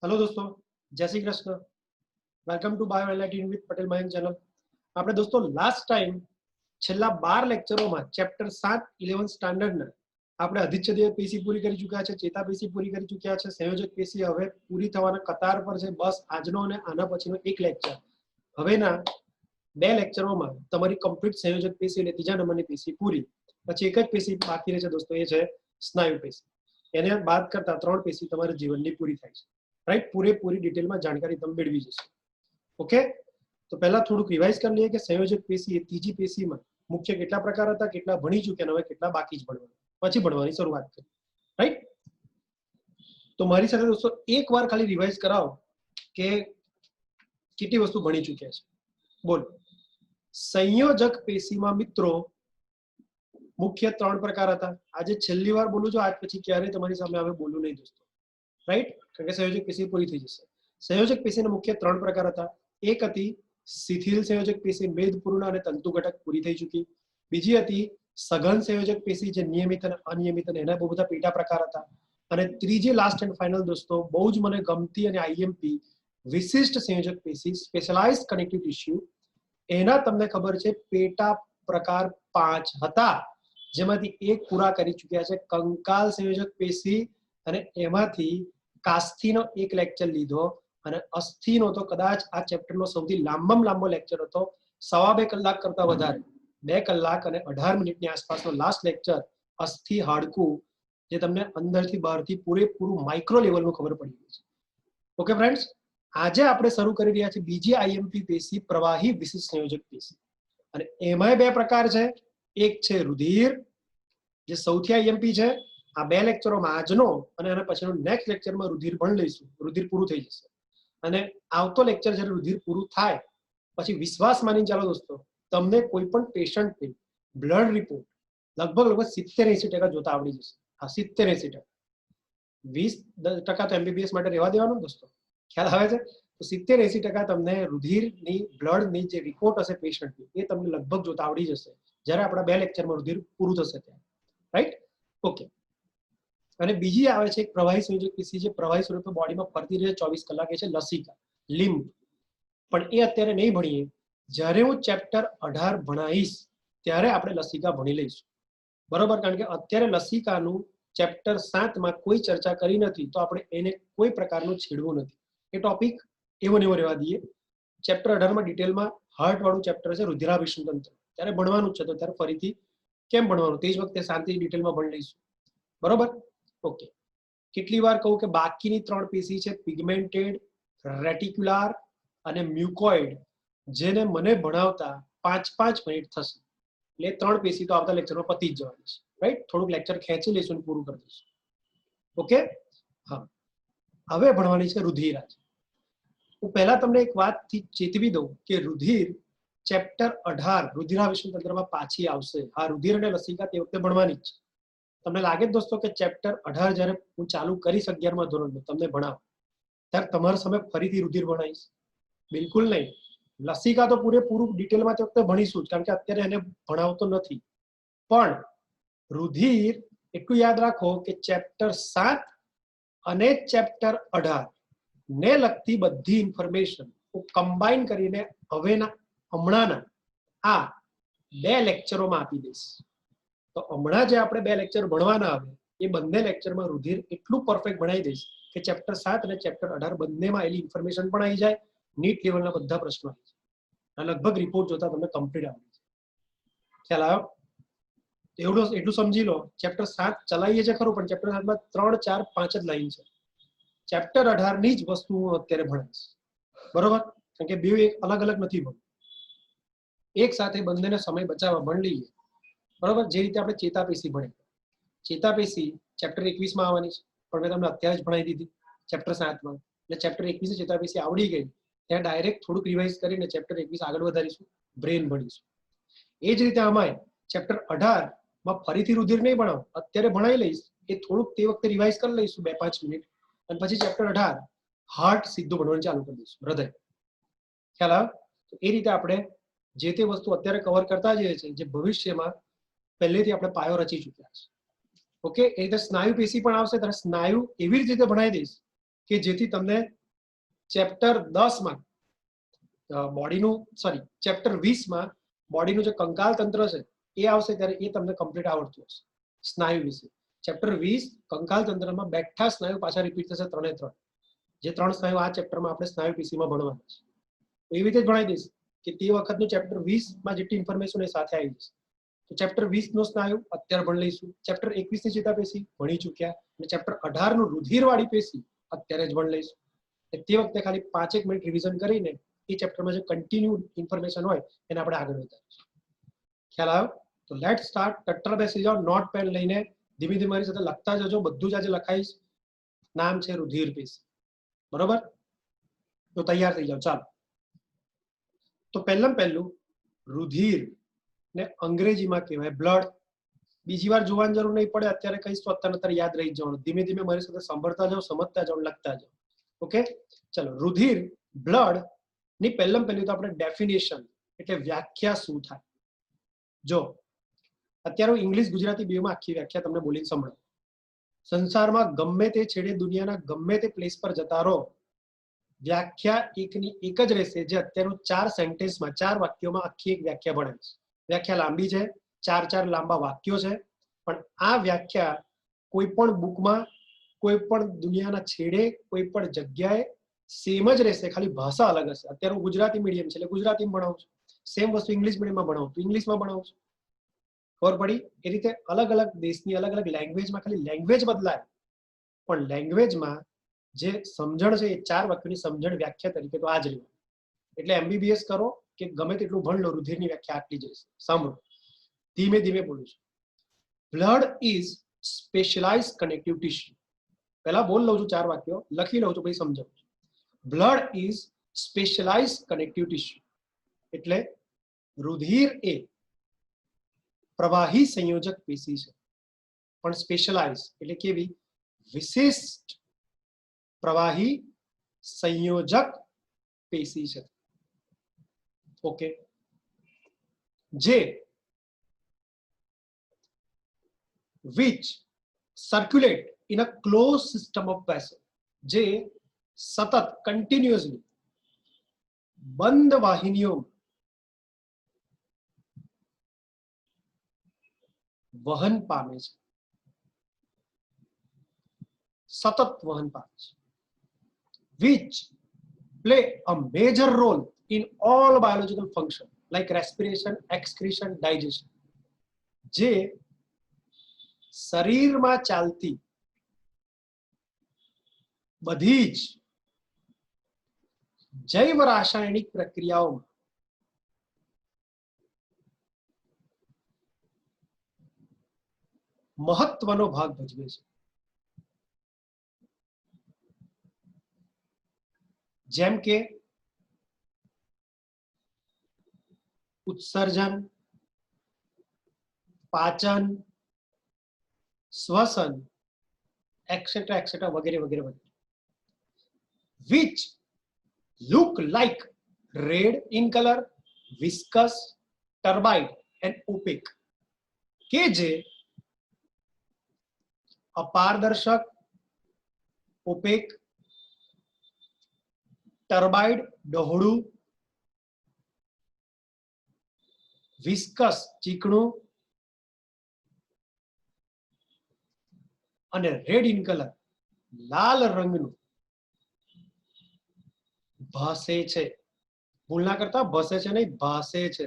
Hello दोस्तों, जय Shri Krishna. Welcome to bio enlightening with Patel Mayank channel. આપણે દોસ્તો લાસ્ટ ટાઈમ છેલ્લા 12 લેક્ચરોમાં ચેપ્ટર 7 11 સ્ટાન્ડર્ડના આપણે અધિચ્છદીય પેશી પૂરી કરી ચૂક્યા છે, ચેતા પેશી પૂરી કરી ચૂક્યા છે, સંયોજક પેશી હવે પૂરી થવાના કતાર પર છે। બસ આજનો અને આના પછીનો એક લેક્ચર, હવેના બે લેક્ચરોમાં તમારી કમ્પ્લીટ સંયોજક પેશી એટલે ત્રીજા નંબરની પેશી પૂરી। પછી એક જ પેશી બાકી રહે છે દોસ્તો, એ છે સ્નાયુ પેશી। એને બાદ કરતા ત્રણ પેશી તમારા જીવનની પૂરી થાય છે, રાઈટ। પૂરેપૂરી ડિટેલમાં જાણકારી તમે મેળવી જશો। ઓકે, તો પહેલા થોડુંક રિવાઇઝ કરી લઈએ કે સંયોજક પેશી એ ત્રીજી પેશીમાં મુખ્ય કેટલા પ્રકાર હતા, કેટલા ભણી ચૂક્યા, હવે કેટલા બાકી જ ભણવાના, પછી ભણવાની શરૂઆત કરી, રાઈટ। તો મારી સાથે દોસ્તો એકવાર ખાલી રિવાઇઝ કરાવો કે કેટલી વસ્તુ ભણી ચૂક્યા છે। બોલો, સંયોજક પેશીમાં મિત્રો મુખ્ય ત્રણ પ્રકાર હતા। આજે છેલ્લી વાર બોલું છું, આજ પછી ક્યારેય તમારી સામે હવે બોલું નહીં દોસ્તો, રાઈટ, કારણ કે સંયોજક પેશી પૂરી થઈ જશે। સંયોજક પેશીના મુખ્ય ત્રણ પ્રકાર હતા। એક હતી શિથિલ સંયોજક પેશી, મેદપૂર્ણ અને તંતુ ઘટક પૂરી થઈ ચૂકી। બીજી હતી સઘન સંયોજક પેશી, જે નિયમિત અને અનિયમિત અને એના બહુ બધા પેટા પ્રકાર હતા। અને ત્રીજી લાસ્ટ એન્ડ ફાઇનલ દોસ્તો, બહુ જ મને ગમતી અને આઈએમપી વિશિષ્ટ સંયોજક પેશી, સ્પેશિયલાઇઝ્ડ કનેક્ટિવ ટિશ્યુ, એના તમને ખબર છે પેટા પ્રકાર 5 હતા, જેમાંથી એક પૂરા કરી ચૂક્યા છે કંકાલ સંયોજક પેશી, અને એમાંથી કાસ્થીનો એક લેક્ચર લીધો અને અસ્થિનો તો કદાચ આ ચેપ્ટરનો સૌથી લાંબામાં લાંબો લેક્ચર હતો, 2.5 કલાક કરતા વધારે, 2 કલાક અને 18 મિનિટની આસપાસનો લાસ્ટ લેક્ચર, અસ્થિ હાડકું, જે તમને અંદરથી બહારથી પૂરેપૂરું માઇક્રો લેવલનું ખબર પડી ગઈ છે। ઓકે ફ્રેન્ડ્સ, આજે આપણે શરૂ કરી રહ્યા છીએ બીજી આઈએમપી પેશી, પ્રવાહી વિશિષ્ટ સંયોજક પેશી, અને એમાંય બે પ્રકાર છે। એક છે રુધિર, જે સૌથી આઈએમપી છે। આ બે લેક્ચરોમાં, આજનો અને આના પછીનો નેક્સ્ટ લેક્ચરમાં રુધિર ભણી લઈશું, રુધિર પૂરું થઈ જશે। અને આવતો લેક્ચર જ્યારે રુધિર પૂરું થાય પછી વિશ્વાસ માની ચાલો દોસ્તો, તમને કોઈ પણ પેશન્ટની બ્લડ રિપોર્ટ લગભગ 70-80% જોતા આવડી જશે। હા, 70-80%। 20% તો એમબીબીએસ માટે રહેવા દેવાનું દોસ્તો, ખ્યાલ આવે છે? તો 70-80% તમને રુધિરની બ્લડની જે રિપોર્ટ હશે પેશન્ટની, એ તમને લગભગ જોતા આવડી જશે જ્યારે આપણા બે લેક્ચરમાં રુધિર પૂરું થશે ત્યારે, રાઈટ? ઓકે, અને બીજી આવે છે એક પ્રવાહી સંયોજક પેશી, જે પ્રવાહી સ્વરૂપે બોડીમાં ફરતી રહે 24 કલાક, એ છે લસિકા, લિમ્ફ। પણ એ અત્યારે નહીં ભણીએ, જ્યારે હું ચેપ્ટર 18 ભણાવીશ ત્યારે આપણે લસિકા ભણી લઈશું, બરોબર? કારણ કે અત્યારે લસિકાનું ચેપ્ટર 7 માં કોઈ ચર્ચા કરી નથી, તો આપણે એને કોઈ પ્રકારનું છેડવું નથી, એ ટોપિક એવો ને એવો રહેવા દઈએ। ચેપ્ટર 18 માં ડિટેલમાં હાર્ટ વાળું ચેપ્ટર છે, રુધિરાભિસરણ તંત્ર, ત્યારે ભણવાનું છે, તો ત્યારે ફરીથી કેમ ભણવાનું તે જ વખતે શાંતિ ડિટેલમાં ભણી લઈશું, બરોબર? ઓકે, કેટલી વાર કહું કે બાકીની ત્રણ પેશી છે પિગમેન્ટેડ, રેટિક્યુલર અને મ્યુકોઇડ, જેને મને ભણાવતા 5-5 મિનિટ થશે, એટલે ત્રણ પેશી તો આવતા લેક્ચરમાં પતી જ જવાની છે, રાઈટ? થોડુંક લેક્ચર ખેંચી લઈશું અને પૂરું કરી દઈશું। ઓકે, હા, હવે ભણવાની છે રુધિર। આજે હું પહેલા તમને એક વાતથી ચેતવી દઉં કે રુધિર ચેપ્ટર 18 રુધિરાભિસરણ તંત્રમાં પાછી આવશે। હા, રુધિર અને લસિકા તે વખતે ભણવાની જ છે। તમને લાગે દોસ્તો કે ચેપ્ટર 18 જ્યારે હું ચાલુ કરીશ 11મા ધોરણનું તમને ભણાવ, ત્યારે તમારા સામે ફરીથી રુધિર ભણાવીશ? બિલકુલ નહીં। લસિકા તો પૂરેપૂરું ડિટેલમાં તે વખતે ભણીશું જ, કારણ કે અત્યારે એને ભણાવતો નથી, પણ રુધિર એટલું યાદ રાખો કે ચેપ્ટર 7 અને ચેપ્ટર 18 ને લગતી બધી ઇન્ફોર્મેશન હું કમ્બાઈન કરીને હમણાંના આ બે લેક્ચરોમાં આપી દઈશ। તો હમણાં જે આપણે બે લેક્ચર ભણવાના આવે, એ બંને લેક્ચરમાં રુધિર એટલું પરફેક્ટ ભણાવી દઈશ કે ચેપ્ટર 7 અને ચેપ્ટર 18 બંનેમાં એની ઇન્ફોર્મેશન પણ આવી જાય, નીટ લેવલના બધા પ્રશ્નો આવી જાય, લગભગ રિપોર્ટ જોતા તમને કમ્પ્લીટ આવડી જાય। ખ્યાલ આવ્યો? એટલું સમજી લો, ચેપ્ટર 7 ચલાવીએ છે ખરું, પણ ચેપ્ટર 7 માં 3, 4, 5 જ લાઈન છે। ચેપ્ટર 18 ની જ વસ્તુ હું અત્યારે ભણીશ, બરોબર? કારણ કે બે એક અલગ અલગ નથી ભણવું, એક સાથે બંનેને સમય બચાવવા ભણી લઈએ, બરોબર? જે રીતે આપણે ચેતાપેશી ભણી, ચેતાપેશી ચેપ્ટર 21 માં આવવાની છે, પણ મેં તમને અત્યારે જ ભણાવી દીધી ચેપ્ટર 7 માં, એટલે ચેપ્ટર 21 ચેતાપેશી આવડી ગઈ, ત્યાં ડાયરેક્ટ થોડુંક રિવાઇઝ કરીને ચેપ્ટર 21 આગળ વધારીશું, બ્રેન ભણીશું। એ જ રીતે આમાં ચેપ્ટર 18 માં ફરીથી રુધિર નહીં ભણાવ, અત્યારે ભણાવી લઈશ, એ થોડુંક તે વખતે રિવાઇઝ કરી લઈશું 2-5 મિનિટ, અને પછી ચેપ્ટર 18 હાર્ટ સીધું ભણવાનું ચાલુ કરી દઈશું, હૃદય। ખ્યાલ આવે? તો એ રીતે આપણે જે તે વસ્તુ અત્યારે કવર કરતા જઈએ છીએ, જે ભવિષ્યમાં પહેલેથી આપણે પાયો રચી ચૂક્યા છે। ઓકે, એ રીતે સ્નાયુ પેશી પણ આવશે, ત્યારે સ્નાયુ એવી રીતે ભણાવી દઈશ કે જેથી તમને ચેપ્ટર 10 માં બોડીનું ચેપ્ટર 20 માં બોડીનું જે કંકાલ તંત્ર છે એ આવશે ત્યારે એ તમને કમ્પ્લીટ આવડતું હશે સ્નાયુ વિશે. ચેપ્ટર 20 કંકાલ તંત્રમાં બેઠા સ્નાયુ પાછા રિપીટ થશે 3 જે 3 સ્નાયુ આ ચેપ્ટરમાં આપણે સ્નાયુ પીસીમાં ભણવાના છે. એવી રીતે જ ભણાવી દઈશ કે તે વખતનું ચેપ્ટર 20 માં જેટલી ઇન્ફોર્મેશન એ સાથે આવી જશે. તો ચેપ્ટર 20 નો સ્નાયુ અત્યારે ભણી લઈશું. ચેપ્ટર 21 ની ચેતાપેશી ભણી ચૂક્યા અને ચેપ્ટર 18 નું રુધિરવાળી પેશી અત્યારે જ ભણી લઈશું. તે વખતે ખાલી 5 મિનિટ રિવિઝન કરીને એ ચેપ્ટરમાં જે કન્ટિન્યુ ઇન્ફોર્મેશન હોય એને આપણે આગળ વધારીશું. ખ્યાલ આવ્યો? તો લેટ સ્ટાર્ટ. ટટ્ટર બેસી જાઓ, નોટ પેન લઈને ધીમે ધીમે મારી સાથે લખતા જજો. બધું જ આજે લખાઈશ. નામ છે રુધિર પેશી. બરોબર? તો તૈયાર થઈ જાઓ. ચાલો. તો પહેલું રુધિર ને અંગ્રેજીમાં કહેવાય બ્લડ. બીજી વાર જોવાની જરૂર નહીં પડે, અત્યારે કઈ સ્વતંત્ર યાદ રહી જવાનું. ધીમે ધીમે મારી સાથે સાંભળતા જાઓ, સમજતા જાઓ, લખતા જાઓ. ઓકે, ચલો. રુધિર બ્લડ ની પહેલું તો આપણે ડેફિનેશન એટલે વ્યાખ્યા શું થાય. જો અત્યારે હું ઇંગ્લિશ ગુજરાતી બેમાં આખી વ્યાખ્યા તમને બોલીને સંભળાવું. સંસારમાં ગમે તે છેડે દુનિયાના ગમે તે પ્લેસ પર જતા રહો, વ્યાખ્યા એકની એક જ રહેશે, જે અત્યારે 4 સેન્ટેન્સમાં 4 વાક્યોમાં આખી એક વ્યાખ્યા ભણાય છે. વ્યાખ્યા લાંબી છે, 4 લાંબા વાક્યો છે, પણ આ વ્યાખ્યા કોઈ પણ બુકમાં કોઈ પણ દુનિયાના છેડે કોઈ પણ જગ્યાએ સેમ જ રહેશે, ખાલી ભાષા અલગ હશે. અત્યારે હું ગુજરાતી મીડિયમ છે એટલે ગુજરાતીમાં ભણાવું છું, સેમ વસ્તુ ઇંગ્લિશ મીડિયમમાં ભણાવું છું, ઇંગ્લિશમાં ભણાવું છું. ખબર પડી? એ રીતે અલગ અલગ દેશની અલગ અલગ લેંગ્વેજમાં ખાલી લેંગ્વેજ બદલાય, પણ લેંગ્વેજમાં જે સમજણ છે એ 4 વાક્યોની સમજણ વ્યાખ્યા તરીકે તો આ જ રહ્યું. એટલે MBBS કરો કે ગમે તેટલું ભણ લો, રુધિરની વ્યાખ્યા આટલી જ રહેશે. સાંભળો, ધીમે ધીમે બોલું છું. Blood is specialized connective tissue. પહેલા બોલ લઉં છું 4 વાક્યો, લખી લઉં છું, પછી સમજાવું છું. Blood is specialized connective tissue એટલે રુધિર એ પ્રવાહી સંયોજક પેશી છે, પણ સ્પેશિયલાઇઝ એટલે કેવી? વિશિષ્ટ પ્રવાહી સંયોજક પેશી છે. ઓકે, જે which circulate in a closed system of vessel, જે સતત કન્ટિન્યુઅસલી બંધ વાહિનીઓ વહન પામે છે, સતત વહન પામે છે. which play a major role in all biological function like respiration, excretion, digestion, જે શરીરમાં ચાલતી બધી જ જૈવ રાસાયણિક પ્રક્રિયાઓમાં મહત્વનો ભાગ ભજવે છે. જેમ કે ઉત્સર્જન, પાચન, શ્વસન, એક્સેટ્રા એક્સેટ્રા વગેરે વગેરે વગેરે. which look like red in color, viscous, turbid and opaque, કે જે અપારદર્શક, ઓપેક, ટર્બાઇડ ડહોળું, વિસ્કસ ચીકણું અને રેડ ઇન કલર લાલ રંગનું ભાસે છે. ભૂલ ના કરતા, ભાસે છે નહીં, ભાસે છે.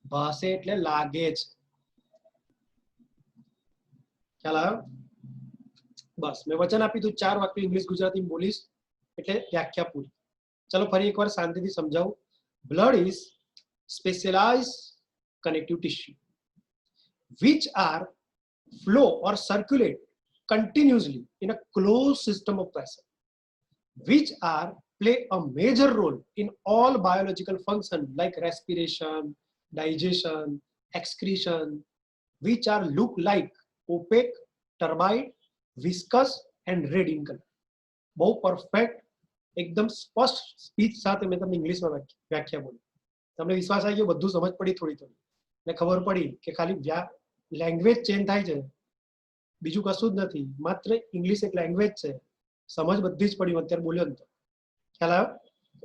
ભાસે એટલે લાગે છે. ખ્યાલ આવ્યો? બસ, મેં વચન આપ્યું હતું 4 વાક્યો ઇંગ્લિશ ગુજરાતી બોલીશ એટલે વ્યાખ્યા પૂરી. ચલો ફરી એકવાર શાંતિથી સમજાવું. Blood is specialized connective tissue which are flow or circulate continuously in a closed system of vessel, which are play a major role in all biological function like respiration, digestion, excretion, which are look like opaque, turbid, viscous and red in color. બહુ perfect, એકદમ સ્પષ્ટ speech સાથે મેં તમને ઇંગ્લિશમાં વ્યાખ્યા બોલી. તમને વિશ્વાસ આવી ગયો? બધું સમજ પડી? થોડી થોડી ને ખબર પડી કે ખાલી લેંગ્વેજ ચેન્જ થાય છે, બીજું કશું જ નથી. માત્ર ઇંગ્લિશ એક લેંગ્વેજ છે, સમજ બધી જ પડી અત્યારે બોલ્યો ને તો ખ્યાલ આવ્યો?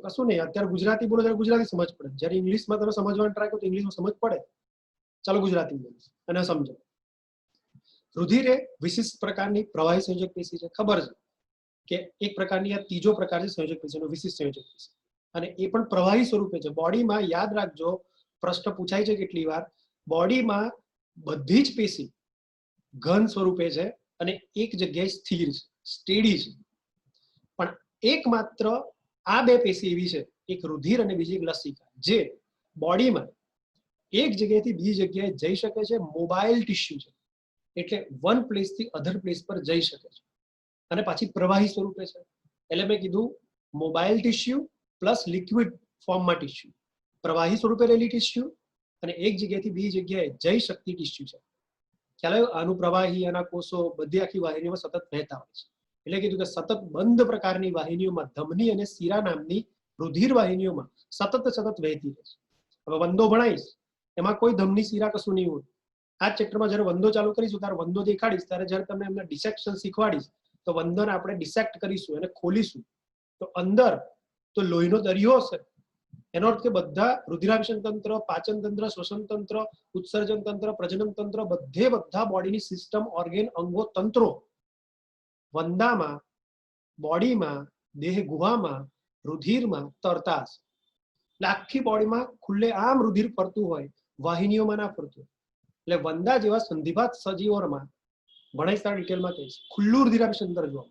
કશું નહીં, અત્યારે ગુજરાતી બોલો ત્યારે ગુજરાતી સમજ પડે, જ્યારે ઇંગ્લિશમાં તમે સમજવાનું ટ્રાય કરો તો ઇંગ્લિશમાં સમજ પડે. ચાલો ગુજરાતી બોલીશ અને સમજો. રુધિર એ વિશિષ્ટ પ્રકારની પ્રવાહી સંયોજક પેશી છે. ખબર છે કે એક પ્રકારની આ ત્રીજો પ્રકાર છે સંયોજક પેશીનો, વિશિષ્ટ સંયોજક પેશી, અને એ પણ પ્રવાહી સ્વરૂપે છે. બોડીમાં યાદ રાખજો, પ્રશ્ન પૂછાય છે કેટલી વાર, બોડીમાં બધી જ પેશી ઘન સ્વરૂપે છે અને એક જગ્યાએ સ્થિર છે, સ્ટેડી છે. પણ એકમાત્ર આ બે પેશી એવી છે, એક રુધિર અને બીજી એક લસિકા, જે બોડીમાં એક જગ્યાએથી બીજી જગ્યાએ જઈ શકે છે. મોબાઈલ ટિશ્યુ છે, એટલે વન પ્લેસ થી અધર પ્લેસ પર જઈ શકે છે અને પાછી પ્રવાહી સ્વરૂપે છે. એટલે મેં કીધું મોબાઈલ ટિશ્યુ પ્લસ લિક્વિડ ફોર્મમાં ટિશ્યુ, પ્રવાહી સ્વરૂપે રહેલી ટિશ્યુ અને એક જગ્યાએથી બીજી જગ્યાએ જઈ શકતી ટિશ્યુ છે. ખ્યાલ આવ્યો? આનું પ્રવાહી, આના કોષો બધી આખી વાહિનીઓમાં સતત વહેતા હોય છે. એટલે કીધું કે સતત બંધ પ્રકારની વાહિનીઓમાં ધમની અને શિરા નામની રુધિર વાહિનીઓમાં સતત વહેતી રહે છે. હવે વંદો ભણાવીશ, એમાં કોઈ ધમની શિરા કશું નહીં હોય. આ ચેપ્ટરમાં જ્યારે વંદો ચાલુ કરીશું ત્યારે વંદો દેખાડીશ, ત્યારે જ્યારે તમને એમને ડિસેક્શન શીખવાડીશ તો વંદોને આપણે ડિસેક્ટ કરીશું, એને ખોલીશું, તો અંદર તો લોહીનો દરિયો હશે. એનો અર્થ કે બધા રુધિરાભિસરણ તંત્ર, પાચન તંત્ર, શ્વસન તંત્ર, ઉત્સર્જન તંત્ર, પ્રજનન તંત્ર, બધા બોડીની સિસ્ટમ, ઓર્ગેન, અંગો, તંત્રો વંદામાં, બોડીમાં, દેહ ગુહામાં, રુધિરમાં તરતા હશે. એટલે આખી બોડીમાં ખુલ્લે આમ રુધિર ફરતું હોય, વાહિનીઓમાં ના ફરતું. એટલે વંદા જેવા સંધિપાત સજીવોમાં ભણાઈશ તારા ડિટેલમાં કહીશ, ખુલ્લું રુધિરાભિસરણ તંત્ર જોવા,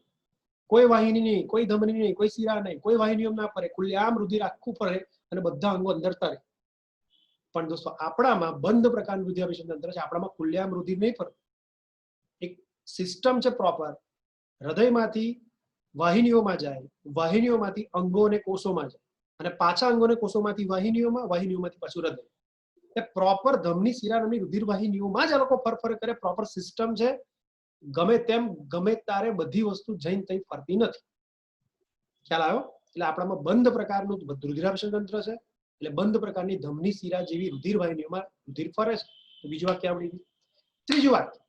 કોઈ વાહિની નહીં, કોઈ ધમની નહીં, કોઈ શિરા નહીં, કોઈ વાહિનીઓ ના ફરે, ખુલ્લે આમ રુધિર આખું ફરે અને બધા અંગો અંદર તરે. પણ દોસ્તો આપણામાં બંધ પ્રકારનું રુધિરાભિસરણ તંત્ર છે. આપણામાં ખુલ્લે આમ રુધિર નહીં ફરે. એક સિસ્ટમ છે પ્રોપર, હૃદયમાંથી વાહિનીઓમાં જાય, વાહિનીઓમાંથી અંગો અને કોષોમાં જાય, અને પાછા અંગો અને કોષોમાંથી વાહિનીઓમાં, વાહિનીઓમાંથી પાછું હૃદય. એ પ્રોપર ધમની શિરા નામની રુધિર વાહિનીઓમાં જ આ લોકો ફરફર કરે. પ્રોપર સિસ્ટમ છે. ગમે તેમ ગમે તારે બધી વસ્તુ જઈને તઈ ફરતી નથી. ખ્યાલ આવ્યો? એટલે આપણામાં બંધ પ્રકારનું રુધિરાભિસરણ તંત્ર છે. એટલે બંધ પ્રકારની ધમની શિરા જેવી રુધિર વાહિનીઓમાં રુધિર ફરે છે. તો બીજું વાક્ય આવડી ગયું. ત્રીજું વાક્ય,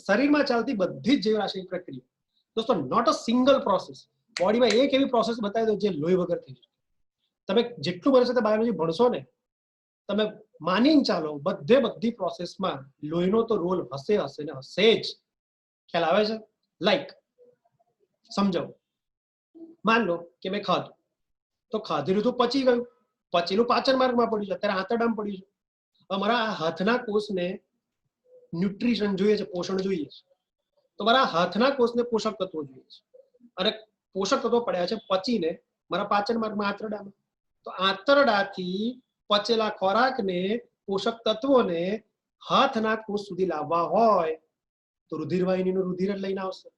શરીરમાં ચાલતી બધી જ જૈવરાસાયણિક પ્રક્રિયા. દોસ્તો નોટ અ સિંગલ પ્રોસેસ. બોડીમાં એક એવી પ્રોસેસ બતાવી દો જે લોહી વગર થઈ જાય. તમે જેટલું બને છે બાયોલોજી ભણશો ને, તમે માનીને ચાલો બધી પ્રોસેસમાં લોહીનો તો રોલ હશે ને હશે જ. ખ્યાલ આવે છે? લાઈક સમજાવો, માન લો કે મેં ખાધું, તો ખાધેલું તો પચી ગયું, પચેલું પાચન માર્ગમાં પડ્યું છે, અત્યારે આંતરડામાં પડ્યું છે. અમારા હાથના કોષને ન્યુટ્રિશન જોઈએ છે, પોષણ જોઈએ છે. તો મારા હાથના કોષને પોષક તત્વો જોઈએ છે, અને પોષક તત્વો પડ્યા છે પચીને મારા પાચન માર્ગમાં, આંતરડામાં. તો આંતરડાથી પચેલા ખોરાકને, પોષક તત્વોને હાથના કોષ સુધી લાવવા હોય તો રુધિર વાહિનીનું રુધિર જ લઈને આવશે.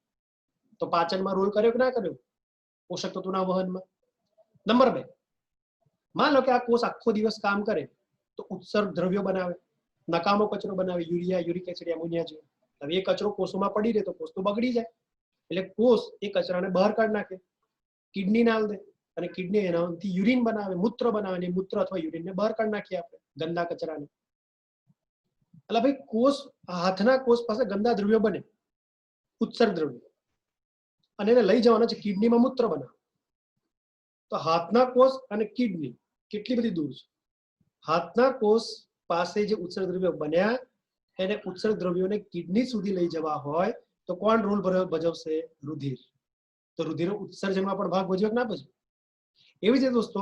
તો પાચનમાં રોલ કર્યો કે ના કર્યો? પોષક તત્વોના વહનમાં. નંબર 2, માન લો કે આ કોષ આખો દિવસ કામ કરે તો ઉત્સર્ગ દ્રવ્યો બનાવે, નકામો કચરો બનાવે, યુરિયા, યુરિક એસિડ, એમોનિયા જેવો. હવે એ કચરો કોષોમાં પડી રહે તો કોષ તો બગડી જાય. એટલે કોષ એ કચરાને બહાર કાઢી નાખે, કિડની નાલ દે, અને કિડની એનાથી યુરિન બનાવે, મૂત્ર બનાવે, અને મૂત્ર અથવા યુરિનને બહાર કાઢી નાખીએ આપણે, ગંદા કચરાને. એટલે ભાઈ કોષ, હાથના કોષ પાસે ગંદા દ્રવ્યો બને, ઉત્સર્ગ દ્રવ્યો, અને એને લઈ જવાના છે કિડનીમાં મૂત્ર બનાવે. તો હાથના કોષ અને કિડની કેટલી બધી દૂર છે. હાથના કોષ પાસે જે ઉત્સર્ગ દ્રવ્યો બન્યા, એને ઉત્સર્ગ દ્રવ્યોને કિડની સુધી લઈ જવા હોય તો કોણ રોલ ભજવશે? રુધિર. તો રુધિર ઉત્સર્જનમાં પણ ભાગ ભજવે કે ના ભજવે? એવી રીતે દોસ્તો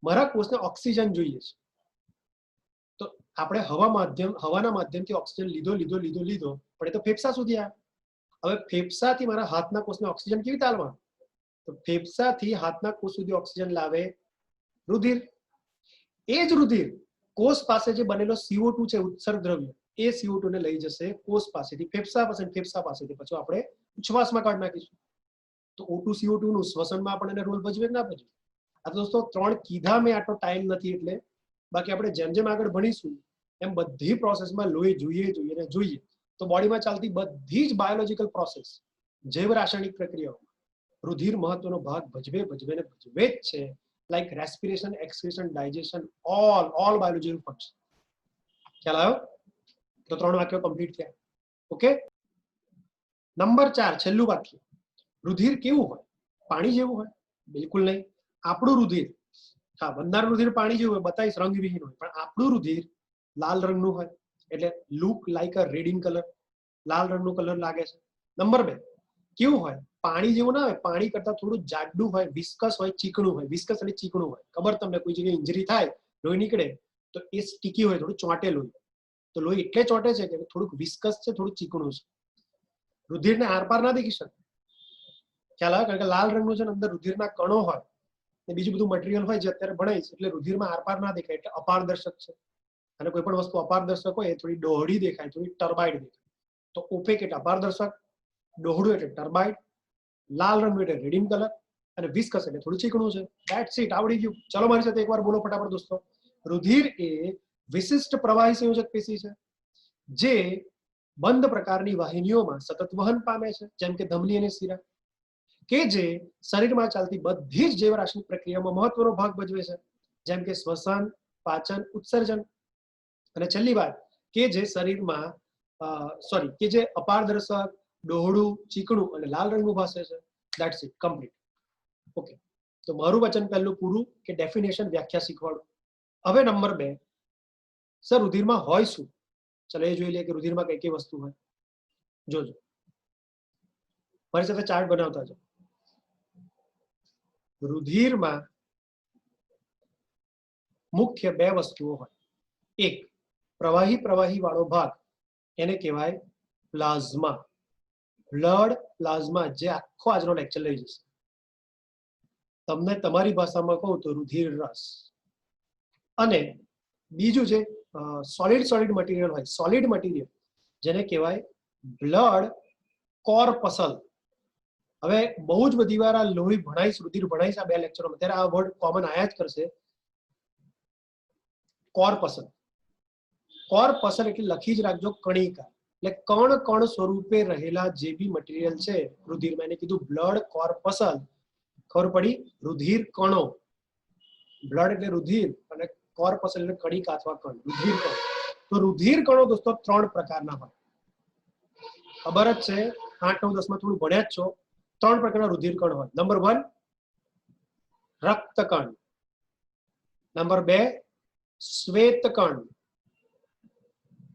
મારા કોષને ઓક્સિજન જોઈએ છે, તો આપણે હવાના માધ્યમથી ઓક્સિજન લીધો, પણ એ તો ફેફસા સુધી આવે. હવે ફેફસાથી મારા હાથના કોષને ઓક્સિજન કેવી રીતે આવવાનું? તો ફેફસાથી હાથના કોષ સુધી ઓક્સિજન લાવે રુધિર. એ જ રુધિર કોષ પાસે જે બનેલો CO2 છે, ઉત્સર્ગ દ્રવ્ય, એ CO2 ને લઈ જશે કોષ પાસેથી ફેફસા પાસે, ફેફસા પાસેથી પછી આપણે ઉચ્છ્વાસમાં કાઢી નાખીશું. તો O2 CO2 નું શ્વસનમાં આપણને રોલ ભજવે કે ના ભજવે? આ દોસ્તો 3 કીધા મેં, આટલો ટાઈમ નથી એટલે. બાકી આપણે જેમ જેમ આગળ ભણીશું એમ બધી પ્રોસેસમાં લોહી જોઈએ. તો બોડીમાં ચાલતી બધી જ બાયોલોજીકલ પ્રોસેસ, જૈવ રાસાયણિક પ્રક્રિયાઓ રુધિર મહત્વનો ભાગ ભજવે જ છે. Like respiration, excretion, digestion, all biological function. ખ્યાલ આવ્યો? તો 3 વાક્યો કમ્પ્લીટ થયા. ઓકે. નંબર 4, છેલ્લું વાક્ય, રુધિર કેવું હોય? પાણી જેવું હોય? બિલકુલ નહીં. આપણું રુધિર, હા, બંધારણ રુધિર પાણી જેવું હોય, બતાવીશ રંગવિહીન હોય, પણ આપણું રુધિર લાલ રંગનું હોય, એટલે look like a red in colour, લાલ રંગનું કલર લાગે છે. નંબર 2, કેવું હોય? પાણી જેવું ના હોય, પાણી કરતા થોડું જાડું હોય, વિસ્કસ હોય, ચીકણું હોય. વિસ્કસ એટલે ચીકણું હોય. ખબર તમને કોઈ જગ્યાએ ઇન્જરી થાય, લોહી નીકળે તો એ સ્ટીકી હોય, થોડું ચોંટેલું હોય. તો લોહી એટલે ચોંટે છે કે થોડુંક વિસ્કસ છે, થોડું ચીકણું છે. રુધિરને આરપાર ના દેખી શકે. ખ્યાલ આવે? કારણ કે લાલ રંગનું છે ને, અંદર રુધિરના કણો હોય ને બીજું બધું મટીરિયલ હોય જે અત્યારે ભણાય છે, એટલે રુધિરમાં આરપાર ના દેખાય, એટલે અપારદર્શક છે. અને કોઈ પણ વસ્તુ અપારદર્શક હોય એ થોડી ડોહળી દેખાય, થોડી ટર્બાઇડ દેખાય. તો ઓપેક એટલે અપારદર્શક, ડોહળું એટલે ટર્બાઇડ, લાલ રંગનું એટલે રેડિન કલર, અને વિસ્કસ એટલે થોડું ચીકણું છે. ધેટ્સ ઇટ, આવડી ગયું. ચલો મારી સાથે એકવાર બોલો ફટાફટ દોસ્તો. રુધિર એ વિશિષ્ટ પ્રવાહી સંયોજક પેશી છે જે બંધ પ્રકારની વાહિનીઓમાં સતત વહન પામે છે, જેમ કે ધમની અને શિરા, કે જે શરીરમાં ચાલતી બધી જ જીવરાશિની પ્રક્રિયામાં મહત્વનો ભાગ ભજવે છે, જેમ કે શ્વસન, પાચન, ઉત્સર્જન. અને છેલ્લી વાત, કે જે શરીરમાં કે જે અપારદર્શક, ડોહળું, ચીકણું અને લાલ રંગનું ભાસે છે. That's it, complete. ઓકે, તો મારું વચન પહેલું પૂરું, કે ડેફિનેશન, વ્યાખ્યા શીખવાડું. હવે નંબર 2, સર રુધિરમાં હોય શું? ચલો એ જોઈ લે કે રુધિરમાં કઈ કઈ વસ્તુ હોય. જોજો, મારી સાથે ચાર્ટ બનાવતા જાઓ. રુધિરમાં મુખ્ય 2 વસ્તુઓ હોય. એક, પ્રવાહી વાળો ભાગ, એને કહેવાય પ્લાઝમા, બ્લડ પ્લાઝમા, જે આખો આજનો લેક્ચર લઈ જશે. તમને તમારી ભાષામાં કહું તો રુધિર રસ. અને બીજું છે સોલિડ મટીરિયલ હોય, સોલિડ મટીરિયલ, જેને કહેવાય બ્લડ કોર્પસલ. હવે બહુ જ બધી વાર આ લોહી ભણાઈશ, રુધિર ભણાઈશ આ 2 લેક્ચરોમાં, ત્યારે આ વર્ડ કોમન આયા જ કરશે. કોર્પસલ, કોર્પસલ એટલે લખી જ રાખજો કણિકા, એટલે કણ સ્વરૂપે રહેલા જે બી મટીરિયલ છે રુધિરમાં, એને કીધું બ્લડ કોર્પસલ. ખબર પડી? રુધિર કણો, બ્લડ એટલે રુધિર અને કોર્પસલ એટલે કણિકા અથવા કણ, રુધિર કણો. તો રુધિર કણો દોસ્તો 3 પ્રકારના હોય. ખબર જ છે, 8, 9, 10 માં થોડું ભણ્યા જ છો. 3 પ્રકારના રુધિર કણ હોય. નંબર 1, રક્તકણ. નંબર 2, શ્વેતકણ.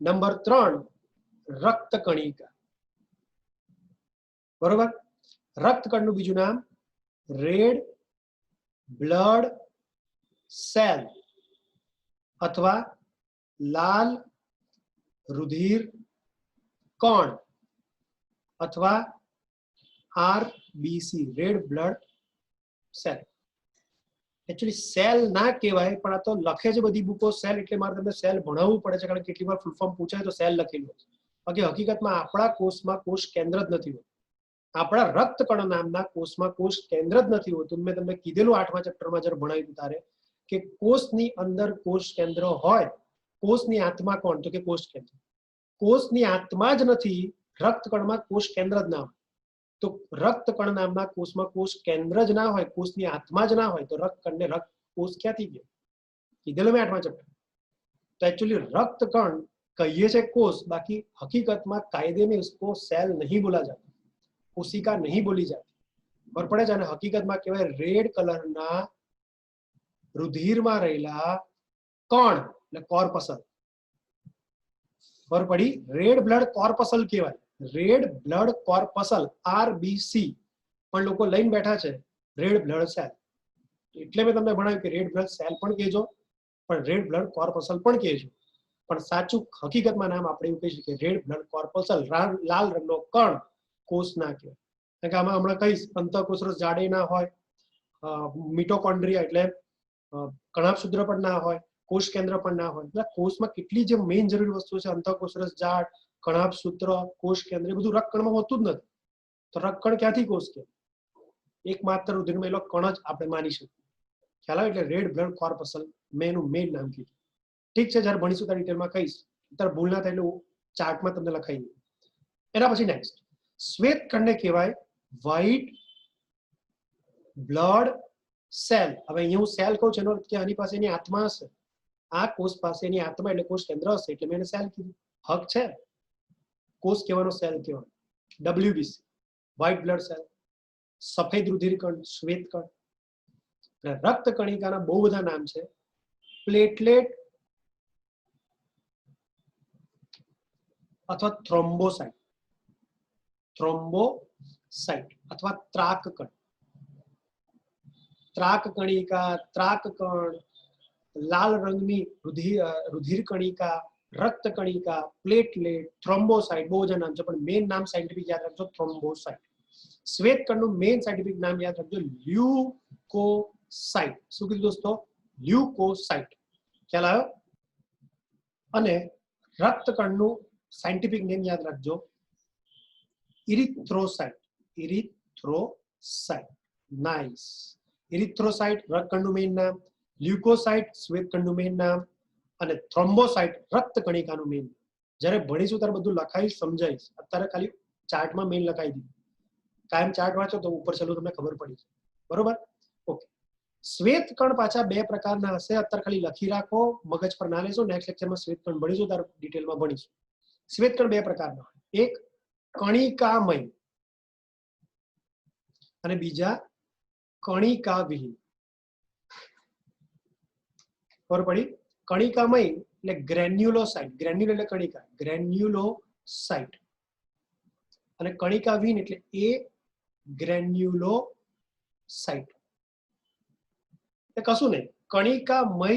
નંબર 3, રક્તકણિકા. બરોબર? રક્તકણનું બીજું નામ રેડ બ્લડ સેલ અથવા લાલ રુધિર કણ અથવા RBC, red blood cell. Actually cell ના કહેવાય, પણ આ તો લખે છે બધી બુકો સેલ, એટલે મારે તમને સેલ ભણાવવું પડે છે, કારણ કે કેટલી વાર ફૂલ ફોર્મ પૂછાય તો સેલ લખેલું છે. બાકી હકીકતમાં આપણા કોષમાં કોષ કેન્દ્ર જ નથી હોતું. આપણા રક્તકણ નામના કોષમાં કોષ કેન્દ્ર જ નથી હોતું. મેં તમને કીધેલું 8મા ચેપ્ટરમાં જ્યારે ભણાવ્યું તારે, કે કોષની અંદર કોષ કેન્દ્ર હોય. કોષની આત્મા કોણ? તો કે કોષ કેન્દ્ર. કોષની આત્મા જ નથી, રક્તકણમાં કોષ કેન્દ્ર જ ના હોય. તો રક્તકણ નામના કોષમાં કોષ કેન્દ્ર જ ના હોય, કોષની આત્મા જ ના હોય, તો રક્તકણને રક્ત કોષ ક્યાંથી ગયો? કીધેલું મેં 8મા ચેપ્ટર. તો એકચ્યુઅલી રક્તકણ કહીએ છે કોષ, બાકી હકીકતમાં કાયદે में इसको सेल नहीं बोला जाता, कोशिका नहीं बोली जाती. ખબર પડે છે? અને હકીકતમાં કહેવાય રેડ કલરના રુધિરમાં રહેલા કણ, એટલે કોર્પસલ. ખબર પડી? રેડ બ્લડ કોર્પસલ કહેવાય, રેડ બ્લડ કોર્પસલ, RBC. પણ લોકો લઈને બેઠા છે રેડ બ્લડ સેલ. એટલે મેં તમને ભણાવ્યું કે રેડ બ્લડ સેલ પણ કહેજો, પણ રેડ બ્લડ કોર્પસલ પણ કહેજો. પણ સાચું હકીકતમાં નામ આપણે એવું કહી શકીએ રેડ બ્લડ કોર્પસલ, લાલ રંગનો કણ, કોષ ના કહેવાય. કારણ કે આમાં હમણાં કહીશ, અંતઃકોષરસ જાડે ના હોય, મિટોકોન્ડ્રિયા એટલે કણાભસૂત્ર પણ ના હોય, કોષ કેન્દ્ર પણ ના હોય. એટલે કોષમાં કેટલી જે મેઇન જરૂરી વસ્તુ છે, અંતઃકોષરસ જાડ, કણાભસૂત્ર, કોષ કેન્દ્ર, એ બધું રક્તકણમાં હોતું જ નથી. તો રક્તકણ ક્યાંથી કોષ કે? એકમાત્ર રુધિરમાં એલો કણ જ આપણે માની શકીએ. ખ્યાલ આવે? એટલે રેડ બ્લડ કોર્પસલ મેં એનું મેઇન નામ કીધું. ઠીક છે, જ્યારે ભણીશું ત્યારે ડિટેલમાં કહીશ, ત્યારે ભૂલ ના થાય એટલે ચાર્ટમાં તમને લખાઈ દઉં. એના પછી નેક્સ્ટ, શ્વેતકણને કહેવાય વ્હાઇટ બ્લડ સેલ. હવે અહીંયા હું સેલ કહું છું એનો અર્થ કે આની પાસે એની આત્મા હશે. આ કોષ પાસે એની આત્મા એટલે કોષ કેન્દ્ર હશે, એટલે મેં એને સેલ કીધું. હક છે? કોષ કહેવાનો સેલ કહેવાનો WBC, વ્હાઇટ બ્લડ સેલ. સફેદ રુધિરકણ શ્વેત કણ. રક્ત કણિકાના બહુ બધા નામ છે. પ્લેટલેટ અથવા થ્રોમ્બોસાઇટ, થ્રોમ્બોસાઇટ અથવા ત્રાક કણ. ત્રાક કણિકા, ત્રાક કણ, લાલ રંગની રુધિર કણિકા, રક્ત કણિકા, પ્લેટલેટ, થ્રોમ્બોસાઇટ, બહુ બધા નામ છે, પણ મેઇન નામ સાયન્ટિફિક યાદ રાખજો થ્રોમ્બોસાઇટ. શ્વેત કણનું મેઇન સાયન્ટિફિક નામ યાદ રાખજો લ્યુકોસાઇટ. શું કીધું દોસ્તો? લ્યુકોસાઇટ. ખ્યાલ આવ્યો? અને રક્ત કણનું સાયન્ટિફિક નેમ યાદ રાખજો ઇરિથ્રોસાઇટ. ઇરિથ્રોસાઇટ. નાઇસ. ઇરિથ્રોસાઇટ રક્તકણનું મેઇન નામ, લ્યુકોસાઇટ શ્વેતકણનું મેઇન નામ, અને થ્રોમ્બોસાઇટ રક્ત કણિકાનું મેઇન. જ્યારે ભણીશું ત્યારે બધું લખાઈશ, સમજાઈશ. અત્યારે ખાલી ચાર્ટમાં મેઇન લખાઈ દીધું. કાયમ ચાર્ટ વાંચો તો ઉપર છેલ્લું તમને ખબર પડી જાય. બરોબર? ઓકે. શ્વેત કણ પાછા બે પ્રકારના હશે. અત્યારે ખાલી લખી રાખો, મગજ પર ના લેશો. નેક્સ્ટ લેક્ચરમાં શ્વેત કણ ભણીશું ત્યારે ડિટેલમાં ભણીશું. શ્વેત કણ બે પ્રકારના હોય. એક કણિકામય અને બીજા કણિકાવિહીન. ખબર પડી? કણિકામય એટલે ગ્રેન્યુલોસાઇટ. ગ્રેન્યુલ એટલે કણિકા, ગ્રેન્યુલોસાઇટ. અને કણિકાવિહીન એટલે એ ગ્રેન્યુલોસાઇટ. એ કશું નહીં. કણિકામય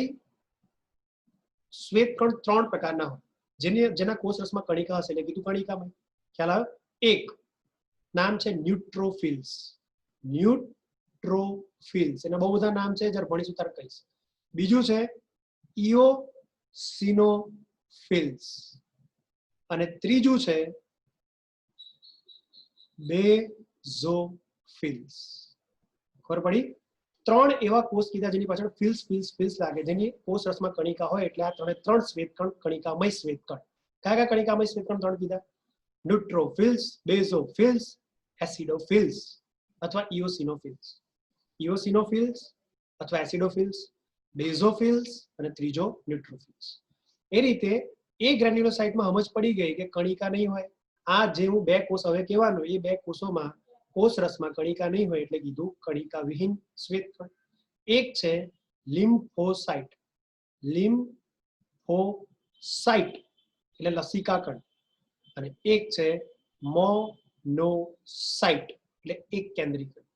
શ્વેત કણ ત્રણ પ્રકારના હોય, જેના કોષ રસમાં કણિકા હશે એટલે કીધું કણિકામય. ખ્યાલ આવે? એક નામ છે ન્યુટ્રોફિલ્સ. ન્યુટ્રોફિલ્સ એના બહુ બધા નામ છે, જ્યારે ભણીશું ત્યારે કહીશ. બીજું છે ઇઓસિનોફિલ્સ અને ત્રીજું છે બેઝોફિલ્સ. ખબર પડી? ત્રણ એવા કોષ કીધા જેની પાછળ ફિલ્સ ફિલ્સ ફિલ્સ લાગે, જેની કોષ રસમાં કણિકા હોય. એટલે આ ત્રણ શ્વેત કણ કણિકામય શ્વેત કણ. કયા કયા કણિકામય શ્વેત કણ ત્રણ કીધા? ન્યુટ્રોફિલ્સ, બેઝોફિલ્સ, એસિડોફિલ્સ અથવા ઇઓસિનોફિલ્સ. ઇઓસિનોફિલ્સ અથવા એસિડોફિલ્સ, બેઝોફિલ્સ અને ત્રીજો ન્યુટ્રોફિલ્સ. એ રીતે એ ગ્રેન્યુલોસાઇટમાં સમજ પડી ગઈ કે કણિકા નહીં હોય. આ જે હું બે કોષ હવે કહેવાનું, એ બે કોષોમાં કોષ રસમાં કણિકા નહીં હોય એટલે કીધું કણિકા વિહીન શ્વેત કણ. એક છે લિમ્ફોસાઇટ. લિમ્ફોસાઇટ એટલે લસિકા કણ. અને એક છે મોનોસાઇટ એટલે એક કેન્દ્રી કણ.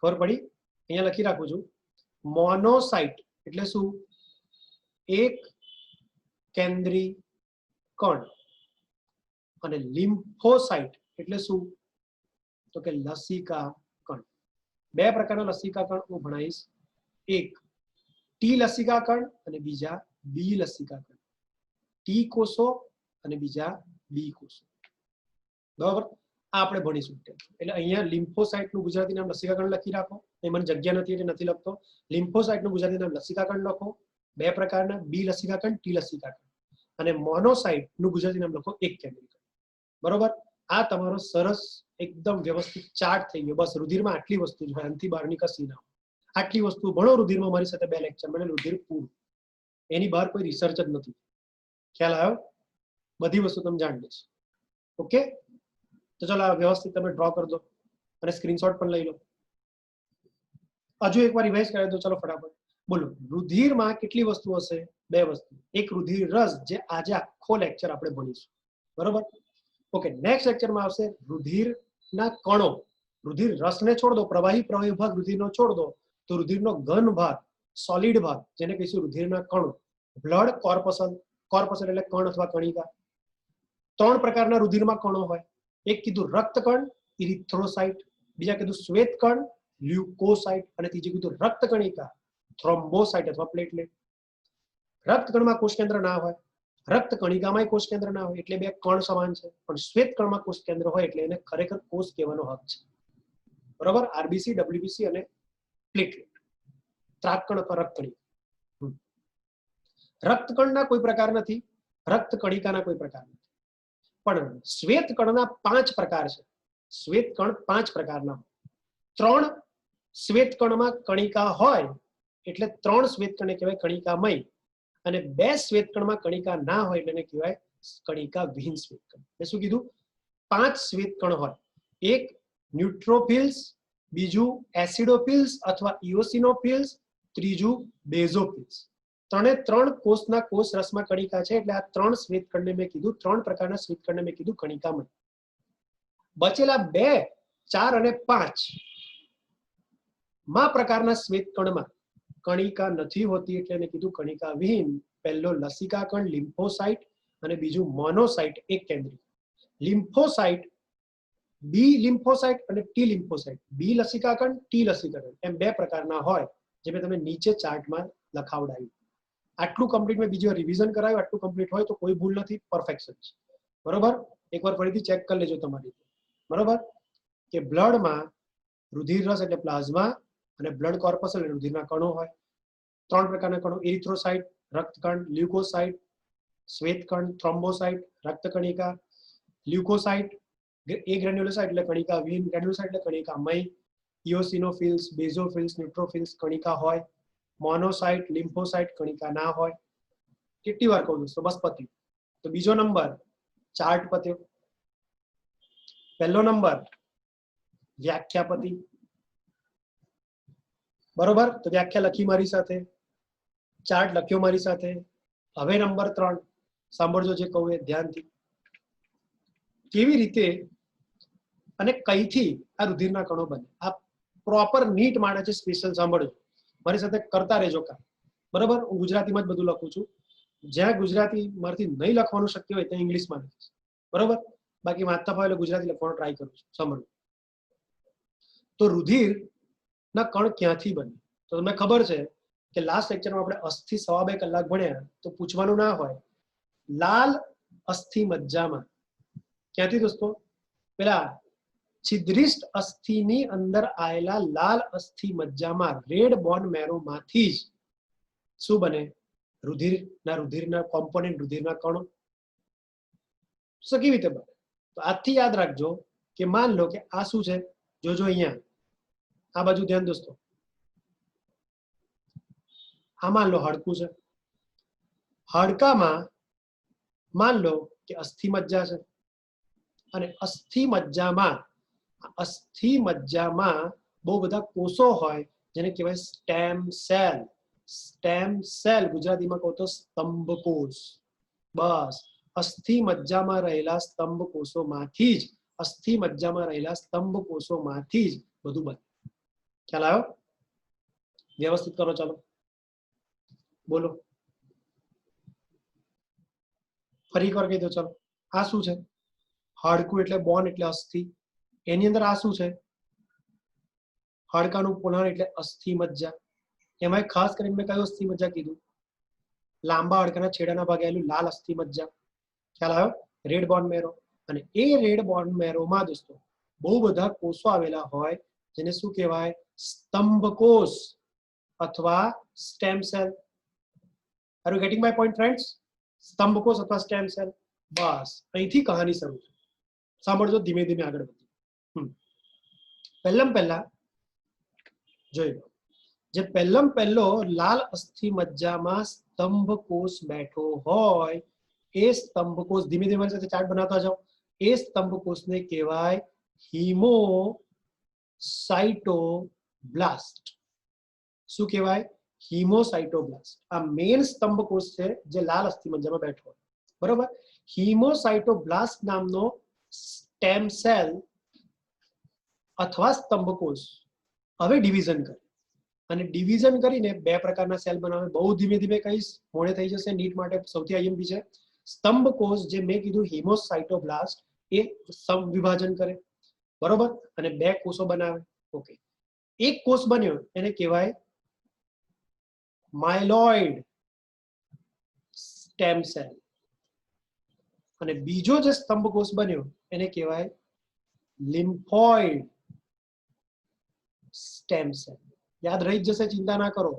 ખબર પડી? અહીંયા લખી રાખું છું. મોનોસાઇટ એટલે શું? એક કેન્દ્રી કણ. અને લિમ્ફોસાઇટ એટલે શું? તો કે લસિકા કણ. બે પ્રકારના લસિકા કણ હું ભણાવીશ. એક ટી લસિકા કણ અને બીજા બી લસિકા કણ. ટી કોષો અને બીજા બી કોષો. બરાબર? આ આપણે ભણીશું. એટલે અહીંયા લિમ્ફોસાઇટ નું ગુજરાતી નામ લસિકા કણ લખી રાખો. એ મને જગ્યા નથી એટલે નથી લખતો. લિમ્ફોસાઇટ નું ગુજરાતી નામ લસિકા કણ લખો. બે પ્રકારના, બી લસિકા કણ, ટી લસિકા કણ. અને મોનોસાઇટ નું ગુજરાતી નામ લખો એક કેન્દ્રી કણ. બરોબર? આ તમારો સરસ એકદમ વ્યવસ્થિત ચાર્ટ થઈ ગયો. બસ રુધિરમાં આટલી વસ્તુ જ હોય, અંતિ બહારની કશી ના હોય. આટલી વસ્તુ ભણો રુધિરમાં. મારી સાથે બે લેક્ચર મને રુધિર પૂરું. એની બહાર કોઈ રિસર્ચ જ નથી. ખ્યાલ આવ્યો? બધી વસ્તુ તમે જાણી લેશો. ઓકે? તો ચાલો વ્યવસ્થિત તમે ડ્રો કરી દો અને સ્ક્રીનશોટ પણ લઈ લો. હજુ એકવાર રિવાઇઝ કરી દો. ચલો ફટાફટ બોલો. રુધિરમાં કેટલી વસ્તુ હશે? બે વસ્તુ. એક રુધિર રસ, જે આજે આખો લેક્ચર આપણે ભણીશું. બરોબર? ઓકે. નેક્સ્ટ લેક્ચરમાં આવશે રુધિરના કણો. રુધિર રસને છોડ દો, પ્રવાહી ભાગ રુધિરનો છોડ દો, તો રુધિરનો ઘન ભાગ, સોલિડ ભાગ, જેને કહીશું રુધિરના કણો. બ્લડ કોર્પસલ. કોર્પસલ એટલે કણ અથવા કણિકા. ત્રણ પ્રકારના રુધિરમાં કણો હોય. એક કીધું રક્તકણ, ઇરિથ્રોસાઇટ. બીજા કીધું શ્વેત કણ, લ્યુકોસાઇટ. અને ત્રીજું કીધું રક્ત કણિકા, થ્રોમ્બોસાઇટ અથવા પ્લેટલેટ. રક્તકણમાં કોષ કેન્દ્ર ના હોય, રક્ત કણિકામાં કોષ કેન્દ્ર ના હોય, એટલે બે કણ સમાન છે. પણ શ્વેત કણમાં કોષ કેન્દ્ર હોય એટલે એને ખરેખર કોષ કહેવાનો હક છે. બરોબર? આરબીસી, ડબ્લ્યુબીસી અને પ્લેટલેટ. ત્રાકકણ અથવા રક્તકણિકા. રક્તકણના કોઈ પ્રકાર નથી, રક્ત કણિકાના કોઈ પ્રકાર નથી. પણ શ્વેત કણના 5 પ્રકાર છે. શ્વેત કણ 5 પ્રકારના હોય. 3 શ્વેત કણમાં કણિકા હોય એટલે 3 શ્વેત કણને કહેવાય કણિકામય. અને 2 શ્વેત કણમાં કણિકા ના હોય એટલે એને કહેવાય કણિકા વિહીન શ્વેત કણ. મેં શું કીધું? 5 શ્વેત કણ હોય. એક ન્યુટ્રોફિલ્સ, બીજું એસિડોફિલ્સ અથવા ઇઓસિનોફિલ્સ, ત્રીજું બેઝોફિલ્સ. ત્રણ કોષના કોષ રસમાં કણિકા છે, એટલે આ 3 શ્વેતકણને મેં કીધું, 3 પ્રકારના શ્વેતકણને મેં કીધું કણિકામય. બચેલા 2, 4 અને 5 માં પ્રકારના શ્વેતકણમાં કણિકા નથી હોતી, એટલે એને કીધું કણિકા વિહીન. પહેલો લસિકાકણ લિમ્ફોસાઇટ અને બીજું મોનોસાઇટ એક કેન્દ્રિય. લિમ્ફોસાઇટ, બી લિમ્ફોસાઇટ અને ટી લિમ્ફોસાઇટ, બી લસિકાકણ ટી લસિકાકણ એમ 2 પ્રકારના હોય, જે મેં તમને નીચે ચાર્ટમાં લખાવડાવ્યું. આટલું કમ્પ્લીટ મેં બીજી વાર રિવિઝન કરાવ્યું. આટલું કમ્પ્લીટ હોય તો કોઈ ભૂલ નથી, પરફેક્શન છે. બરોબર, એકવાર ફરીથી ચેક કરી લેજો તમારી. બરોબર, કે બ્લડમાં રુધિર રસ એટલે પ્લાઝમા અને બ્લડ કોર્પસ એટલે રુધિરના કણો હોય. 3 પ્રકારના કણો: એરિથ્રોસાઇટ રક્તકણ, લ્યુકોસાઇટ શ્વેતકણ, થ્રોમ્બોસાઇટ રક્તકણિકા, લ્યુકોસાઇટ એ ગ્રેન્યુલોસાઇટ એટલે કણિકા વિહીન, ગ્રેન્યુલોસાઇટ એટલે કણિકામય, ઇઓસિનોફિલ્સ, બેઝોફિલ્સ, ન્યુટ્રોફિલ્સ કણિકા હોય, મોનોસાઇટ, લિમ્ફોસાઇટ કણિકા ના હોય. કેટલી વાર કહું દોસ્તો? બસ પત્યું. તો બીજો નંબર ચાર્ટ પત્યો. પહેલો નંબર વ્યાખ્યા પતી. બરોબર, તો વ્યાખ્યા લખી મારી સાથે, ચાર્ટ લખ્યો મારી સાથે. હવે નંબર 3 સાંભળજો જે કહું એ ધ્યાનથી. કેવી રીતે અને કઈથી આ રુધિરના કણો બને? આ પ્રોપર નીટ માટે છે, સ્પેશિયલ સાંભળજો, મારી સાથે કરતા રહેજો કામ. બરોબર, હું ગુજરાતીમાં જ બધું લખું છું. જ્યાં ગુજરાતી મારાથી નહીં લખવાનું શક્ય હોય ત્યાં ઇંગ્લિશમાં લખીશ. બરોબર, બાકી વાંચતા હોય એટલે ગુજરાતી લખવાનો ટ્રાય કરું છું. સાંભળો. તો રુધિર ના કણ ક્યાંથી બને? તો તમને ખબર છે કે લાસ્ટ લેક્ચરમાં આપણે અસ્થિ 2.5 કલાક ભણ્યા, તો પૂછવાનું ના હોય લાલ અસ્થિ મજ્જામાં. ક્યાંથી દોસ્તો? પેલા છિદ્રિષ્ટ અસ્થિની અંદર આવેલા લાલ અસ્થિ મજ્જામાં રેડ બોન મેરો માંથી જ શું બને? રુધિરના કોમ્પોનેન્ટ, રુધિરના કણો. કેવી રીતે બને? તો આજથી યાદ રાખજો કે માન લો કે આ શું છે, જોજો અહીંયા આ બાજુ ધ્યાન દોસ્તો. આ માન લો હાડકું છે. હાડકામાં માન લો કે અસ્થિ મજ્જા છે, અને અસ્થિ મજ્જામાં બહુ બધા કોષો હોય, જેને કહેવાય સ્ટેમ સેલ. સ્ટેમ સેલ ગુજરાતીમાં કહો તો સ્તંભ કોષ. બસ, અસ્થિ મજ્જામાં રહેલા સ્તંભ કોષોમાંથી જ બધું બને. ખ્યાલ આવ્યો? વ્યવસ્થિત કરો, ચાલો બોલો. ફરી એકવાર કહી દો, ચાલો. આ શું છે? હાડકું એટલે બોન એટલે અસ્થિ. એની અંદર આ શું છે? હાડકાનું પોલાણ એટલે અસ્થિ મજ્જા. એમાં ખાસ કરીને મેં કયું અસ્થિ મજ્જા કીધું? લાંબા હાડકાના છેડાના ભાગે આવેલું લાલ અસ્થિ મજ્જા. ખ્યાલ આવ્યો? રેડ બોન મેરો. અને એ રેડ બોન મેરોમાં દોસ્તો બહુ બધા કોષો આવેલા હોય, જેને શું કહેવાય? સ્તંભ કોષ અથવા stem cell. Are you getting my point friends? સ્તંભ કોષ અથવા સ્ટેમ સેલ. બસ અહીંથી કહાની શરૂ છે. સાંભળજો, ધીમે ધીમે આગળ વધીએ. પહેલા જોઈ લો, જે પહેલો લાલ અસ્થિ મજ્જામાં સ્તંભ કોષ બેઠો હોય, એ સ્તંભ કોષ, ધીમે ધીમે સાથે ચાર્ટ બનાવતા જાઓ, એ સ્તંભ કોષને કહેવાય હિમોસાઇટોબ્લાસ્ટ. શું કહેવાય? હિમોસાઇટોબ્લાસ્ટ. આ મેઇન સ્તંભ કોષ છે જે લાલ અસ્થિ મજ્જામાં બેઠો હોય. બરોબર, હિમોસાઇટોબ્લાસ્ટ નામનો સ્ટેમ સેલ અથવા સ્તંભ કોષ હવે ડિવિઝન કરે, અને ડિવિઝન કરીને 2 પ્રકારના સેલ બનાવે. બહુ ધીમે ધીમે કહીશ, મોડે થઈ જશે. નીટ માટે સૌથી આઈએમપી છે. સ્તંભ કોષ જે મેં કીધું હિમોસાઇટોબ્લાસ્ટ, એ વિભાજન કરે. બરોબર, અને 2 કોષો બનાવે. ઓકે, એક કોષ બન્યો એને કહેવાય માયલોઇડ સ્ટેમ સેલ, અને બીજો જે સ્તંભ કોષ બન્યો એને કહેવાય લિમ્ફોઇડ સ્ટેમ સેલ. યાદ રહી જશે, ચિંતા ના કરો.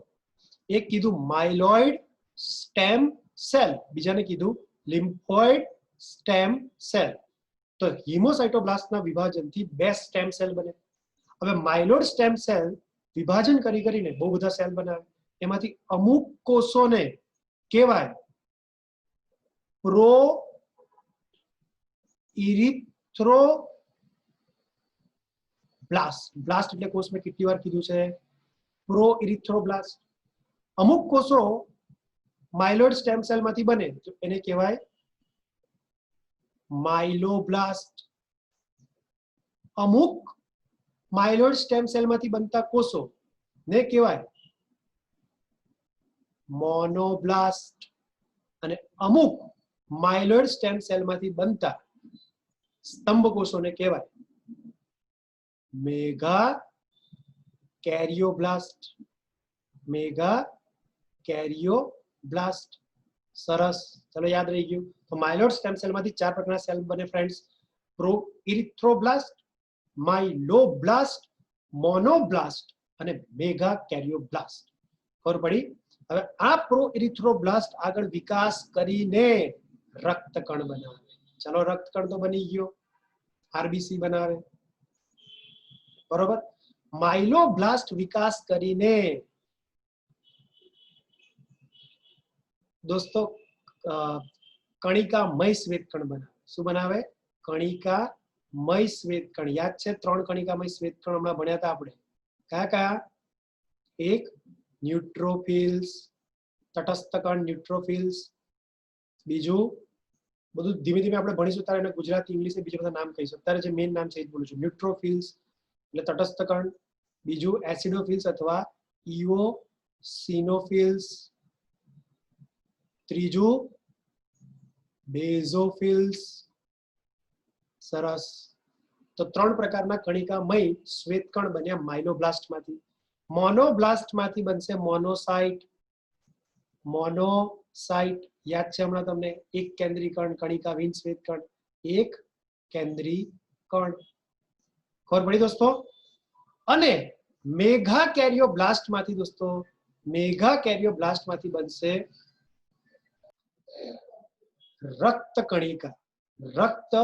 એક કીધું માયલોઇડ સ્ટેમ સેલ, બીજાને કીધું લિમ્ફોઇડ સ્ટેમ સેલ. તો હિમોસાઇટોબ્લાસ્ટના વિભાજનથી 2 સ્ટેમ સેલ બને. હવે માયલોઇડ સ્ટેમ સેલ વિભાજન કરીને બહુ બધા સેલ બનાવે. એમાંથી અમુક કોષોને કહેવાય પ્રો ઇરિથ્રો બ્લાસ્ટ. બ્લાસ્ટ એટલે કોષ મેં કેટલી વાર કીધું છે, પ્રો ઇરિથ્રોબ્લાસ્ટ. અમુક કોષો માઇલોઇડ સ્ટેમ સેલ માંથી બને તો એને કહેવાય માઇલોબ્લાસ્ટ. અમુક માઇલોઇડ સ્ટેમ સેલ માંથી બનતા કોષો ને કહેવાય મોનોબ્લાસ્ટ. અને અમુક માઇલોઇડ સ્ટેમ સેલ માંથી બનતા સ્તંભ કોષોને કહેવાય મેગા કેરિયોબ્લાસ્ટ. મેગા કેરિયોબ્લાસ્ટ. સરસ, ચલો યાદ રહી ગયું. તો માઇલોઇડ સ્ટેમ સેલ માંથી 4 પ્રકારના સેલ બને ફ્રેન્ડ્સ, પ્રો ઇરિથ્રોબ્લાસ્ટ, માઇલોબ્લાસ્ટ, મોનોબ્લાસ્ટ અને મેગા કેરિયોબ્લાસ્ટ. ખબર પડી? હવે આ પ્રો ઇરિથ્રોબ્લાસ્ટ આગળ વિકાસ કરીને રક્તકણ બનાવે. ચલો રક્તકણ તો બની ગયો, આરબીસી બનાવે, બરોબર. માઇલોબ્લાસ્ટ વિકાસ કરીને દોસ્તો કણિકામય શ્વેતકણ બનાવે. શું બનાવે? કણિકામય શ્વેતકણ. યાદ છે 3 કણિકામય શ્વેતકણ હમણાં ભણ્યા હતા આપણે. કયા કયા? એક ન્યુટ્રોફિલ્સ, તટસ્થ કણ ન્યુટ્રોફિલ્સ. બીજું બધું ધીમે ધીમે આપણે ભણીશું ત્યારે એને ગુજરાતી ઇંગ્લિશ બીજા બધા નામ કહીશું. અત્યારે જે મેઇન નામ છે એ જ બોલું છું. ન્યુટ્રોફિલ્સ એટલે તટસ્થ કણ. બીજું એસિડોફિલ્સ અથવા ઇઓસિનોફિલ્સ. ત્રીજું બેઝોફિલ્સ. સરસ. તો 3 પ્રકારના કણિકામય શ્વેતકણ બન્યા માઇલોબ્લાસ્ટ માંથી. મોનોબ્લાસ્ટ માંથી બનશે મોનોસાઇટ. મોનોસાઇટ યાદ છે હમણાં તમને? એક કેન્દ્રીકણ કણિકાવિહીન શ્વેતકણ, એક કેન્દ્રીકણ. ખબર પડી દોસ્તો? અને મેગા કેરિયોબ્લાસ્ટ માંથી દોસ્તો, મેગા કેરિયોબ્લાસ્ટ માંથી બનશે રક્ત કણિકા. રક્ત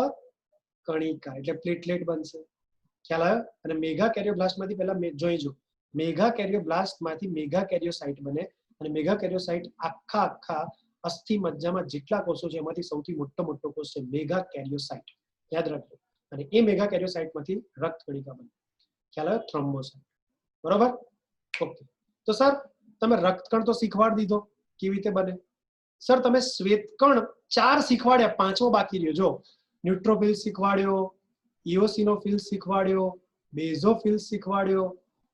કણિકા એટલે પ્લેટલેટ બનશે. ખ્યાલ આવ્યો? અને મેગા કેરિયોબ્લાસ્ટ માંથી પહેલા જોઈજો, મેગા કેરિયોબ્લાસ્ટ માંથી મેગા કેરિયોસાઇટ બને. અને મેગા કેરિયોસાઇટ આખા અસ્થિ મજ્જામાં જેટલા કોષો છે એમાંથી સૌથી મોટો કોષ છે મેગા કેરિયોસાઇટ. યાદ રાખજો. અને એ મેગા કેરિયોસાઇટ માંથી રક્ત કણિકા બને. ખ્યાલ આવ્યો? થ્રોમ્બોસાઇટ. બરોબર? ઓકે. તો સર તમે રક્તકણ તો શીખવાડી દીધો કેવી રીતે બને. સર તમે શ્વેતકણ 4 શીખવાડ્યા, 5મો બાકી રહ્યો. જો ન્યુટ્રોફિલ શીખવાડ્યો, ઇઓસિનોફિલ શીખવાડ્યો, બેઝોફિલ શીખવાડ્યો,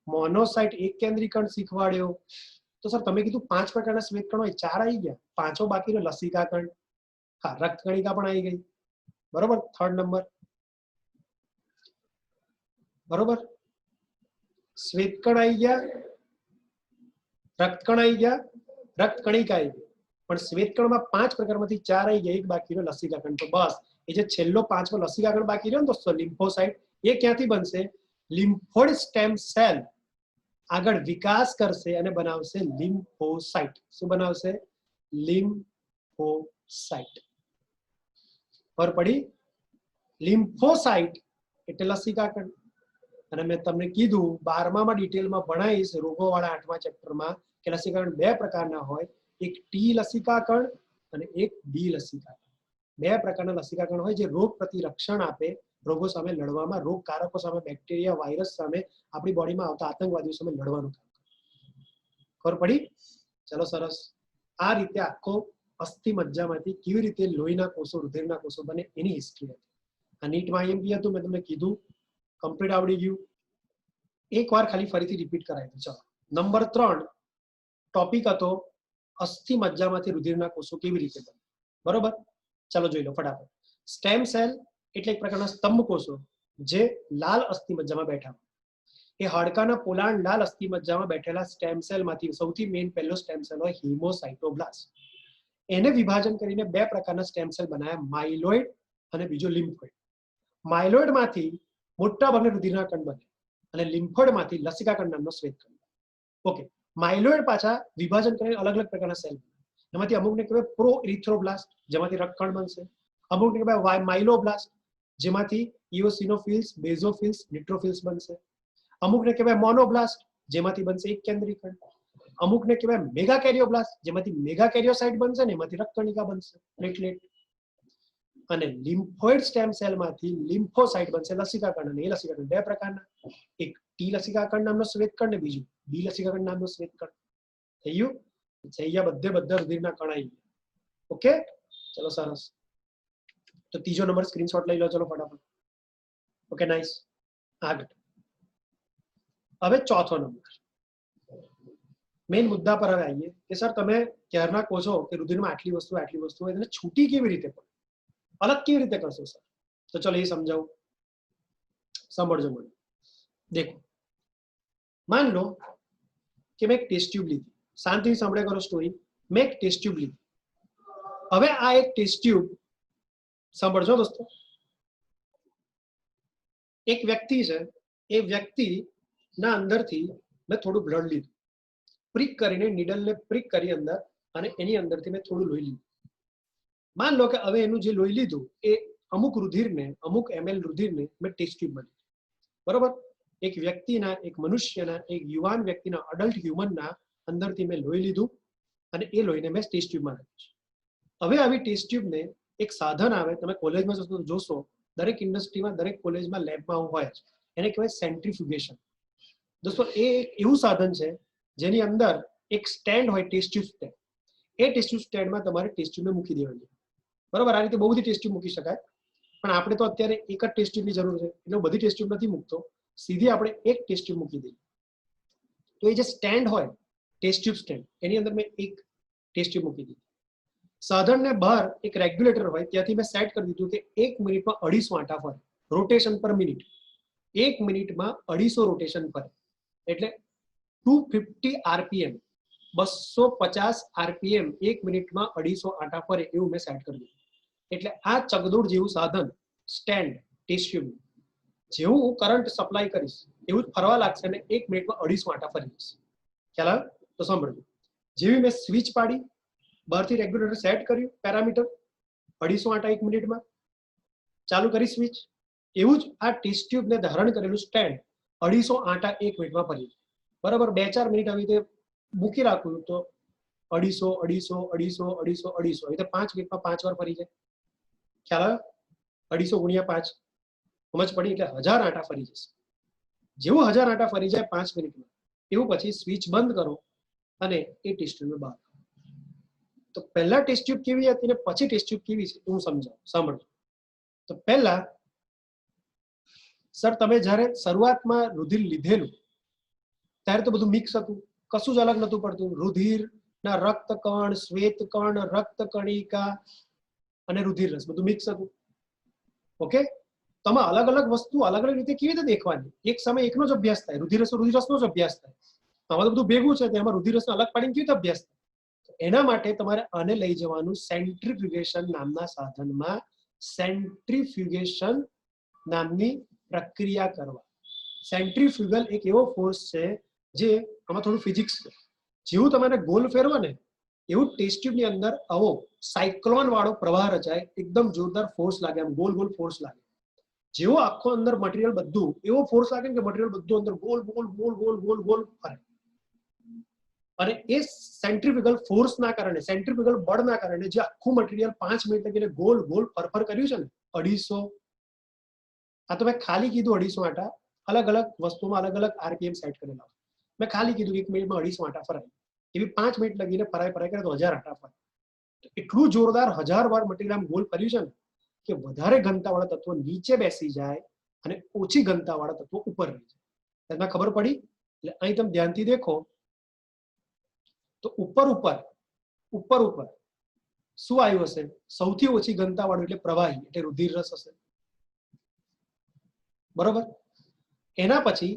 મોનોસાઇટ એક કેન્દ્રીકણ શીખવાડ્યો. તો સર તમે કીધું 5 પ્રકારના શ્વેતકણ હોય, 4 આવી ગયા, 5મો બાકી રહ્યો લસિકાકણ. હા, રક્તકણિકા પણ આવી ગઈ. બરોબર? 3rd number. બરોબર? શ્વેતકણ આવી ગયા, રક્તકણ આવી ગયા, રક્તકણિકા આવી ગઈ. પણ શ્વેતકણમાં 5 પ્રકારમાંથી 4 આવી ગયા, એક બાકી રહ્યો લસિકાકણ. તો બસ એ જે છેલ્લો 5મો લસિકાકણ બાકી રહ્યો ને દોસ્તો, લિમ્ફોસાઇટ, એ ક્યાંથી બનશે? લિમ્ફોઇડ સ્ટેમ સેલ આગળ વિકાસ કરશે અને બનાવશે લિમ્ફોસાઇટ. શું બનાવશે? લિમ્ફોસાઇટ. ખબર પડી? લિમ્ફોસાઇટ એટલે લસિકાકણ. અને મેં તમને કીધું 12મામાં ડિટેલમાં ભણાવીશ રોગોવાળા 8મા ચેપ્ટરમાં કે લસિકાકણ 2 પ્રકારના હોય, એક ટી લસિકાકણ અને એક ડી લસિકાકણ. 2 પ્રકારના લસિકાકણ હોય જે રોગ પ્રતિરક્ષણ આપે, રોગો સામે લડવામાં, રોગકારકો સામે, બેક્ટેરિયા, વાયરસ સામે, આપણી બોડીમાં આવતા આતંકવાદીઓ સામે લડવાનું કામ કરે. ખબર પડી? ચલો સરસ. આ રીતે આખો અસ્થિ મજ્જામાંથી કેવી રીતે લોહીના કોષો, રુધિરના કોષો બને એની હિસ્ટ્રી હતી. આ નીટમાં આઈએમપી હતું, મેં તમને કીધું, કમ્પ્લીટ આવડી ગયું. એકવાર ખાલી ફરીથી રિપીટ કરાવી દઉં. ચલો નંબર 3 ટોપિક હતો અસ્થિ મજ્જામાંથી રુધિરના કોષો કેવી રીતે બને. બરોબર? ચાલો જોઈ લો ફટાફટ. સ્ટેમ સેલ એટલે એક પ્રકારના સ્તંભ કોષો જે લાલ અસ્થિ મજ્જામાં બેઠા હોય. એ હાડકાના પોલાણ લાલ અસ્થિ મજ્જામાં બેઠેલા સ્ટેમ સેલ માંથી સૌથી મેઇન પહેલો સ્ટેમ સેલ હોય હિમોસાઇટોબ્લાસ્ટ. એને વિભાજન કરીને 2 પ્રકારના સ્ટેમ સેલ બનાવ્યા, માઇલોઇડ અને બીજો લિમ્ફોઇડ. માઇલોઇડ માંથી મોટા ભાગના રુધિરના કણ બને અને લિમ્ફોઇડ માંથી લસિકાકણ નામનો શ્વેતકણ. ઓકે. માઇલોઇડ પાછા વિભાજન કરીને અલગ અલગ પ્રકારના સેલ બને. એમાંથી અમુકને કહેવાય પ્રો ઇરિથ્રોબ્લાસ્ટ જેમાંથી રક્તકણ બનશે. અમુકને કહેવાય માઇલોબ્લાસ્ટ જેમાંથી ઇઓસિનોફિલ્સ, બેઝોફિલ્સ, ન્યુટ્રોફિલ્સ બનશે. અમુકને કહેવાય મોનોબ્લાસ્ટ જેમાંથી બનશે એક કેન્દ્રીકણ. અમુકને કહેવાય મેગા કેરિયોબ્લાસ્ટ જેમાંથી મેગા કેરિયોસાઇટ બનશે ને એમાંથી રક્તકણિકા બનશે, પ્લેટલેટ. અને લિમ્ફોઇડ સ્ટેમ સેલ માંથી લિમ્ફોસાઇટ બનશે લસિકાકણ. અને એ લસિકાકણ બે પ્રકારના, એક ટી લસિકાકણ નામનો શ્વેતકણ ને બીજું બી લસિકાકણ નામનો શ્વેતકણ. થઈ ગયું? થઈ ગયા બધા રુધિરના કણ આવી ગયા. ઓકે, ચલો સરસ. તો ત્રીજો નંબર સ્ક્રીનશોટ લઈ લો ચલો ફટાફટ. Okay nice. આગળ હવે ચોથો નંબર, મેઇન મુદ્દા પર હવે આવીએ કે સર તમે ક્યારના કહો છો કે રુધિરમાં આટલી વસ્તુ હોય, એને છૂટી કેવી રીતે પડે, અલગ કેવી રીતે કરશો સર? તો ચલો એ સમજાવું, સાંભળજો મને. દેખો, માન લો કે મેં એક ટેસ્ટ ટ્યુબ લીધી, શાંતિથી સાંભળે કરો સ્ટોરી. મેં એક ટેસ્ટ ટ્યુબ લીધી. હવે આ એક ટેસ્ટ ટ્યુબ, સાંભળજો દોસ્તો, એક વ્યક્તિ છે, એ વ્યક્તિના અંદરથી મેં થોડું બ્લડ લીધું, પ્રિક કરીને, નીડલને પ્રિક કરી અંદર, અને એની અંદરથી મેં થોડું લોહી લીધું. માન લો કે હવે એનું જે લોહી લીધું એ અમુક રુધિરને, અમુક ml રુધિરને મેં ટેસ્ટ ટ્યુબમાં લીધું. બરોબર? એક વ્યક્તિના, એક મનુષ્યના, એક યુવાન વ્યક્તિના, અડલ્ટ હ્યુમનના અંદરથી મેં લોહી લીધું અને એ લોહીને મેં ટેસ્ટ ટ્યુબમાં રાખ્યું છે. હવે આવી ટેસ્ટ ટ્યુબને એક સાધન આવે, તમે કોલેજમાં જશો તો જોશો, દરેક ઇન્ડસ્ટ્રીમાં, દરેક કોલેજમાં, લેબમાં હોય છે, એને કહેવાય સેન્ટ્રીફ્યુગેશન. દોસ્તો એ એક એવું સાધન છે જેની અંદર એક સ્ટેન્ડ હોય, ટેસ્ટ ટ્યુબ સ્ટેન્ડ. એ ટેસ્ટ ટ્યુબ સ્ટેન્ડમાં તમારે ટેસ્ટ ટ્યુબને મૂકી દેવાની. બરોબર? આ રીતે બહુ બધી ટેસ્ટ ટ્યુબ મૂકી શકાય, પણ આપણે તો અત્યારે એક જ ટેસ્ટ ટ્યુબની જરૂર છે એટલે બધી ટેસ્ટ ટ્યુબ નથી મૂકતો, સીધી આપણે એક ટેસ્ટ ટ્યુબ મૂકી દઈએ. તો એ જે સ્ટેન્ડ હોય, ટેસ્ટ ટ્યુબ સ્ટેન્ડ, એની અંદર મેં એક ટેસ્ટ ટ્યુબ મૂકી દીધી. સાધનને બહાર એક રેગ્યુલેટર હોય, ત્યાંથી મેં સેટ કરી દીધું કે 1 મિનિટમાં 250 આંટા ફરે, રોટેશન પર મિનિટ. 1 મિનિટમાં 250 રોટેશન ફરે, એટલે 250 આરપીએમ, 250 આરપીએમ 1 મિનિટમાં 250 આંટા ફરે, એવું મેં સેટ કરી દીધું. એટલે આ ચગદોડ જેવું સાધન, સ્ટેન્ડ ટેસ્ટ ટ્યુબ, જેવું હું કરંટ સપ્લાય કરીશ એવું જ ફરવા લાગશે અને 1 મિનિટમાં 250 આંટા ફરી જશે. ખ્યાલ આવે? તો સાંભળજો. જેવી મેં સ્વિચ પાડી, બહારથી રેગ્યુલેટર સેટ કર્યું, પેરામીટર 250 આંટા 1 મિનિટમાં, ચાલુ કરી સ્વિચ, એવું જ આ ટેસ્ટ ટ્યુબને ધારણ કરેલું સ્ટેન્ડ 250 આંટા 1 મિનિટમાં ફરી. બરાબર? 2-4 મિનિટ આવી રીતે મૂકી રાખું તો 250, 250, 250, 250, 250, આવી રીતે 5 મિનિટમાં 5 વાર ફરી જાય. ખ્યાલ આવે? 250 ગુણ્યા 5, સમજ પડી? એટલે 1000 આંટા ફરી જશે. જેવું 1000 આંટા ફરી જાય 5 મિનિટમાં, એવું પછી સ્વિચ બંધ કરો અને એ ટેસ્ટ ટ્યુબને બહાર. તો પહેલા ટેસ્ટ ટ્યુબ કેવી હતી ને પછી ટેસ્ટ ટ્યુબ કેવી છે હું સમજાવું, સાંભળજો. તો પહેલા સર તમે જ્યારે શરૂઆતમાં રુધિર લીધેલું ત્યારે તો બધું મિક્સ હતું, કશું જ અલગ નતું પડતું. રુધિરના રક્તકણ, શ્વેતકણ, રક્તકણિકા અને રુધિર રસ બધું મિક્સ હતું. ઓકે? તમે અલગ અલગ વસ્તુ અલગ અલગ રીતે કેવી રીતે દેખવાની? એક સમય એકનો જ અભ્યાસ થાય, રુધિર રસનો જ અભ્યાસ થાય. આમાં તો બધું ભેગું છે, તેમાં રુધિર રસને અલગ પાડીને કેવી રીતે અભ્યાસ થાય? એના માટે તમારે આને લઈ જવાનું સેન્ટ્રીફ્યુગેશન નામના સાધનમાં, સેન્ટ્રીફ્યુગેશન નામની પ્રક્રિયા કરવા. સેન્ટ્રીફ્યુગલ એક એવો ફોર્સ છે જે, આમાં થોડું ફિઝિક્સ છે, જેવું તમારે ગોલ ફેરવો ને એવું ટેસ્ટ ટ્યુબની અંદર આવો સાયક્લોન વાળો પ્રવાહ રચાય, એકદમ જોરદાર ફોર્સ લાગે, આમ ગોલ ગોલ ફોર્સ લાગે. જેવો આખો અંદર મટીરિયલ બધું એવો ફોર્સ લાગે કે મટીરિયલ બધું અંદર goal goal goal goal goal goal ફરે. અને એ સેન્ટ્રીફ્યુગલ ફોર્સના કારણે, સેન્ટ્રીફ્યુગલ બળના કારણે જે આખું મટીરિયલ 5 મિનિટ લગીને ગોલ ગોલ ફરફર કર્યું છે ને, 250, આ તો મેં ખાલી કીધું 250 આંટા, અલગ અલગ વસ્તુમાં અલગ અલગ આરપીએમ સેટ કરેલા. મેં ખાલી કીધું 1 મિનિટમાં 250 આંટા ફરાય, એવી 5 મિનિટ લગીને ફરાય કરે તો 1000 આંટા ફરાય. એટલું જોરદાર 1000 વાર મટીરિયલ આમ ગોલ કર્યું છે ને કે વધારે ઘનતાવાળા તત્વો નીચે બેસી જાય અને ઓછી ઘનતાવાળા તત્વો ઉપર રહી જાય. તમને ખબર પડી? એટલે અહીં તમે ધ્યાનથી દેખો તો ઉપર શું આવ્યું હશે? સૌથી ઓછી ઘનતાવાળું એટલે પ્રવાહી, એટલે રુધિર રસ હશે. બરોબર? એના પછી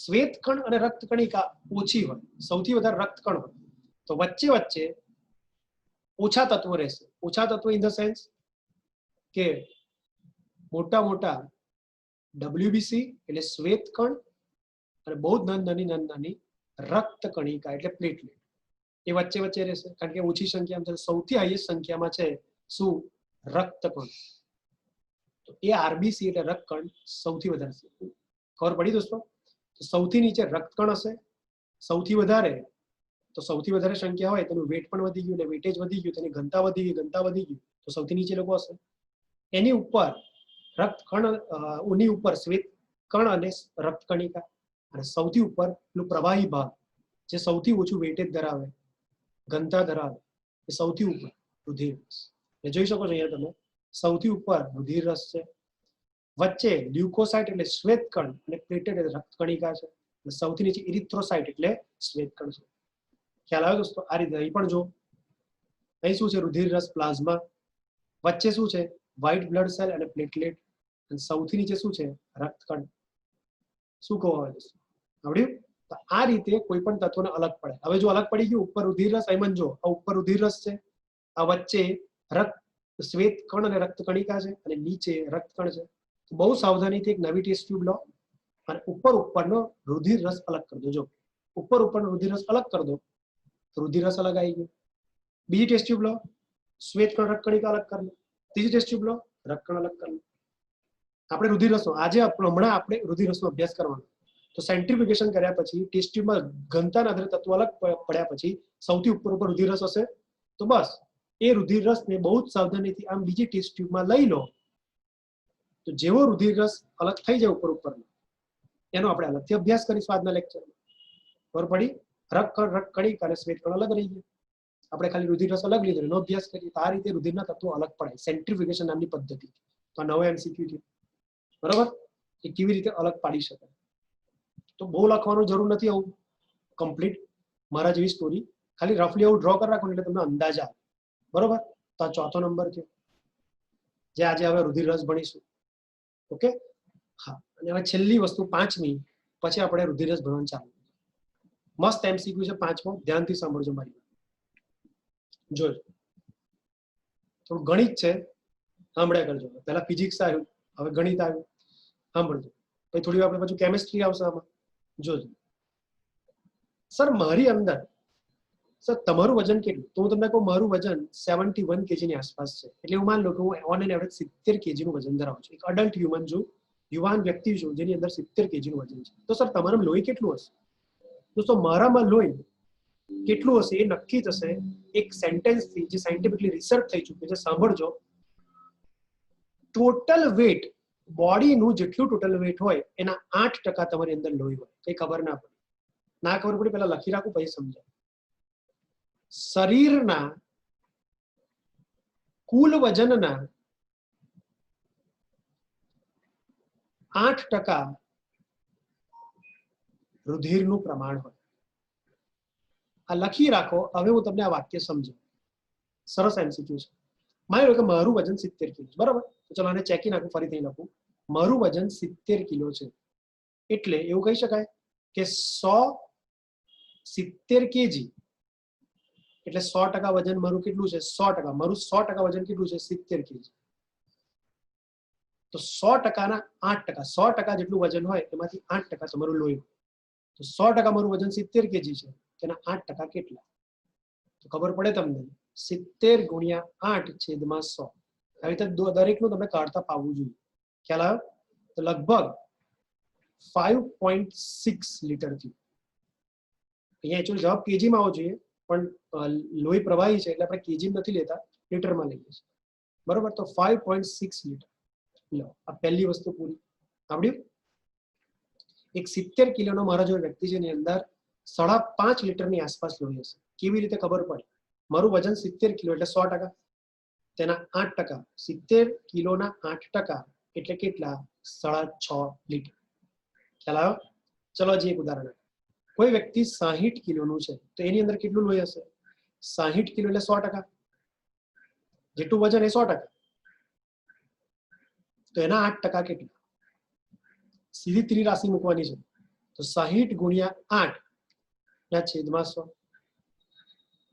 શ્વેતકણ અને રક્તકણિકા ઓછી હોય, સૌથી વધારે રક્તકણ હોય, તો વચ્ચે વચ્ચે ઓછા તત્વો રહેશે. ઓછા તત્વો ઇન ધ સેન્સ કે મોટા મોટા ડબ્લ્યુબીસી એટલે શ્વેતકણ અને બહુ જ નાની રક્તકણિકા એટલે પ્લેટલેટ, એ વચ્ચે વચ્ચે રહેશે, કારણ કે ઓછી સંખ્યામાં છે. સૌથી હાઈએસ્ટ સંખ્યામાં છે શું? રક્તકણ. તો એ આરબીસી એટલે રક્તકણ સૌથી વધારે છે. ખબર પડી દોસ્તો? તો સૌથી નીચે રક્તકણ હશે, સૌથી વધારે સંખ્યા હોય તેનું વેટ પણ વધી ગયું, એટલે વેટેજ વધી ગયું, તેની ઘનતા વધી ગઈ તો સૌથી નીચે લોકો હશે. એની ઉપર રક્તકણ ઉની ઉપર શ્વેત કણ અને રક્તકણિકા, અને સૌથી ઉપર પેલું પ્રવાહી ભાગ જે સૌથી ઓછું વેટેજ ધરાવે, ઘનતા ધરાવે, એ સૌથી ઉપર રુધિર રસ. જોઈ શકો છો અહીંયા તમે સૌથી ઉપર રુધિર રસ છે, વચ્ચે લ્યુકોસાઇટ એટલે શ્વેત કણ અને પ્લેટેડ એટલે રક્તકણિકા છે, અને સૌથી નીચે ઇરિથ્રોસાઇટ એટલે શ્વેત કણ છે. ખ્યાલ આવે દોસ્તો? આ રીતે અહીં પણ જો અહીં શું છે? રુધિર રસ પ્લાઝમા, વચ્ચે શું છે? વ્હાઇટ બ્લડ સેલ અને પ્લેટલેટ, અને સૌથી નીચે શું છે? રક્તકણ. શું કહો હવે દોસ્તો? આવડ્યું? તો આ રીતે કોઈ પણ તત્વને અલગ પડે. હવે જો અલગ પડી ગયું, ઉપર રુધિર રસ, અહીં જો આ ઉપર રુધિર રસ છે, આ વચ્ચે રક્ત શ્વેત કણ અને રક્તકણિકા છે, અને નીચે રક્તકણ છે. તો બહુ સાવધાનીથી એક નવી ટેસ્ટ ટ્યુબ લો અને ઉપરનો રુધિર રસ અલગ કરી દો. જો ઉપરનો રુધિર રસ અલગ કરી દો તો રુધિર રસ અલગ આવી ગયો. બીજી ટેસ્ટ ટ્યુબ લો, શ્વેત કણ રક્તકણિકા અલગ કરી લો. ત્રીજી ટેસ્ટ ટ્યુબ લો, રક્તકણ અલગ કરી લો. આપણે રુધિર રસનો હમણાં આપણે રુધિર રસનો અભ્યાસ કરવાનો. તો સેન્ટ્રીફ્યુગેશન કર્યા પછી ટેસ્ટ ટ્યુબમાં ઘનતાના આધારે તત્વો અલગ પડ્યા પછી સૌથી ઉપર રુધિર રસ હશે. તો બસ એ રુધિર રસને બહુ જ સાવધાનીથી આમ બીજી ટેસ્ટ ટ્યુબમાં લઈ લો. તો જેવો રુધિર રસ અલગ થઈ જાય ઉપરનો, એનો આપણે અલગથી અભ્યાસ કરીશું આજના લેક્ચરમાં. ખબર પડી? રક્તકણિકા અને શ્વેત કણ અલગ રહી ગયા. આપણે ખાલી રુધિર રસ અલગ લીધો, એનો અભ્યાસ કરીએ. તો આ રીતે રુધિરના તત્વો અલગ પડાય સેન્ટ્રીફ્યુગેશન નામની પદ્ધતિ. તો આ નવો MCQ છે, બરોબર? એ કેવી રીતે અલગ પાડી શકાય. તો બહુ લખવાનું જરૂર નથી, આવું કમ્પ્લીટ મારા જેવી સ્ટોરી ખાલી રફલી એવું ડ્રો કરી રાખો એટલે તમને અંદાજ આવે, બરોબર? તો આ ચોથો નંબર છે જે આજે હવે રુધિર રસ ભણીશું. ઓકે, હા. અને હવે છેલ્લી વસ્તુ પાંચમી, પછી આપણે રુધિર રસ ભણવાનું ચાલુ. મસ્ત MCQ છે પાંચમો, ધ્યાનથી સાંભળજો મારી. જોજો, થોડું ગણિત છે, સાંભળ્યા કરજો. પહેલા ફિઝિક્સ આવ્યું, હવે ગણિત આવ્યું, સાંભળજો. પછી થોડી વાર પછી કેમિસ્ટ્રી આવશે આમાં. જોજો. સર મારી અંદર, સર તમારું વજન કેટલું? તો હું તમને કહું મારું વજન 71 kg ની આસપાસ છે. એટલે હું માની લો કે હું ઓન એન એવરેજ 70 kg નું વજન ધરાવું છું. એક અડલ્ટ હ્યુમન છું, યુવાન વ્યક્તિ છું જેની અંદર 70 kg નું વજન છે. તો સર તમારામાં લોહી કેટલું હશે? દોસ્તો મારામાં લોહી કેટલું હશે એ નક્કી થશે એક સેન્ટેન્સથી જે સાયન્ટિફિકલી રિસર્ચ થઈ ચૂક્યું છે. સાંભળજો. ટોટલ વેટ, બોડીનું જેટલું ટોટલ વેટ હોય એના 8% તમારી અંદર લોહી હોય. કઈ ખબર ના પડે? ના ખબર પડી પહેલા લખી રાખું પછી સમજાય. શરીરના કુલ વજનના 8% રુધિરનું પ્રમાણ હોય. આ લખી રાખો. હવે હું તમને આ વાક્ય સમજાવું. સરસ MCQ છે. માની લો કે મારું વજન 70 કિલો છે, બરાબર? તો ચલો આને ચેકી નાખું, ફરીથી લખું. મારું વજન 70 કિલો છે, એટલે એવું કહી શકાય કે 170 kg એટલે 100% વજન મારું કેટલું છે? 100%. મારું 100% વજન કેટલું છે? 70 kg. તો 100% ના 8%, 100% જેટલું વજન હોય એમાંથી 8% તમારું લોહી. તો 100% મારું વજન 70 kg છે, તેના 8% કેટલા? તો ખબર પડે તમને? 70 ગુણ્યા 8/100. આવી રીતે દરેકનું તમને કાઢતા ફાવવું જોઈએ. ખ્યાલ આવ્યો? તો લગભગ 5.6 લીટર થયું. અહીંયા એકચ્યુઅલી જવાબ કેજીમાં આવવો જોઈએ, પણ લોહી પ્રવાહી છે એટલે આપણે કેજી નથી લેતા, લીટરમાં લઈએ છીએ, બરોબર? તો 5.6 લીટર. લો, આ પહેલી વસ્તુ પૂરી. આવડ્યું? એક 70 કિલોનો મારા જો વ્યક્તિ છે એની અંદર 5.5 લીટરની આસપાસ લોહી હશે. કેવી રીતે ખબર પડે? મારું વજન 70 કિલો એટલે 100%, તેના 8%, 70 કિલોના 8% એટલે કેટલા? 6.5 લીટર. ખ્યાલ આવ્યો? ચલો હજી એક ઉદાહરણ. કોઈ વ્યક્તિ 60 કિલોનું છે, તો એની અંદર કેટલું લોહી હશે? 60 કિલો એટલે 100%, જેટલું વજન એ 100%, તો એના 8% કેટલા? સીધી ત્રી રાશિ મૂકવાની છે. તો 60 ગુણ્યા 8/100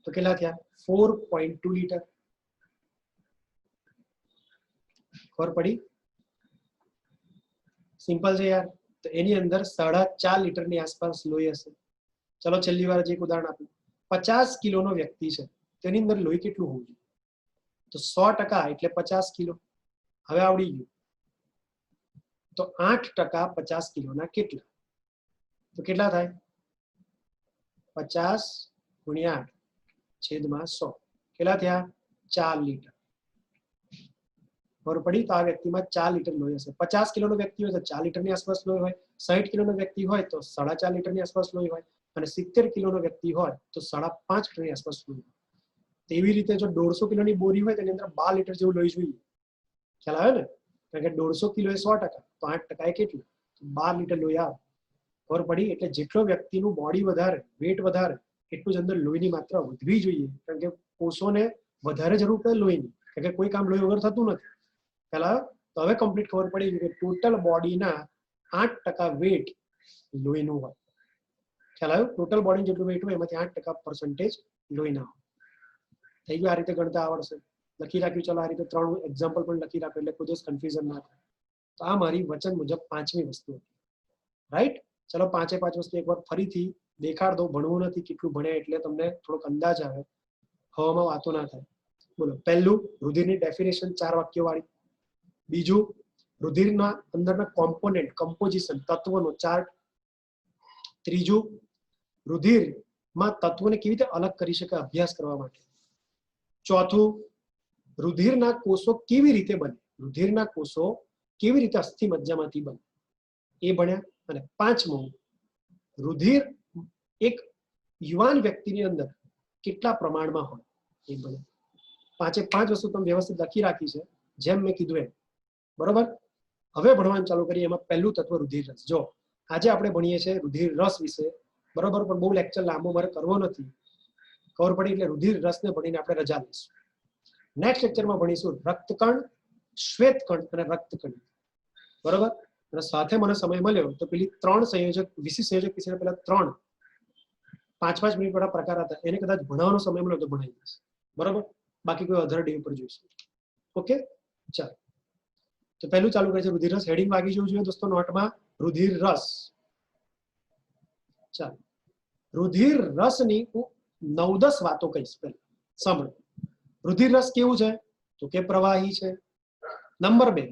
તો કેટલા થયા? 4.2 લીટર. ખબર પડી? સિમ્પલ છે યાર. તો એની અંદર 4.5 લીટરની આસપાસ લોહી હશે. ચલો છેલ્લી વાર એક ઉદાહરણ આપું. 50 કિલોનો વ્યક્તિ છે, તેની અંદર લોહી કેટલું હોવું જોઈએ? તો 100% એટલે 50 કિલો. હવે આવડી ગયું. તો 8% 50 કિલોના કેટલા? તો કેટલા થાય? 50 ગુણ્યા 8/100 કેટલા થયા? 4 લીટર. ખબર પડી? તો આ વ્યક્તિમાં 4 લીટર લોહી હશે. 50 કિલોનો વ્યક્તિ હોય તો 4 લીટરની આસપાસ લોહી હોય, 60 કિલોનો વ્યક્તિ હોય તો 4.5 લીટરની આસપાસ લોહી હોય, અને 70 કિલોનો વ્યક્તિ હોય તો 5.5 લીટરની આસપાસ લોહી હોય. તેવી રીતે જો 150 કિલોની બોરી હોય તેની અંદર 12 લીટર જેવું લોહી જોઈએ. ખ્યાલ આવે ને? કારણ કે 150 કિલો એ 100%, તો 8% એ કેટલું? 12 લીટર લોહી આવે. ખબર પડી? એટલે જેટલો વ્યક્તિનું બોડી વધારે, વેટ વધારે, એટલું જ અંદર લોહીની માત્રા વધવી જોઈએ. કારણ કે કોષોને વધારે જરૂર પડે લોહીની, કારણ કે કોઈ કામ લોહી વગર થતું નથી. ખ્યાલ આવે? તો હવે કમ્પ્લીટ ખબર પડી કે ટોટલ બોડીના 8% વેટ લોહીનું હોય. ખ્યાલ આવ્યો? ટોટલ બોડી જેટલું વેટ હોય એમાંથી 8% લોહીના હોય. થઈ ગયું? આ રીતે ગણતા આવડશે. લખી રાખ્યું. ચલો આ રીતે 3 એક્ઝામ્પલ પણ લખી રાખ્યું એટલે કોઈ દિવસ કન્ફ્યુઝન ના થાય. તો આ મારી વચન મુજબ 5મી વસ્તુ હતી. રાઈટ? ચલો 5 વસ્તુ એકવાર ફરીથી દેખાડ દો. ભણવું નથી, કેટલું ભણ્યા એટલે તમને થોડોક અંદાજ આવે, હવામાં વાતો ના થાય. બોલો. પહેલું, રુધિરની ડેફિનેશન 4 વાક્યો વાળી. બીજું, રુધિરના અંદરના કોમ્પોનેન્ટ, કમ્પોઝિશન, તત્વોનો ચાર્ટ. ત્રીજું, રુધિરમાં તત્વોને કેવી રીતે અલગ કરી શકાય અભ્યાસ કરવા માટે. ચોથું, રુધિરના કોષો કેવી રીતે બને, રુધિરના કોષો કેવી રીતે અસ્થિ મજ્જામાંથી બને એ ભણ્યા. અને 5મું, રુધિર એક યુવાન વ્યક્તિની અંદર કેટલા પ્રમાણમાં હોય એ ભણ્યા. 5 વસ્તુ તમે વ્યવસ્થિત લખી રાખી છે જેમ મેં કીધું એમ. બરોબર? હવે ભણવાનું ચાલુ કરીએ. એમાં પહેલું તત્વ રુધિર રસ. જો આજે આપણે ભણીએ છીએ રુધિર રસ વિશે, બરોબર, પણ બહુ લેક્ચર લાંબો મારે કરવો નથી. ખબર પડી? એટલે રુધિર રસને ભણીને આપણે રજા લઈશું. નેક્સ્ટ લેક્ચરમાં ભણીશું રક્તકણ, શ્વેતકણ અને રક્તકણ. બરોબર? અને સાથે મને સમય મળ્યો તો પેલી 3 સંયોજક, વિશિષ્ટ સંયોજક વિશે પેલા 3 5-5 મિનિટ વાળા પ્રકાર હતા, એને કદાચ ભણાવવાનો સમય મળ્યો તો ભણાવી દઈશ. બરોબર? બાકી કોઈ અધર ડે ઉપર જોઈશું. ઓકે? ચાલો. તો પહેલું ચાલુ કરે છે રુધિર રસ. હેડિંગ વાગી જવું જોઈએ દોસ્તો નોટમાં. રુધિર રસ. ચાલો. રુધિર રસની હું 9-10 વાતો કહીશ. પહેલા સાંભળો. રુધિર રસ કેવું છે? તો કે પ્રવાહી છે. નંબર 2,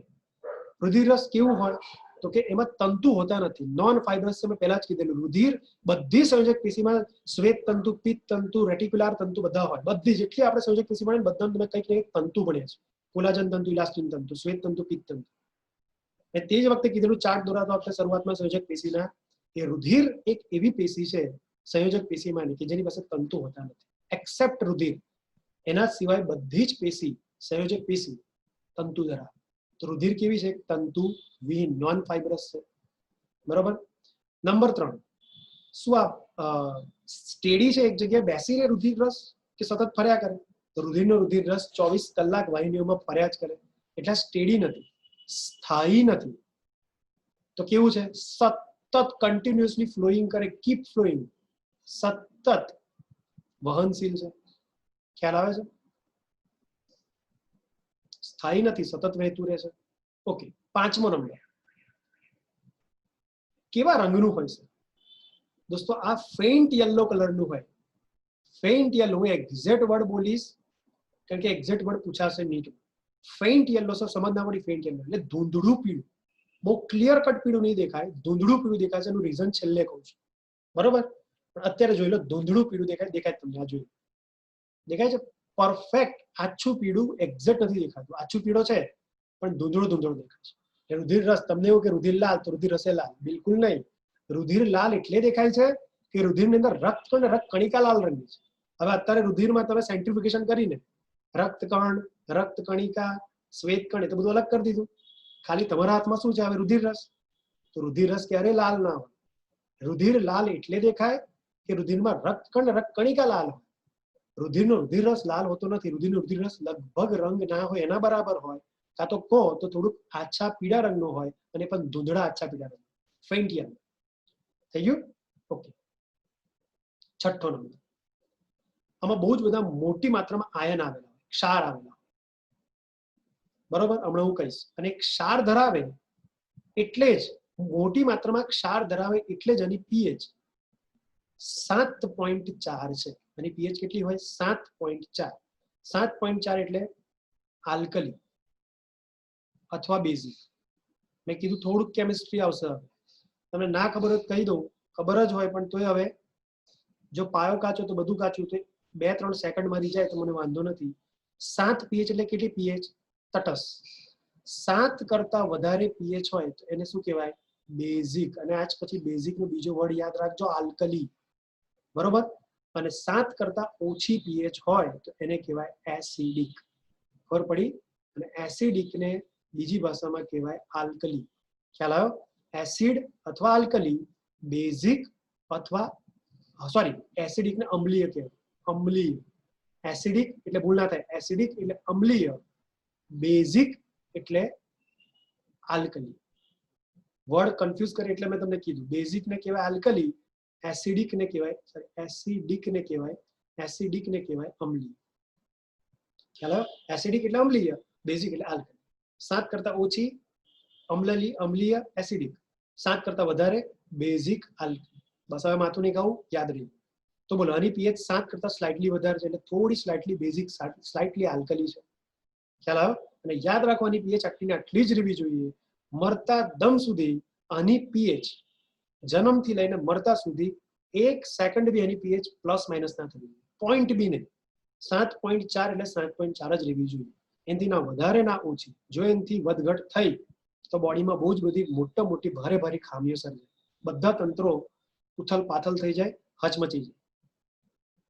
રુધિર રસ કેવું હોય? તો કે એમાં તંતુ હોતા નથી, નોન ફાઇબ્રસ. મેં પહેલા જ કીધેલું, રુધિર બધી સંયોજક પેશીમાં શ્વેત તંતુ, પિત્ત તંતુ, રેટિક્યુલર તંતુ બધા હોય. બધી જેટલી આપણે સંયોજક પેશી ભણીએ બધામાં તમે કંઈક ને કંઈક તંતુ ભણ્યા છે. કોલાજન તંતુ, ઇલાસ્ટિન તંતુ, શ્વેત તંતુ, પિત્ત તંતુ. એ તે જ વખતે કીધેલું ચાર્ટ દોરાતો આપણે શરૂઆતમાં સંયોજક પેશીના, કે રુધિર એક એવી પેશી છે સંયોજક પેશીમાંની કે જેની પાસે તંતુ હોતા નથી. એક્સેપ્ટ રુધિર, એના સિવાય બધી જ પેશી, સંયોજક પેશી તંતુ ધરાવે. તો રુધિર કેવી છે? તંતુ વિહીન, નોન ફાઇબ્રસ છે. બરોબર? નંબર 3, શું આ સ્ટેડી છે એક જગ્યાએ બેસીને રુધિર રસ, કે સતત ફર્યા કરે? તો રુધિર રસ 24 કલાક વાહિનીઓમાં ફર્યા જ કરે. એટલે સ્ટેડી નથી, સ્થાયી નથી. તો કેવું છે? સતત કન્ટિન્યુઅસલી ફ્લોઈંગ કરે, કીપ ફ્લોઈંગ, સતત વહનશીલ છે. ખ્યાલ આવે છે? સ્થાયી નથી, સતત વહેતું રહે છે. ઓકે. 5મો નંબર, કેવા રંગનું હોય છે દોસ્તો? આ ફેઇન્ટ યલો કલરનું હોય. ફેઇન્ટ યલો, હું એક્ઝેક્ટ વર્ડ બોલીશ કારણ કે એક્ઝેક્ટ વર્ડ પૂછાશે નીટ. ફેઇન્ટ યલો, સર સમજ ના પડી. ફેઇન્ટ યલો એટલે ધૂંધળું પીળું. બહુ ક્લિયર કટ પીળું નહીં દેખાય, ધૂંધળું પીળું દેખાય છે. એનું રીઝન છેલ્લે કહું છું. બરોબર? પણ અત્યારે જોઈ લો, ધૂંધળું પીળું દેખાય તમને? આ જોઈ દેખાય છે? પરફેક્ટ આછું પીળું એક્ઝેક્ટ નથી દેખાતું. આછું પીળો છે પણ ધૂંધળું દેખાય છે. રુધિર રસ, તમને એવું કે રુધિર લાલ તો રુધિર રસે લાલ? બિલકુલ નહીં. રુધિર લાલ એટલે દેખાય છે કે રુધિરની અંદર રક્ત અને રક્ત કણિકા લાલ રંગની છે. હવે અત્યારે રુધિરમાં તમે સેન્ટ્રીફ્યુગેશન કરીને રક્તકણ, રક્ત કણિકા, શ્વેતકણ એ તો બધું અલગ કરી દીધું. ખાલી તમારા હાથમાં શું છે હવે? રુધિર રસ. તો રુધિર રસ ક્યારે લાલ ના હોય. રુધિર લાલ એટલે દેખાય કે રુધિરમાં રક્તકણ, રક્ત કણિકા લાલ હોય. રુધિરનો રુધિર રસ લાલ હોતો નથી. રુધિરનો રુધિર રસ લગભગ રંગ ના હોય, એના બરાબર હોય, કાં તો કહો તો થોડુંક આછા પીળા રંગનો હોય, અને પણ ધૂંધળા આછા પીળા રંગ. Faint yellow. થઈ ગયું? ઓકે. 6થો નંબર, આમાં બહુ જ બધા મોટી માત્રામાં આયન આવેલા હોય, ક્ષાર આવેલા હોય. બરોબર? હમણાં હું કહીશ. અને ક્ષાર ધરાવે એટલે જ, મોટી માત્રામાં ક્ષાર ધરાવે એટલે જ આની પીએચ 7.4 છે. અને પીએચ કેટલી હોય? 7.4. 7.4 એટલે આલ્કલી અથવા બેઝિક. મેં કીધું થોડુંક કેમિસ્ટ્રી આવશે. તમને ના ખબર હોય કહી દઉં, ખબર જ હોય પણ તોય હવે જો પાયો કાચો તો બધું કાચું. તો 2-3 સેકન્ડ મારી જાય તો મને વાંધો નથી. 7 પીએચ એટલે કેટલી પીએચ? તટસ્થ. 7 કરતા વધારે પીએચ હોય તો એને શું કહેવાય? બેઝિક. અને આજ પછી બેઝિક નો બીજો વર્ડ યાદ રાખજો, આલ્કલી. બરોબર? અને 7 કરતા ઓછી પીએચ હોય તો એને કહેવાય એસિડિક. ખબર પડી? અને એસિડિક ને બીજી ભાષામાં કહેવાય આલ્કલી. ખ્યાલ આવ્યો? એસિડ અથવા આલ્કલી, બેઝિક અથવા સોરી એસિડિક ને અમ્લીય કહેવાય. અમ્લીય. એસિડિક એટલે ભૂલ ના થાય, એસિડિક એટલે અમ્લીય, બેઝિક એટલે આલ્કલી. વર્ડ કન્ફ્યુઝ કરે એટલે મેં તમને કીધું, બેઝિક ને કહેવાય આલ્કલી, એસિડિક ને કહેવાય એસિડિક ને કહેવાય અમ્લીય. ખ્યાલ આવ્યો? એસિડિક એટલે અમ્લીય, બેઝિક એટલે આલ્કલી. 7 કરતા ઓછી અમ્લીય એસિડિક, 7 કરતા વધારે બેઝિક આલ્કલી. બસ હવે માથું નહીં ખાવું, યાદ રહી. તો બોલો, આની પીએચ 7 કરતા સ્લાઇટલી વધારે છે એટલે થોડી સ્લાઇટલી બેઝિક, સ્લાઇટલી આલ્કલી છે. ખ્યાલ આવ્યો? અને યાદ રાખવાની પીએચ આટલી જ રહેવી જોઈએ. મરતા દમ સુધી આની પીએચ, જન્મથી લઈને મરતા સુધી 1 સેકન્ડ બી એની પીએચ પ્લસ માઇનસ ના થવી જોઈએ. પોઈન્ટ બી નહીં. 7.4 એટલે 7.4 જ રહેવી જોઈએ. એનાથી ના વધારે ના ઓછી. જો એનાથી વધઘટ થઈ તો બોડીમાં બહુ જ બધી મોટી ભારે ખામીઓ સર્જાય. બધા તંત્રો ઉથલ પાથલ થઈ જાય, હચમચી જાય.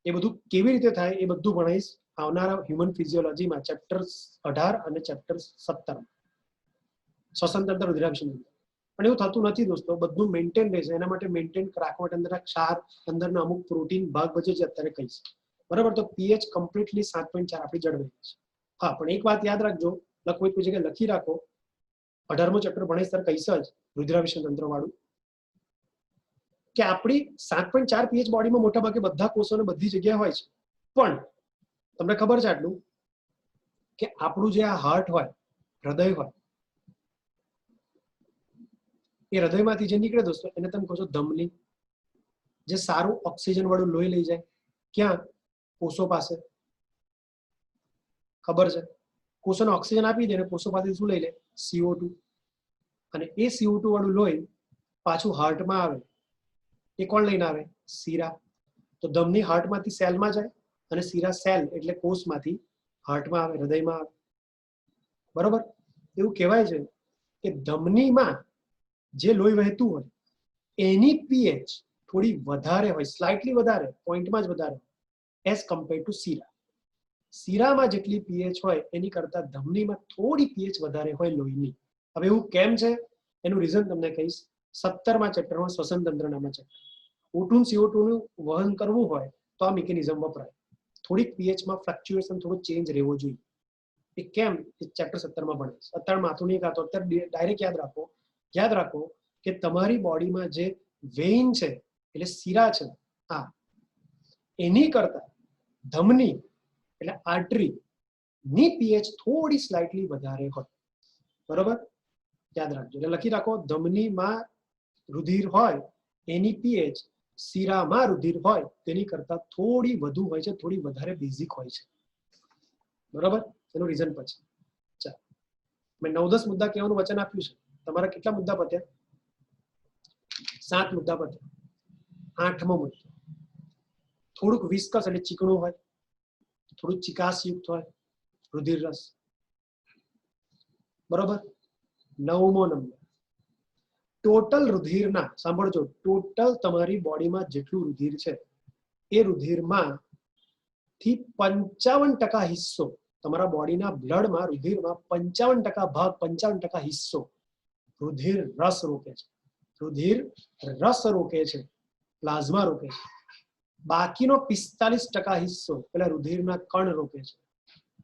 એ બધું કેવી રીતે થાય એ બધું ભણાવીશ આવનારા હ્યુમન ફિઝિયોલોજીમાં ચેપ્ટર 18 અને ચેપ્ટર 17. શ્વસન તંત્ર, રુધિરાભિસંધાન. પણ એવું થતું નથી દોસ્તો, બધું મેન્ટેન રહેશે. એના માટે મેન્ટેન રાખવા માટે અંદરના ક્ષાર, અંદરના અમુક પ્રોટીન ભાગ ભજે છે અત્યારે કહીશ. બરાબર? તો પીએચ કમ્પ્લીટલી 7.4 આપણી જળવાઈ છે. હા, પણ એક વાત યાદ રાખજો, કોઈ જગ્યાએ લખી રાખો, 18મો ચેપ્ટર ભણીશ ત્યારે કહીશ જ, રુધિરાભિસંધાન તંત્ર વાળું, કે આપણી 7.4 પીએચ બોડીમાં મોટા ભાગે બધા કોષોને બધી જગ્યાએ હોય છે. પણ તમને ખબર છે આટલું, કે આપણું જે આ હાર્ટ હોય, હૃદય હોય, એ હૃદયમાંથી જે નીકળે દોસ્તો એને તમે કહો છો ધમની. જે સારું ઓક્સિજન વાળું લોહી લઈ જાય ક્યાં? કોષો પાસે. ખબર છે? કોષોને ઓક્સિજન આપી દે અને કોષો પાસેથી શું લઈ લે? CO2. અને એ CO2 વાળું લોહી પાછું હાર્ટમાં આવે. એ કોણ લઈને આવે? શીરા. તો ધમની હાર્ટમાંથી સેલમાં જાય અને શીરા સેલ એટલે કોષમાંથી હાર્ટમાં આવે, હૃદયમાં આવે. બરોબર? એવું કહેવાય છે કે ધમનીમાં જે લોહી વહેતું હોય એની પીએચ થોડી વધારે હોય, સ્લાઇટલી વધારે, પોઈન્ટમાં જ વધારે, એઝ કમ્પેર ટુ શીરા. શીરામાં જેટલી પીએચ હોય એની કરતા ધમનીમાં થોડી પીએચ વધારે હોય લોહીની. હવે એવું કેમ છે એનું રીઝન તમને કહીશ 17મા ચેપ્ટરમાં, શ્વસન તંત્ર નામના ચેપ્ટર. O2 CO2 નું વહન કરવું હોય તો આ મિકેનિઝમ વપરાય. થોડીક પીએચમાં ફ્લક્ચ્યુએશન, થોડો ચેન્જ રહેવો જોઈએ. એ કેમ? એ ચેપ્ટર 17માં ભણીશ. અત્યારે માથું નહીં ખાતો, અત્યારે ડાયરેક્ટ યાદ રાખો કે તમારી બોડીમાં જે વેઇન છે એટલે શીરા છે, હા, એની કરતા ધમની એટલે આર્ટરી ની પીએચ થોડી સ્લાઇટલી વધારે હોય. બરોબર? યાદ રાખજો. એટલે લખી રાખો, ધમનીમાં રુધિર હોય એની પીએચ શીરામાં રુધિર હોય તેની કરતા થોડી વધુ હોય છે, થોડી વધારે બેઝિક હોય છે. બરોબર? એનું રીઝન પછી. ચાલો, મેં 9-10 મુદ્દા કહેવાનું વચન આપ્યું છે. તમારા કેટલા મુદ્દા પત્યા? 7 મુદ્દા પત્યા. 8મો મુદ્દો થોડુંક વિસ્કસ એટલે ચીકણું હોય, થોડું ચિકાસયુક્ત હોય, રુધિર રસ. બરોબર? 9મો નંબર, ટોટલ રુધિરના, સાંભળજો, ટોટલ તમારી બોડીમાં જેટલું રુધિર છે એ રુધિરમાં થી 55% હિસ્સો, તમારા બોડીના બ્લડમાં, રુધિરમાં 55% ભાગ, 55% હિસ્સો રુધિર રસ રોકે છે. રુધિર રસ રોકે છે, પ્લાઝમા રોકે છે. બાકીનો 45% હિસ્સો પેલા રુધિરના કણ રોકે છે.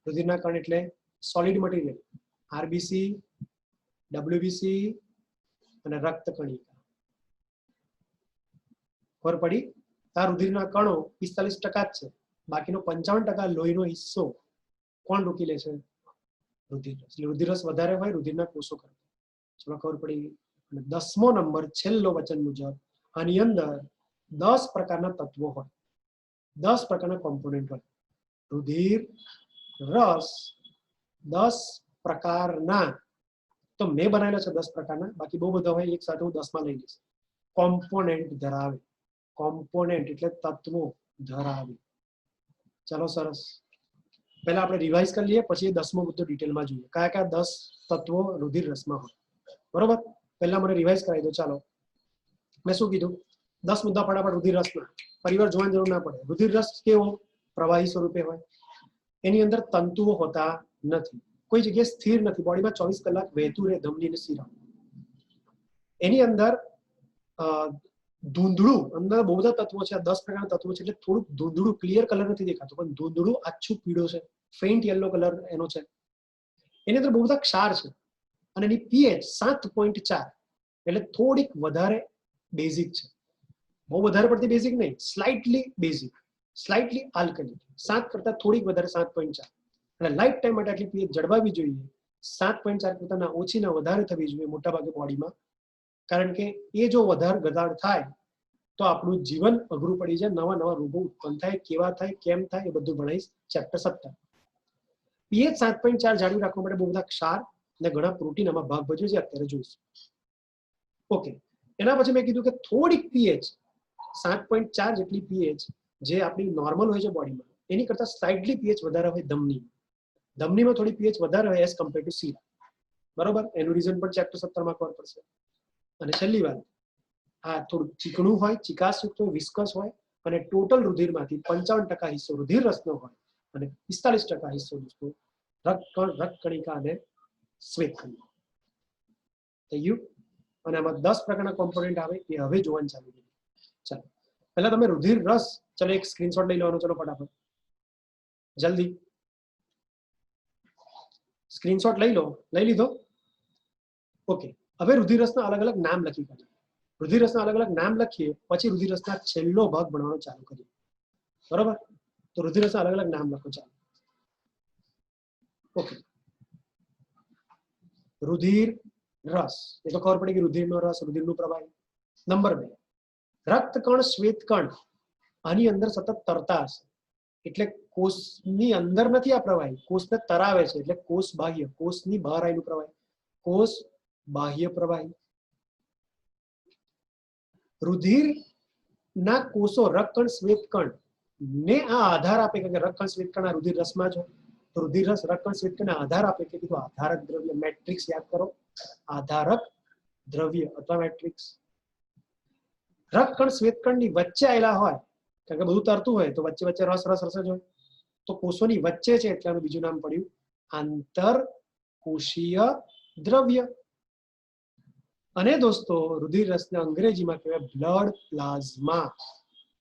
રુધિરના કણ એટલે સોલિડ મટીરિયલ, આરબીસી, ડબ્લ્યુબીસી અને રક્ત કણિકા. ખબર પડી? આ રુધિરના કણો 45% જ છે, બાકીનો 55% લોહીનો હિસ્સો કોણ રોકી લે છે? રુધિર રસ. રુધિર રસ વધારે હોય રુધિરના કોષો કરતા. ચલો, ખબર પડી? અને 10મો નંબર, છેલ્લો વચન મુજબ, આની અંદર 10 પ્રકારના તત્વો હોય, 10 પ્રકારના કોમ્પોનેન્ટ હોય. રુધિર રસ 10 પ્રકારના, તો મેં બનાવેલા છે 10 પ્રકારના, બાકી બહુ બધા હોય, એક સાથે હું 10માં લઈ લઈશ. કોમ્પોનેન્ટ ધરાવે. કોમ્પોનેન્ટ એટલે તત્વો ધરાવે. ચલો, સરસ. પહેલા આપણે રિવાઇઝ કરી લઈએ, પછી 10મો મુદ્દો ડિટેલમાં જોઈએ કયા કયા 10 તત્વો રુધિર રસમાં હોય. બરોબર, પહેલા મને રિવાઇઝ કરાવી દો. ચાલો, મેં શું કીધું? 10 મુદ્દા ફટાફટ રુધિર રસના. પરિવાર જોવાની જરૂર ના પડે. રુધિર રસ કેવો? પ્રવાહી સ્વરૂપે હોય. એની અંદર તંતુઓ હોતા નથી, કોઈ જગ્યાએ સ્થિર નથી, બોડીમાં 24 કલાક વહેતું રહે ધમની અને શિરા. એની અંદર ધૂંધળું, અંદર બહુ બધા તત્વો છે, 10 પ્રકારના તત્વો છે, એટલે થોડુંક ધૂંધળું, ક્લિયર કલર નથી દેખાતું, પણ ધૂંધળું આછું પીળો છે, ફેઇન્ટ યલો કલર એનો છે. એની અંદર બહુ બધા ક્ષાર છે અને એની પીએચ 7.4, એટલે થોડીક વધારે બેઝિક છે. બહુ વધારે પડતી બેઝિક નહીં, સ્લાઇટલી બેઝિક, સ્લાઇટલી આલ્કલી. 7 કરતા થોડીક વધારે 7.4, અને લાઈફ ટાઈમ માટે આટલી પીએચ જળવાવી જોઈએ. 7.4 કરતા ઓછી ના વધારે થવી જોઈએ મોટાભાગે બોડીમાં, કારણ કે એ જો વધારે ઘટાડ થાય તો આપણું જીવન અઘરું પડી જાય, નવા નવા રોગો ઉત્પન્ન થાય, કેવા થાય, કેમ થાય, એ બધું ભણાવીશ ચેપ્ટર 17. પીએચ 7.4 જાળવી રાખવા માટે બહુ બધા ક્ષાર અને ઘણા પ્રોટીન આમાં ભાગ ભજવે છે, અત્યારે જોઈશું. ઓકે, એના પછી મેં કીધું કે થોડીક પીએચ 7.4 જેટલી પીએચ જે આપણી નોર્મલ હોય છે બોડીમાં, એની કરતા સ્લાઇટલી પીએચ વધારે હોય ધમની. ધમનીમાં થોડી પીએચ વધારે હોય એઝ કમ્પેર ટુ શિરા. બરોબર, એનું રીઝન પણ ચેપ્ટર 17 માં ખબર પડશે. અને છેલ્લી વાત, આ થોડું ચીકણું હોય, ચિકાસયુક્ત હોય, વિસ્કસ હોય, અને ટોટલ રુધિરમાંથી 55% હિસ્સો રુધિર રસનો હોય અને 45% હિસ્સો દોસ્તો રક્તકણ, રક્તકણિકા અને શ્વેતકણિકા. થઈ ગયું? અને આમાં 10 પ્રકારના કોમ્પોનન્ટ આવે એ હવે જોવાનું ચાલુ કરીએ. ચાલો, પહેલા તમે રુધિર રસ, ચલો એક સ્ક્રીનશોટ લઈ લેવાનો. ચલો ફટાફટ, જલ્દી સ્ક્રીનશોટ લઈ લો. લઈ લીધો? ઓકે, હવે રુધિર રસના અલગ અલગ નામ લખી કાઢીએ. રુધિર રસના અલગ અલગ નામ લખીએ, પછી રુધિર રસના છેલ્લો ભાગ ભણવાનો ચાલુ કરીએ. બરોબર, તો રુધિર રસના અલગ અલગ નામ લખો. ચાલો, ઓકે. રુધિર રસ, એ તો ખબર પડી કે રુધિરનો રસ, રુધિરનું પ્રવાહી. નંબર 2, રક્તકણ, શ્વેતકણ આની અંદર સતત તરતા હશે, એટલે કોષની અંદર નથી આ પ્રવાહી, કોષને તરાવે છે, એટલે કોષ બાહ્ય, કોષની બહાર આવેલું પ્રવાહી, કોષ બાહ્ય પ્રવાહી. રુધિર ના કોષો રક્તકણ, શ્વેતકણ ને આ આધાર આપે કે રક્તકણ, શ્વેતકણ આ રુધિર રસમાં જ હોય. તો રુધિર રસ રક્તકણ, શ્વેતકણને આધાર આપે કે કીધું આધારક દ્રવ્ય, મેટ્રિક્સ યાદ કરો, આધારક દ્રવ્ય અથવા મેટ્રિક્સ. રક્તકણ, શ્વેતકણની વચ્ચે આવેલા હોય, કારણ કે બધું તરતું હોય તો વચ્ચે વચ્ચે રસ રસ રસ જ હોય, તો કોષોની વચ્ચે છે એટલે આનું બીજું નામ પડ્યું આંતરકોશીય દ્રવ્ય. અને દોસ્તો રુધિર રસને અંગ્રેજીમાં કહેવાય બ્લડ પ્લાઝમા.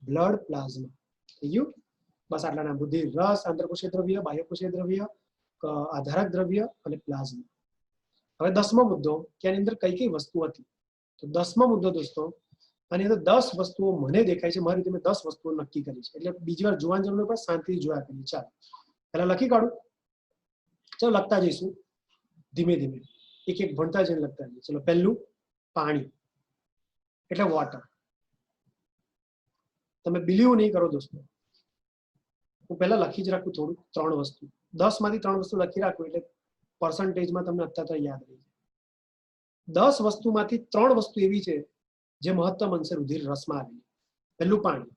Blood plasma. થઈ ગયું? બસ આટલા નામ: રુધિર રસ, આંતરકોશીય દ્રવ્ય, બાહ્યકોશીય દ્રવ્ય, આધારક દ્રવ્ય અને પ્લાઝમા. હવે 10મો મુદ્દો કે આની અંદર કઈ કઈ વસ્તુ હતી. તો 10મો મુદ્દો દોસ્તો, આની અંદર 10 વસ્તુઓ મને દેખાય છે, મારી રીતે મેં 10 વસ્તુઓ નક્કી કરી છે, એટલે બીજી વાર જોવાની જરૂર નથી, શાંતિથી જોયા કરીએ. ચાલો, પહેલા લખી કાઢું. ચલો લખતા જઈશું ધીમે ધીમે, એક એક ભણતા જઈને લખતા જઈએ. ચલો, પહેલું પાણી એટલે વોટર. તમે બિલીવ નહીં કરો દોસ્તો, હું પહેલા લખી જ રાખું થોડું, 3 વસ્તુ, 10 માંથી 3 વસ્તુ લખી રાખું એટલે પર્સન્ટેજમાં તમને અત્યારે યાદ રહી જાય. 10 વસ્તુમાંથી 3 વસ્તુ એવી છે જે મહત્તમ અંશે રુધિર રસમાં આવેલી. પહેલું પાણી.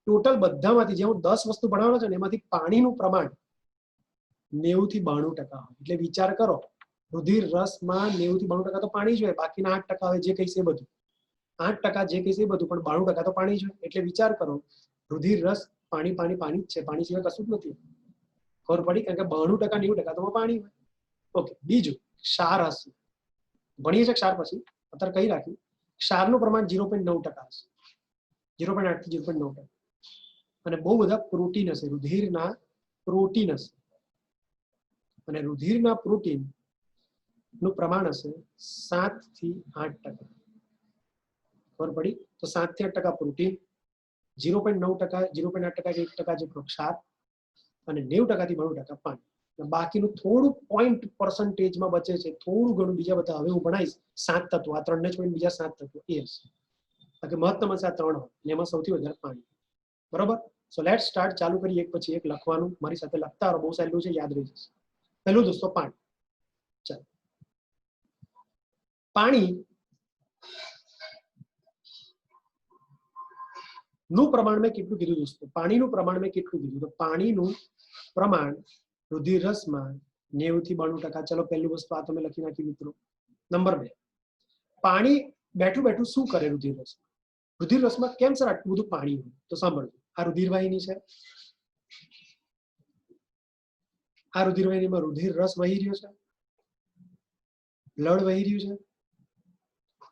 ટોટલ બધામાંથી જે હું 10 વસ્તુ ભણાવવાનો છે ને એમાંથી પાણીનું પ્રમાણ 90 થી 92% હોય. એટલે વિચાર કરો, રુધિર રસમાં 90 થી 92% તો પાણી જ હોય, બાકીના 8% હોય જે કહીશ એ બધું. 8% જે કહીશ એ બધું, પણ 92% તો પાણી જ હોય. એટલે વિચાર કરો, રુધિર રસ પાણી પાણી પાણી જ છે, પાણી સિવાય કશું જ નથી. ખબર પડી? કારણ કે 92% 90% તો પાણી હોય. ઓકે, બીજું ક્ષાર હશે. ભણીએ છીએ ક્ષાર પછી, અત્યારે કહી રાખ્યું. ક્ષારનું પ્રમાણ 0.9% હશે, 0.8 થી 0.9%. અને બહુ બધા પ્રોટીન હશે, રુધિરના પ્રોટીન હશે, અને રુધિરના પ્રોટીન નું પ્રમાણ હશે 7 થી 8%. ખબર પડી? તો 7 થી 8% પ્રોટીન, 0.9%, 0.8% 1% જેટલો ક્ષાર, અને 90% થી 92% પાણી. બાકીનું થોડું પોઈન્ટ પર્સન્ટેજમાં બચે છે, થોડું ઘણું બીજા બધા હવે હું ભણાવીશ 7 તત્વો, આ 3 ને છોડીને બીજા 7 તત્વો એ હશે. બાકી મહત્તમ હશે આ 3 હોય, અને એમાં સૌથી વધારે પાણી. બરોબર? So let's start. ચાલુ કરી એક પછી એક લખવાનું. મારી સાથે લખતા રહો, બહુ સહેલું છે, યાદ રહી જશે. પહેલું દોસ્તો પાણી. ચાલો, પાણી નું પ્રમાણ મેં કેટલું કીધું દોસ્તો? પાણીનું પ્રમાણ મેં કેટલું કીધું? તો પાણીનું પ્રમાણ રુધિર રસમાં 90 થી 92%. ચલો પહેલી વસ્તુ આ તમે લખી નાખી મિત્રો. નંબર 2, પાણી બેઠું બેઠું શું કરે રુધિર રસ? રુધિર રસમાં કેમ સર આટલું બધું પાણી હોય? તો સાંભળજો, આ રુધિર વાહિની છે, આ રુધિર વાહિનીમાં રુધિર રસ વહી રહ્યો છે, બ્લડ વહી રહ્યું છે,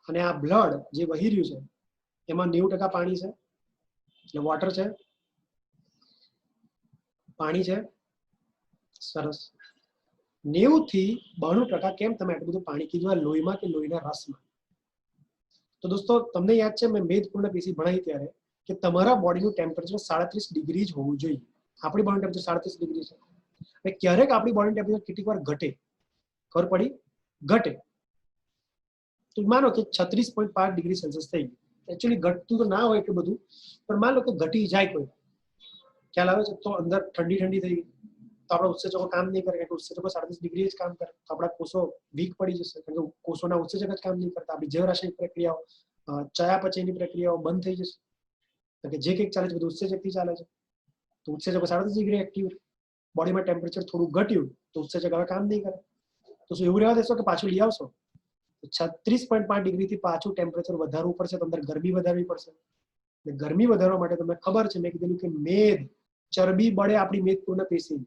અને આ બ્લડ જે વહી રહ્યું છે એમાં 90% પાણી છે, એટલે વોટર છે, પાણી છે. સરસ. 90 થી 92% કેમ તમે આટલું બધું પાણી કીધું? આ લોહીમાં કે લોહીના રસમાં? તો દોસ્તો તમને યાદ છે મેં મેદપૂર્ણ પેશી ભણાવી ત્યારે કે તમારા બોડીનું ટેમ્પરેચર 37 ડિગ્રી જ હોવું જોઈએ. આપણી બોડીનું ટેમ્પરેચર 37 ડિગ્રી છે. અને ક્યારેક આપણી બોડીનું ટેમ્પરેચર કેટલીક વાર ઘટે. ખબર પડી? ઘટે. તો માનો કે 36.5 ડિગ્રી સેલ્સિયસ થઈ ગયું. એકચ્યુઅલી ઘટતું તો ના હોય એટલું બધું, પણ માનો કે ઘટી જાય કોઈ, ખ્યાલ આવે છે? તો અંદર ઠંડી ઠંડી થઈ ગઈ તો આપણા ઉત્સેચકો કામ નહીં કરે, કે ઉત્સેચકો 37 ડિગ્રી જ કામ કરે તો આપણા કોષો વીક પડી જશે, કારણ કે કોષોના ઉત્સેચક જ કામ નહીં કરતા. આપણી જૈવરાસાયણિક પ્રક્રિયાઓ, ચયાપચયની પ્રક્રિયાઓ બંધ થઈ જશે, કારણ કે જે કંઈક ચાલે છે બધું ઉત્સેચકથી ચાલે છે. તો ઉત્સેચકો 37 ડિગ્રી એક્ટિવ, બોડીમાં ટેમ્પરેચર થોડું ઘટ્યું તો ઉત્સેચક હવે કામ નહીં કરે. તો શું એવું રહેવા દેશો કે પાછું લઈ આવશો? 36.5 ડિગ્રીથી પાછું ટેમ્પરેચર વધારવું પડશે, તો અંદર ગરમી વધારવી પડશે. એટલે ગરમી વધારવા માટે તમને ખબર છે મેં કીધેલું કે મેદ, ચરબી બળે આપણી મેદપૂર્ણ પેશી,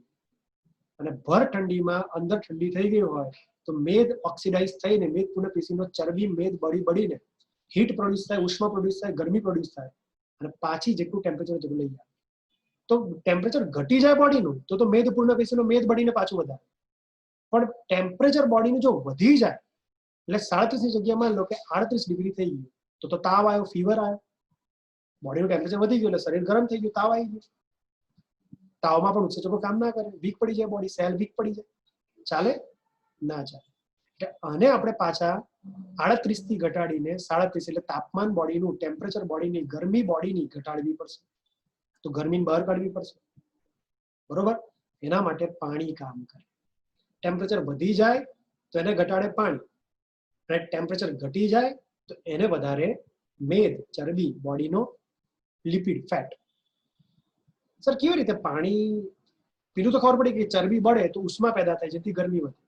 અને ભર ઠંડીમાં અંદર ઠંડી થઈ ગઈ હોય તો મેદ ઓક્સિડાઇઝ થઈને મેદપૂર્ણ પેશીનો ચરબી મેદ બળીને હીટ પ્રોડ્યુસ થાય, ઉષ્મા પ્રોડ્યુસ થાય, ગરમી પ્રોડ્યુસ થાય, અને પાછી જેટલું ટેમ્પરેચર તેટલું લઈ જાય. તો ટેમ્પરેચર ઘટી જાય બોડીનું તો મેદપૂર્ણ પેશીનો મેદ બળીને પાછું વધારે. પણ ટેમ્પરેચર બોડીનું જો વધી જાય, એટલે 37 ની જગ્યામાં લો કે 38 ડિગ્રી થઈ ગયું, તો તાવ આવ્યો, ફીવર આવ્યો, બોડીનું ટેમ્પરેચર વધી ગયું એટલે શરીર ગરમ થઈ ગયું, તાવ આવી ગયો. તાવમાં પણ ઉત્સેચકો કામ ના કરે, વીક પડી જાય બોડી, સેલ વીક પડી જાય. ચાલે? ના ચાલે. એટલે આને આપણે પાછા 38 થી ઘટાડીને 37, એટલે તાપમાન બોડીનું, ટેમ્પરેચર બોડીની, ગરમી બોડીની ઘટાડવી પડશે. તો ગરમીને બહાર કાઢવી પડશે, બરોબર? એના માટે પાણી કામ કરે. ટેમ્પરેચર વધી જાય તો એને ઘટાડે પાણી, અને ટેમ્પરેચર ઘટી જાય તો એને વધારે મેદ, ચરબી, બોડીનો લિપિડ, ફેટ. સર કેવી રીતે? પાણી પીધું તો ખબર પડી કે ચરબી બળે તો ઉષ્મા પેદા થાય જેથી ગરમી વધે.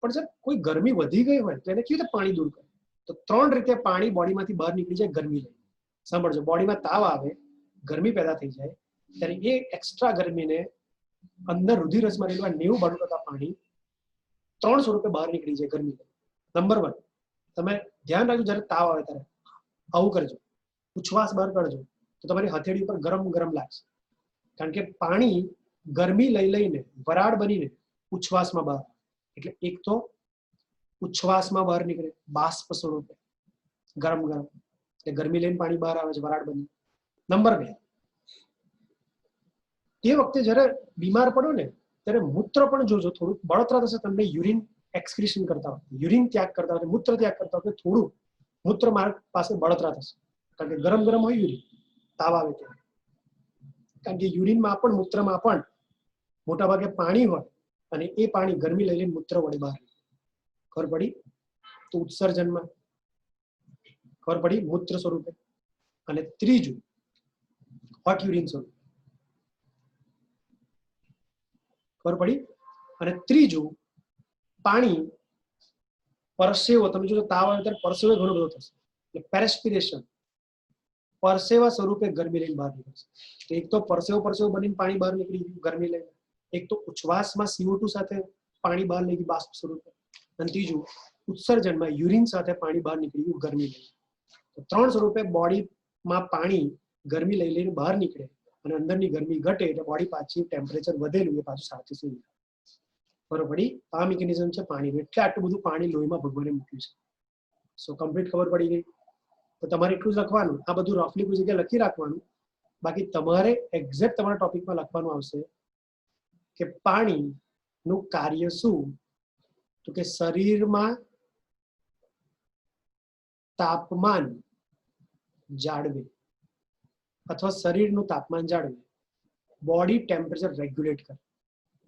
પણ સર કોઈ ગરમી વધી ગઈ હોય તો એને કેવી રીતે પાણી દૂર કરે? તો 3 રીતે પાણી બોડીમાંથી બહાર નીકળી જાય ગરમી લઈને. સાંભળજો, બોડીમાં તાવ આવે, ગરમી પેદા થઈ જાય, ત્યારે એ એક્સ્ટ્રા ગરમીને અંદર રુધિર રસમાં રહેલું 90-92% પાણી 3 સ્વરૂપે બહાર નીકળી જાય ગરમી લઈને. નંબર 1, તમે ધ્યાન રાખજો જ્યારે તાવ આવે ત્યારે આવું કરજો, ઉચ્છ્વાસ બહાર કાઢજો તો તમારી હથેળી પર ગરમ ગરમ લાગશે, કારણ કે પાણી ગરમી લઈને વરાળ બનીને ઉચ્છ્વાસમાં બહાર, એટલે એક તો ઉચ્છ્વાસમાં બહાર નીકળે બાષ્પ સ્વરૂપે ગરમ ગરમ, એટલે ગરમી લઈને પાણી બહાર આવે છે વરાળ બની. નંબર 2, તે વખતે જ્યારે બીમાર પડો ને ત્યારે મૂત્ર પણ જોજો થોડું બળતરા થશે તમને. યુરિન એક્સક્રીશન કરતા હોય, યુરિન ત્યાગ કરતા હોય, મૂત્ર ત્યાગ કરતા હોય, થોડું મૂત્ર માર્ગ પાસે બળતરા થશે, કારણ કે ગરમ ગરમ હોય યુરિન, તાવ આવે ત્યારે. કારણ કે યુરિનમાં પણ મૂત્રમાં પણ મોટા ભાગે પાણી હોય, અને એ પાણી ગરમી લઈને મૂત્ર વડે બહાર. ખબર પડી? તો ઉત્સર્જનમાં ખબર પડી, મૂત્ર સ્વરૂપે. અને ત્રીજું હોટ યુરિન સ્વરૂપે. ખબર પડી? અને ત્રીજું પાણી પરસેવો, તમે જો તાવ આવે ત્યારે પરસેવો ઘણો બધો થશે, એટલે પેરેસ્પિરેશન, પરસેવા સ્વરૂપે ગરમી લઈને બહાર નીકળશે. એક તો પરસેવો બનીને પાણી બહાર નીકળી ગયું ગરમી લઈને, એક તો ઉચ્છ્વાસમાં CO2 સાથે પાણી બહાર નીકળી બાષ્પ સ્વરૂપે, અને ત્રીજું ઉત્સર્જનમાં યુરિન સાથે પાણી બહાર નીકળી ગયું ગરમી લઈને. તો 3 સ્વરૂપે બોડીમાં પાણી ગરમી લઈને બહાર નીકળે, અને અંદરની ગરમી ઘટે એટલે બોડી પાછી ટેમ્પરેચર વધેલું એ પાછું 37 થઈ જાય. ખબર પડી? આ મિકેનિઝમ છે પાણીનું. એટલે આટલું બધું પાણી લોહીમાં ભગવાને મૂક્યું છે. સો કમ્પ્લીટ ખબર પડી ગઈ? તો તમારે એટલું જ લખવાનું, આ બધું રફલી કોઈ જગ્યાએ લખી રાખવાનું. બાકી તમારે એક્ઝેક્ટ તમારા ટોપિકમાં લખવાનું આવશે કે પાણીનું કાર્ય શું? તો કે શરીરમાં તાપમાન જાળવે, અથવા શરીરનું તાપમાન જાળવે, બોડી ટેમ્પરેચર રેગ્યુલેટ કરે.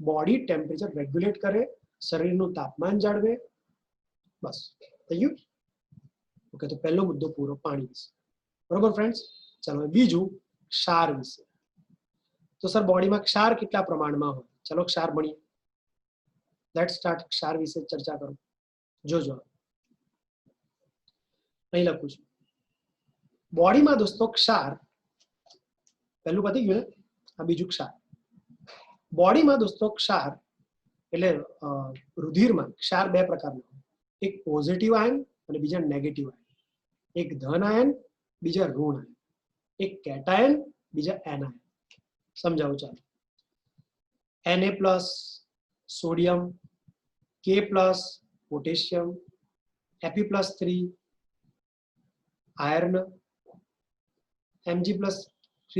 બોડી ટેમ્પરેચર રેગ્યુલેટ કરે, શરીરનું તાપમાન જાળવે, બસ થઈ ગયું. ઓકે, તો પહેલો મુદ્દો પૂરો પાણી વિશે. બરોબર ફ્રેન્ડ્સ? ચાલો બીજું ક્ષાર વિશે. તો સર બોડીમાં ક્ષાર કેટલા પ્રમાણમાં હોય? ચલો ક્ષાર ભણીએ. Let's start. ક્ષાર વિશે ચર્ચા કરો. જોજો અહીં લખું છું. બોડીમાં દોસ્તો ક્ષાર પહેલું પતી ગયું ને, આ બીજું ક્ષાર. બોડીમાં દોસ્તો ક્ષાર એટલે રુધિરમાં ક્ષાર બે પ્રકારના, એક પોઝિટિવ આયન અને બીજા નેગેટિવ આયન. એક ધન આયન, બીજા ઋણ આયન. એક કેટાયન, બીજા એનાયન. સમજાવું ચાલો. Na+ sodium, K+ potassium, Fe+3 iron, Mg+3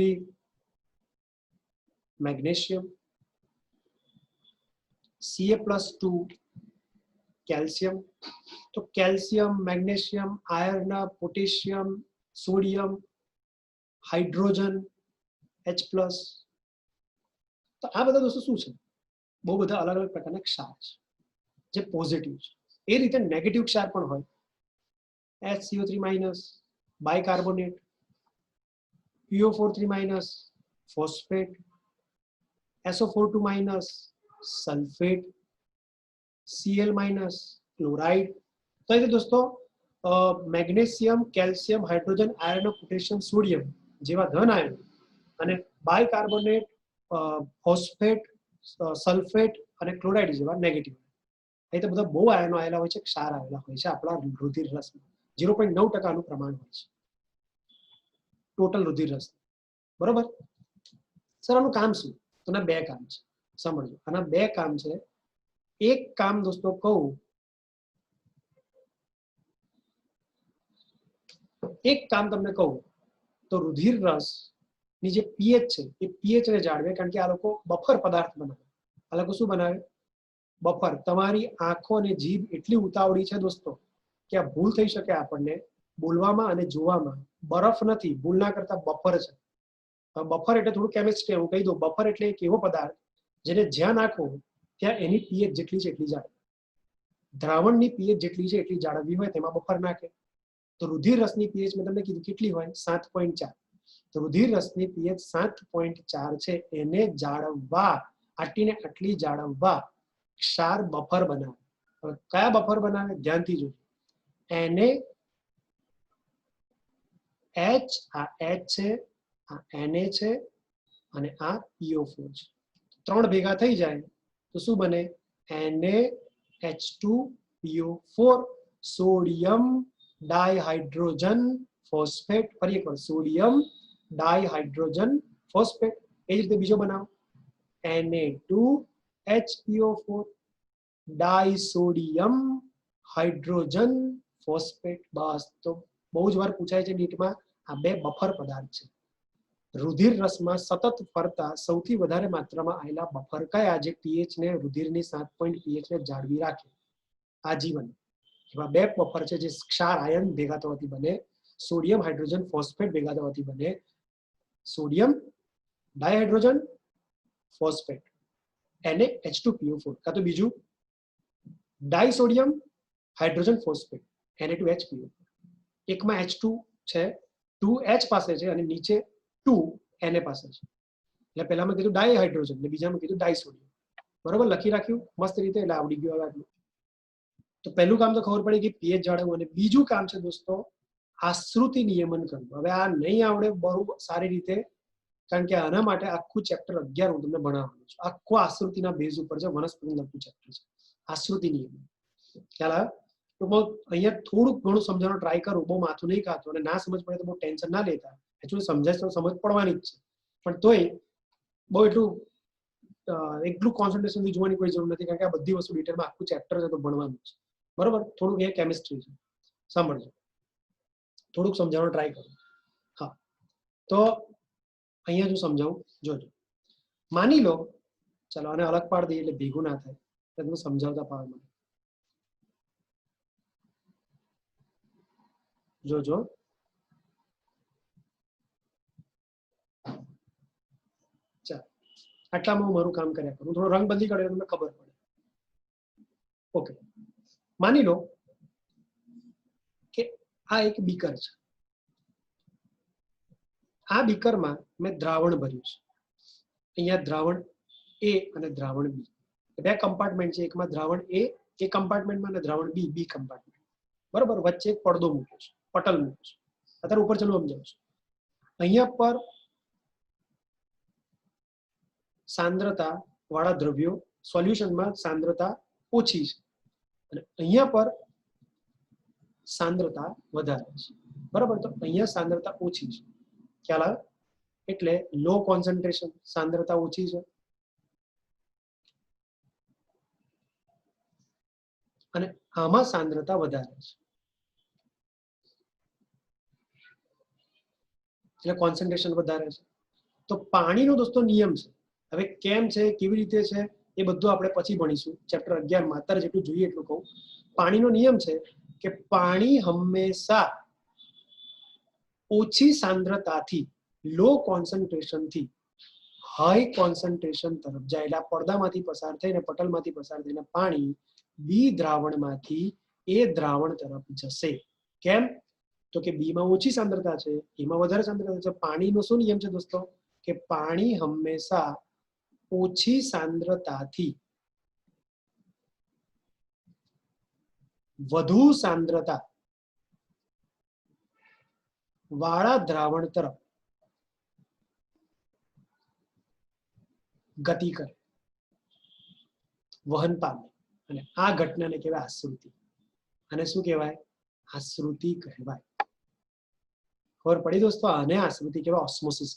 magnesium, Ca+2 calcium. તો calcium, magnesium, iron, potassium, sodium, hydrogen, H+. તો આ બધા દોસ્તો શું છે? બહુ બધા અલગ અલગ પ્રકારના ક્ષાર છે જે પોઝિટિવ છે. એ રીતે નેગેટિવ ક્ષાર પણ હોય. HCO3- bicarbonate, PO4- phosphate, SO4- sulphate, Cl- chloride. તો એ દોસ્તો magnesium, calcium, hydrogen, iron, potassium, sodium જેવા ધન આયન અને બાયકાર્બોનેટ, ફોસ્ફેટ, સલ્ફેટ અને ક્લોરાઇડ જેવા નેગેટિવ. અહીં તો બધા બહુ આયનો આવેલા હોય છે, ક્ષાર આવેલા હોય છે આપણા રુધિર રસમાં. 0.9% પ્રમાણ હોય છે ટોટલ રુધિર રસ. બરોબર. સર આનું કામ શું? તો ના બે કામ છે, સમજો. આના બે કામ છે. એક કામ દોસ્તો કહું, એક કામ તમને કહું તો રુધિર રસ ની જે પીએચ છે એ પીએચ ને જાળવે, કારણ કે આ લોકો બફર પદાર્થ બનાવે. આ લોકો શું બનાવે? બફર. તમારી આંખો અને જીભ એટલી ઉતાવળી છે દોસ્તો કે આ ભૂલ થઈ શકે આપણને બોલવામાં અને જોવામાં. બરફ નથી, ભૂલ ના કરતા બફર છે. બફર એટલે થોડું કેમિસ્ટ્રી હું કહી દઉં. બફર એટલે એક એવો પદાર્થ જેને જ્યાં નાખો ત્યાં એની પીએચ જેટલી છે એટલી જાળવે. દ્રાવણની પીએચ જેટલી છે એટલી જાળવવી હોય તેમાં બફર નાખે. તો રુધિર રસની પીએચ મેં તમને કીધું કેટલી હોય? 7.4. તો રુધિર રસની પીએચ 7.4 છે. એને જાળવવા, આટલી ને આટલી જાળવવા ક્ષાર બફર બનાવે. હવે કયા બફર બનાવે? ધ્યાનથી જોજો. Na, H, આ H છે, આ Na છે અને આ PO4 છે. ત્રણ ભેગા થઈ જાય તો શું બને? NaH2PO4 sodium dihydrogen phosphate. ફરી એકવાર સોડિયમ ડાયહાઇડ્રોજન ફોસ્ફેટ. એ જ રીતે બીજો બનાવો, Na2HPO4 ડાયસોડિયમ હાઇડ્રોજન ફોસ્ફેટ. બસ. તો બહુ જ વાર પૂછાય છે નીટમાં, આ બે બફર પદાર્થ છે. રુધિર રસમાં સતત ફરતા સૌથી વધારે માત્રામાં આવેલા બફર કયા? જે પીએચ ને રુધિરની 7 પીએચ ને જાળવી રાખે આજીવન. એવા બે બફર છે જે ક્ષાર આયન ભેગા થવાથી બને, સોડિયમ હાઇડ્રોજન ફોસ્ફેટ ભેગા થવાથી બને. Sodium dihydrogen phosphate, NaH2PO4. કાં તો બીજું ડાયસોડિયમ હાઇડ્રોજન ફોસ્ફેટ, Na2HPO. એકમાં H2 છે, 2H પાસે છે અને નીચે 2 Na પાસે છે. એટલે પહેલામાં કીધું ડાયહાઇડ્રોજન ને બીજામાં કીધું ડાયસોડિયમ. બરોબર, લખી રાખ્યું મસ્ત રીતે, એટલે આવડી ગયું હવે આટલું. તો પહેલું કામ તો ખબર પડી કે પીએચ જાળવવું, અને બીજું કામ છે દોસ્તો આશ્રુતિ નિયમન કરવું. હવે આ નહીં આવડે બરોબર સારી રીતે, કારણ કે આના માટે આખું ચેપ્ટર 11 હું તમને ભણાવવાનું છું. આખું આશ્રુતિના બેઝ ઉપર છે, વનસ્પતિ લગતું ચેપ્ટર છે આશ્રુતિ નિયમન. ખ્યાલ આવે? તો અહીંયા થોડુંક ઘણું સમજવાનો ટ્રાય કરું, બહુ માથું નહીં ખાતું, અને ના સમજ પડે તો બહુ ટેન્શન ના લેતા. એકચ્યુઅલી સમજાય તો સમજ પડવાની જ છે, પણ તોય બહુ એટલું કોન્સન્ટ્રેશનથી જોવાની કોઈ જરૂર નથી, કારણ કે આ બધી વસ્તુ ડિટેલમાં આખું ચેપ્ટર છે તો ભણવાનું છે. બરોબર. થોડુંક એ કેમિસ્ટ્રી છે, સાંભળજો. થોડુંક સમજાવવાનો ટ્રાય કરું. હા, તો અહીંયા જો સમજાવું, જોજો. માની લો, ચલો આને અલગ પાડ દઈએ એટલે ભેગું ના થાય, એટલે સમજાવતા પાડ મને. જોજો. ચાલ, આટલામાં હું મારું કામ કર્યા કરું. થોડો રંગ બદલી કાઢ્યો તમને ખબર પડે. ઓકે, માની લો કે આ એક બીકર છે. આ બીકરમાં મેં દ્રાવણ ભર્યું છે. અહીંયા દ્રાવણ એ અને દ્રાવણ બી. બે કમ્પાર્ટમેન્ટ છે, એકમાં દ્રાવણ એ કમ્પાર્ટમેન્ટમાં અને દ્રાવણ બી કમ્પાર્ટમેન્ટ. બરોબર, વચ્ચે એક પડદો મૂક્યો છે, પટલ મૂક્યો છે. અત્યારે ઉપર ચલો સમજાવું છું. અહીંયા પર સાંદ્રતા વાળા દ્રવ્યો સોલ્યુશનમાં સાંદ્રતા ઓછી છે અને અહીંયા પર સાંદ્રતા વધારે છે. બરાબર, તો અહીંયા સાંદ્રતા ઓછી છે, ખ્યાલ આવે? એટલે લો કોન્સન્ટ્રેશન, સાંદ્રતા ઓછી છે, અને આમાં સાંદ્રતા વધારે છે, એટલે કોન્સન્ટ્રેશન વધારે છે. તો પાણીનો દોસ્તો નિયમ છે. હવે કેમ છે, કેવી રીતે છે, એ બધું આપણે પછી ભણીશું ચેપ્ટર 11 માં. અત્યારે જેટલું જોઈએ એટલું કહું. પાણીનો નિયમ છે કે પાણી હંમેશા ઓછી સાંદ્રતાથી, લો કોન્સન્ટ્રેશનથી હાઈ કોન્સન્ટ્રેશન તરફ જાય. એટલે પડદામાંથી પસાર થઈને, પટલમાંથી પસાર થઈને પાણી બી દ્રાવણમાંથી એ દ્રાવણ તરફ જશે. કેમ? તો કે બી માં ઓછી સાંદ્રતા છે, એમાં વધારે સાંદ્રતા છે. પાણીનો શું નિયમ છે દોસ્તો? કે પાણી હંમેશા ઓછી સાંદ્રતાથી વધુ સાંદ્રતા વાળા દ્રાવણ તરફ ગતિ કરે, વહન પામે. અને આ ઘટનાને કહેવાય આશ્રુતિ. અને શું કહેવાય? આશ્રુતિ કહેવાય. ખબર પડી દોસ્તો? આને આશ્રુતિ કહેવાય, ઓસ્મોસિસ.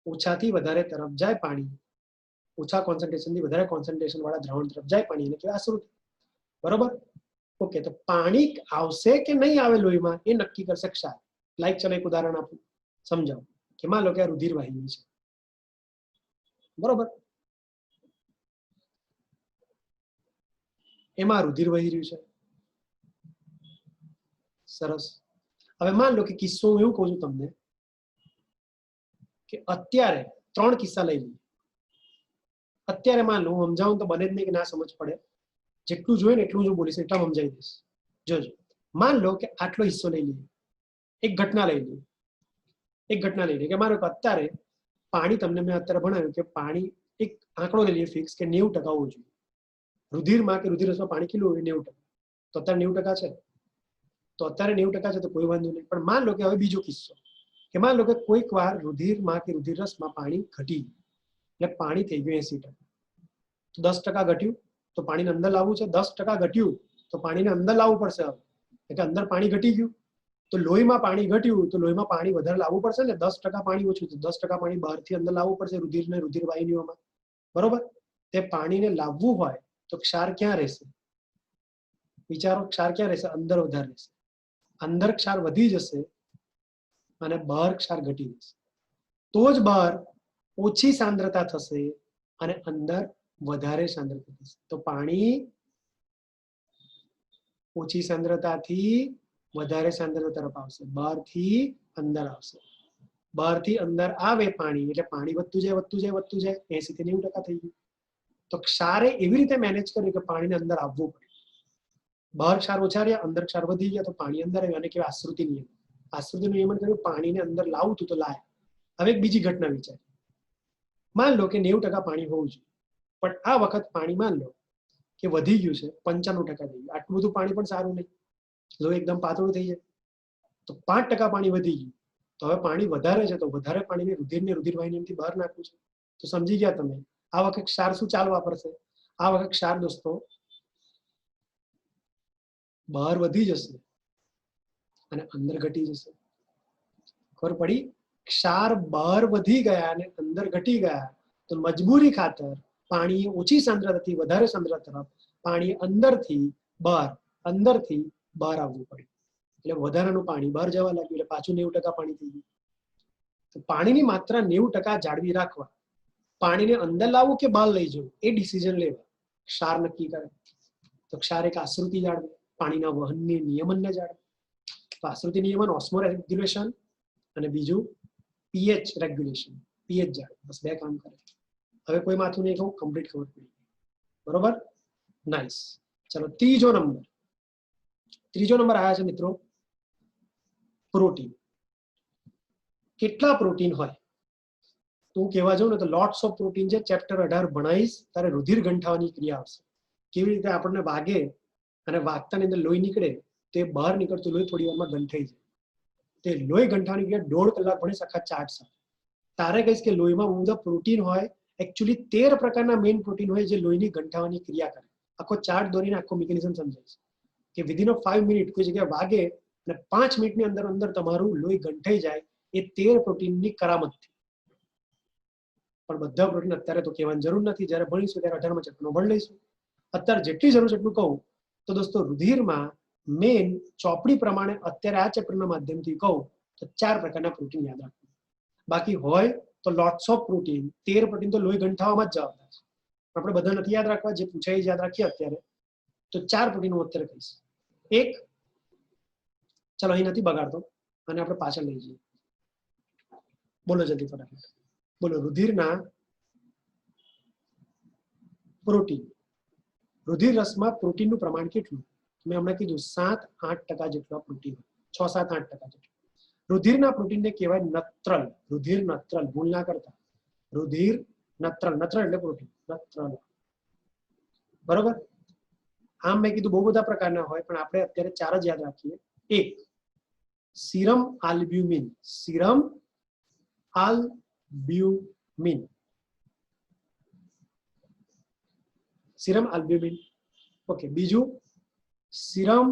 ઓછાથી વધારે તરફ જાય પાણી, ઓછા કોન્સન્ટ્રેશનથી વધારે કોન્સન્ટ્રેશન વાળા દ્રાવણ તરફ જાય પાણી, એને કહેવાય આશ્રુતિ. બરોબર? ઓકે, તો પાણી આવશે કે નહીં આવે લોહીમાં એ નક્કી કરશે ક્ષાર. લાઈક ચલો એક ઉદાહરણ આપું, સમજાવું. કે માન લો કે આ રુધિર વાહિની છે, બરોબર? એમાં રુધિર વહી રહ્યું છે, સરસ. હવે માન લો કે કિસ્સો હું એવું કહું છું તમને કે અત્યારે 3 કિસ્સા લઈ લઈએ. અત્યારે માન લો, હું સમજાવું તો બને જ નહીં કે ના સમજ પડે. જેટલું જોઈએ ને એટલું જ બોલીશ, એટલા સમજાવી દઈશ. જોજો. માન લો કે આટલો હિસ્સો લઈ લઈએ, એક ઘટના લઈ લઈએ. એક ઘટના લઈ લઈએ કે માનો કે અત્યારે પાણી, તમને મેં અત્યારે ભણાવ્યું કે પાણી, એક આંકડો લઈ લઈએ ફિક્સ કે 90% હોવું જોઈએ. રુધિરમાં કે રુધિરરસમાં પાણી કેટલું હોય? 90%. તો અત્યારે 90% છે. તો અત્યારે 90% છે તો કોઈ વાંધો નહીં. પણ માન લો કે હવે બીજો કિસ્સો, કે માન લો કે કોઈક વાર રુધિરમાં કે રુધિરરસમાં પાણી ઘટી ગયું, એટલે પાણી થઈ ગયું 80%. તો 10% ઘટ્યું તો પાણીને અંદર લાવવું છે. 10% ઘટ્યું તો પાણીને અંદર લાવવું પડશે. હવે એટલે અંદર પાણી ઘટી ગયું તો લોહીમાં પાણી ઘટ્યું તો લોહીમાં પાણી વધારે લાવવું પડશે ને. 10% પાણી ઓછું તો 10% પાણી બહારથી અંદર લાવવું પડશે, રુધિરને રુધિર વાહિનીઓમાં. બરોબર? તે પાણીને લાવવું હોય તો ક્ષાર ક્યાં રહેશે? વિચારો, ક્ષાર ક્યાં રહેશે? અંદર વધારે રહેશે. અંદર ક્ષાર વધી જશે અને બહાર ક્ષાર ઘટી જશે. તો જ બહાર ઓછી સાંદ્રતા થશે અને અંદર વધારે સાંદ્રતા થશે. તો પાણી ઓછી સાંદ્રતાથી વધારે સાંદ્રતા તરફ આવશે, બહારથી અંદર આવશે. બહારથી અંદર આવે પાણી એટલે પાણી વધતું જાય, વધતું જાય, વધતું જાય, 80 થી 90% થઈ ગયું. તો ક્ષારે એવી રીતે મેનેજ કર્યું કે પાણીને અંદર આવવું પડે. બહાર ક્ષાર ઓછા રહ્યા, અંદર ક્ષાર વધી ગયા તો પાણી અંદર આવ્યું. અને કહેવાય આશ્રુતિ નિયમ. આશ્રુતિ નિયમન કર્યું, પાણીને અંદર લાવતું તો લાય. હવે એક બીજી ઘટના વિચાર. માન લો કે 90% પાણી હોવું જોઈએ, પણ આ વખત પાણી માન લો કે વધી ગયું છે, 95% થઈ ગયું. આટલું બધું પાણી પણ સારું નહીં, લોહી એકદમ પાતળું થઈ જાય. તો 5% પાણી વધી ગયું. તો હવે પાણી વધારે છે તો વધારે પાણીને રુધિરને રુધિર વાહિનીથી બહાર નાખવું છે. તો સમજી ગયા તમે? આ વખત ક્ષાર શું ચાલ વાપરશે? આ વખત ક્ષાર દોસ્તો બહાર વધી જશે અને અંદર ઘટી જશે. ખબર પડી? ક્ષાર બહાર વધી ગયા અને અંદર ઘટી ગયા તો મજબૂરી ખાતર પાણી ઓછી સાંદ્રતાથી વધારે સાંદ્રતા તરફ પાણી અંદરથી બહાર આવવું પડ્યું. એટલે વધારાનું પાણી બહાર જવા લાગ્યું એટલે પાછું 90% પાણી થઈ ગયું. તો પાણીની માત્રા 90% જાળવી રાખવા, પાણીને અંદર લાવવું કે બહાર લઈ જવું એ ડિસિઝન લેવા ક્ષાર નક્કી કરે. તો ક્ષાર એક આશ્રુતિ જાળવે, પાણીના વહનની નિયમનને જાળવે. તો આશ્રુતિ નિયમન ઓસ્મો રેગ્યુલેશન અને બીજું પીએચ રેગ્યુલેશન, પીએચ જાળવે. બસ 2 કામ કરે. હવે કોઈ માથું નહીં કહું, કમ્પ્લીટ ખબર પડી. બરોબર? નાઇસ. ચલો ત્રીજો નંબર આવ્યા છે મિત્રો, પ્રોટીન. કેટલા પ્રોટીન હોય? તો હું કહેવા જાઉં ને તો લોટ્સ ઓફ પ્રોટીન છે ચેપ્ટર 18 ભણાવીશ ત્યારે રુધિર ગંઠાવાની ક્રિયા આવશે, કેવી રીતે આપણને વાગે અને વાગતાની અંદર લોહી નીકળે તે બહાર નીકળતું લોહી થોડી વારમાં ગંઠાઈ જાય. તે લોહી ગંઠાવાની ક્રિયા 1.5 કલાક ભણીશ આખા ચાર્ટ સાથે. તારે કહીશ કે લોહીમાં બધા પ્રોટીન હોય, એકચ્યુઅલી 13 પ્રકારના મેઇન પ્રોટીન હોય જે લોહીની ગંઠાવાની ક્રિયા કરે. આખો ચાર્ટ દોરીને આખો મિકેનિઝમ સમજાવીશ કે વિધિન 5 મિનિટ કોઈ જગ્યાએ વાગે અને 5 મિનિટની અંદર અંદર તમારું લોહી ગંઠાઈ જાય એ 13 પ્રોટીનની કરામતથી. પણ બધા પ્રોટીન અત્યારે તો કહેવાની જરૂર નથી, જ્યારે ભણીશું ત્યારે 18મા ચેપ્ટરનો ભણી લઈશું. અત્યારે જેટલી જરૂર છે એટલું કહું તો દોસ્તો રુધિરમાં મેઇન ચોપડી પ્રમાણે અત્યારે આ ચેપ્ટરના માધ્યમથી કહું તો 4 પ્રકારના પ્રોટીન યાદ રાખવું. બાકી હોય તો લોટ્સ ઓફ પ્રોટીન, 13 પ્રોટીન તો લોહી ગંઠાવામાં જ જવાબદાર છે. આપણે બધા નથી યાદ રાખવા, જે પૂછાય યાદ રાખીએ અત્યારે. તો 4 પ્રોટીન હું અત્યારે કહીશ. એક, ચલો અહીં નથી બગાડતો અને આપણે પાછળ લઈ જઈએ. બોલો જલ્દી ફટાફટ બોલો. રુધિરના પ્રોટીન, રુધિર રસમાં પ્રોટીનનું પ્રમાણ કેટલું? મેં હમણાં કીધું 7-8% જેટલા પ્રોટીન, 6-7-8% જેટલું. રુધિરના પ્રોટીનને કહેવાય નત્રલ. રુધિર નત્રલ, ભૂલ ના કરતા. રુધિર નત્રલ, નત્રલ એટલે પ્રોટીન, નત્રલ. બરોબર. આમ મેં કીધું બહુ બધા પ્રકારના હોય, પણ આપણે અત્યારે 4 જ યાદ રાખીએ. એક, serum albumin. Serum albumin, serum albumin. Okay. બીજું, સીરમ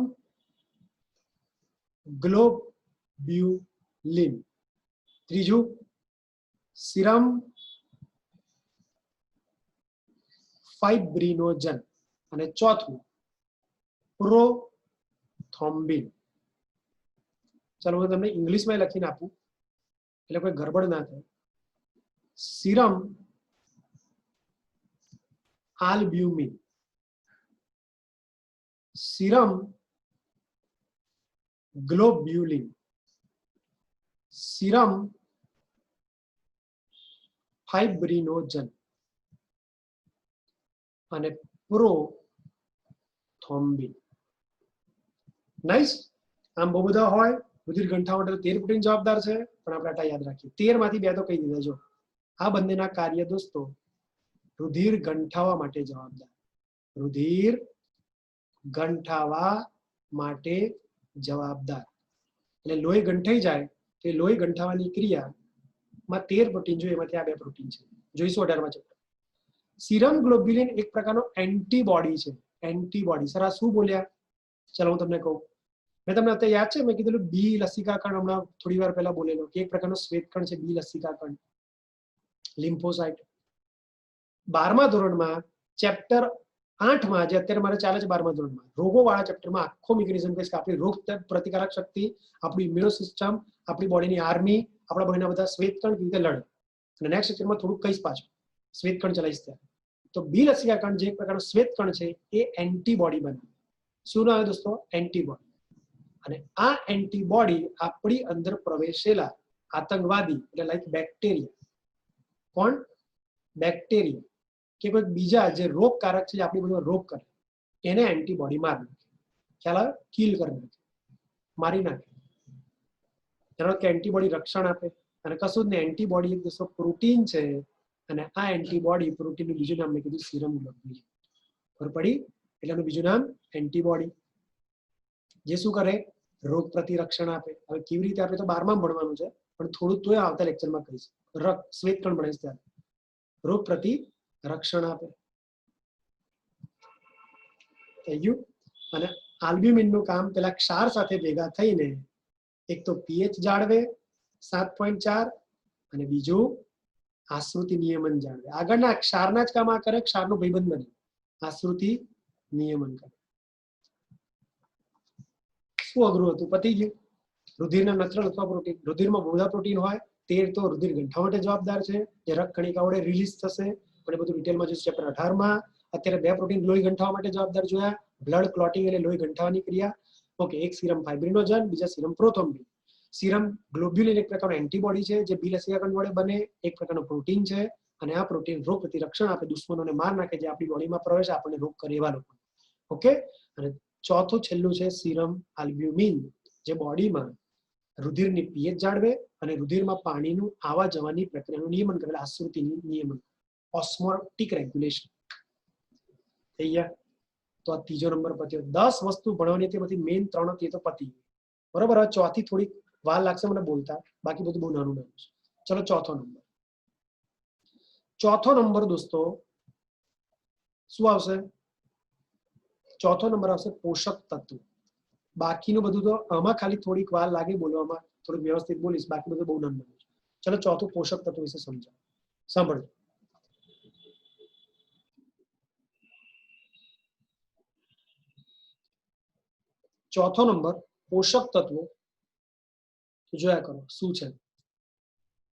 ગ્લોબ્યુલિન. ત્રીજું, સીરમ ફાઇબ્રિનોજન. અને ચોથું, પ્રોથ્રોમ્બિન. ચાલો હું તમને ઇંગ્લિશમાં લખીને આપું એટલે કોઈ ગડબડ ના થાય. સીરમ આલ્બ્યુમિન, સીરમ ગ્લોબ્યુલિન, સીરમ ફાઇબ્રિનોજન અને પ્રોથ્રોમ્બિન. નાઈસ. આમ બહુ બધા હોય. રુધિર ગંઠાવા માટે 13 પ્રોટીન જવાબદાર છે, પણ આપણે આટલા યાદ રાખીએ. 13 માંથી 2 તો કહી દીધા. જો આ બંનેના કાર્ય દોસ્તો રુધિર ગંઠાવા માટે જવાબદાર. રુધિર ગંઠાવા માટે જવાબદાર. એટલે લોહી ગંઠાઈ જાય તો લોહી ગંઠાવાની ક્રિયામાં 13 પ્રોટીન જોઈએ, એમાંથી આ 2 પ્રોટીન છે. જોઈશું 18મા ચેપ્ટર. સીરમ ગ્લોબ્યુલિન એક પ્રકારનો એન્ટીબોડી છે. એન્ટીબોડી. સર આ શું બોલ્યા? ચલો હું તમને કહું. મેં તમને અત્યારે યાદ છે, મેં કીધેલું બી લસિકા કણ હમણાં થોડી વાર પહેલા બોલેલો કે એક પ્રકારનો શ્વેત કણ છે બી લસિકા કણ, લિમ્ફોસાઇટ. 12મા ધોરણમાં ચેપ્ટર 8માં, જે અત્યારે મારે ચાલે છે 12મા ધોરણમાં, રોગો વાળા ચેપ્ટરમાં આખો મિકેનિઝમ કહીશ કે આપણી રોગ પ્રતિકારક શક્તિ, આપણી ઇમ્યુનો સિસ્ટમ, આપણી બોડીની આર્મી, આપણા બોડીના બધા શ્વેત કણ કેવી રીતે લડે. અને નેક્સ્ટ ચેપ્ટરમાં થોડુંક કહીશ પાછું શ્વેત કણ ચલાવીશ ત્યારે. તો બી લસિકા કણ જે એક પ્રકારનો શ્વેત કણ છે એ એન્ટીબોડી બનાવે. શું ના આવે દોસ્તો? એન્ટીબોડી. અને આ એન્ટીબોડી આપણી અંદર પ્રવેશેલા આતંકવાદી એટલે લાઈક બેક્ટેરિયા, કોણ? બેક્ટેરિયા કે કોઈ બીજા જે રોગકારક છે, આપણી બોડીમાં રોગ કરે, એને એન્ટીબોડી મારી નાખે. ખ્યાલ આવે? કિલ કરી નાખે, મારી નાખે. એનો કે એન્ટીબોડી રક્ષણ આપે. અને કશું જ નહીં, એન્ટીબોડી એક દોસ્તો પ્રોટીન છે. અને આ એન્ટીબોડી પ્રોટીનનું બીજું નામ મેં કીધું સીરમ ગ્લોબ્યુલિન. ખબર પડી? એટલે એનું બીજું નામ એન્ટીબોડી. જે શું કરે? રોગ પ્રતિરક્ષણ આપે. હવે કેવી રીતે આપણે તો 12માં ભણવાનું છે, પણ થોડું તોય આવતા લેક્ચરમાં કહીશ. શ્વેત કણ ભણીશ ત્યારે. રોગ પ્રતિરક્ષણ આપે. થઈ ગયું. અને આલ્બ્યુમિનનું કામ પેલા ક્ષાર સાથે ભેગા થઈને એક તો પીએચ જાળવે 7.4 અને બીજું આશ્રુતિ નિયમન જાળવે. આગળના ક્ષારના જ કામ આ કરે, ક્ષારનો ભાઈબંધ બને, આશ્રુતિ નિયમન કરે. શું અઘરું હતું? પતી ગયું. રુધિરના નત્રલ અથવા પ્રોટીન. રુધિરમાં બધા પ્રોટીન હોય. 13 તો રુધિર ગંઠાવા માટે જવાબદાર છે, જે રક્ત કણિકા વડે રિલીઝ થશે. અને બધું ડિટેલમાં જોઈશું ચેપ્ટર 18માં. અત્યારે 2 પ્રોટીન લોહી ગંઠાવા માટે જવાબદાર જોયા. બ્લડ ક્લોટિંગ એટલે લોહી ગંઠાવાની ક્રિયા. ઓકે. એક સીરમ ફાઇબ્રિનોજન, બીજા સીરમ પ્રોથ્રોમ્બિન. સીરમ ગ્લોબ્યુલિન એક પ્રકારનો એન્ટીબોડી છે જે બી લસિકા કણ વડે બને, એક પ્રકારનો પ્રોટીન છે. અને આ પ્રોટીન રોગ પ્રતિરક્ષણ આપે, દુશ્મનોને માર નાખે, જે આપણી બોડીમાં પ્રવેશ આપણને રોગ કરે એવા લોકો. ઓકે. અને ચોથું છેલ્લું છે સીરમ આલ્બ્યુમિન, જે બોડીમાં રુધિરની પીએચ જાળવે અને રુધિરમાં પાણીનું આવા જવાની પ્રક્રિયાનું નિયમન કરે, આશ્રુતિનું નિયમન, ઓસ્મોટિક રેગ્યુલેશન. થઈ ગયા. તો આ ત્રીજો નંબર પત્યો. 10 વસ્તુ ભણવાની હતી, પછી મેઇન 3 હતી તો પતી. બરોબર. હવે ચોથી થોડી વાર લાગશે મને બોલતા, બાકી બધું બહુ નાનું નાનું છે. ચલો ચોથો નંબર. ચોથો નંબર દોસ્તો શું આવશે? ચોથો નંબર આવશે પોષક તત્વ. બાકીનું બધું તો આમાં ખાલી થોડીક વાર લાગે બોલવામાં, થોડુંક વ્યવસ્થિત બોલીશ, બાકી બધું બહુ નાનું નાનું છે. ચલો ચોથું પોષક તત્વ વિશે સમજાવો. સાંભળો. ચોથો નંબર પોષક તત્વો જોયા કરો શું છે.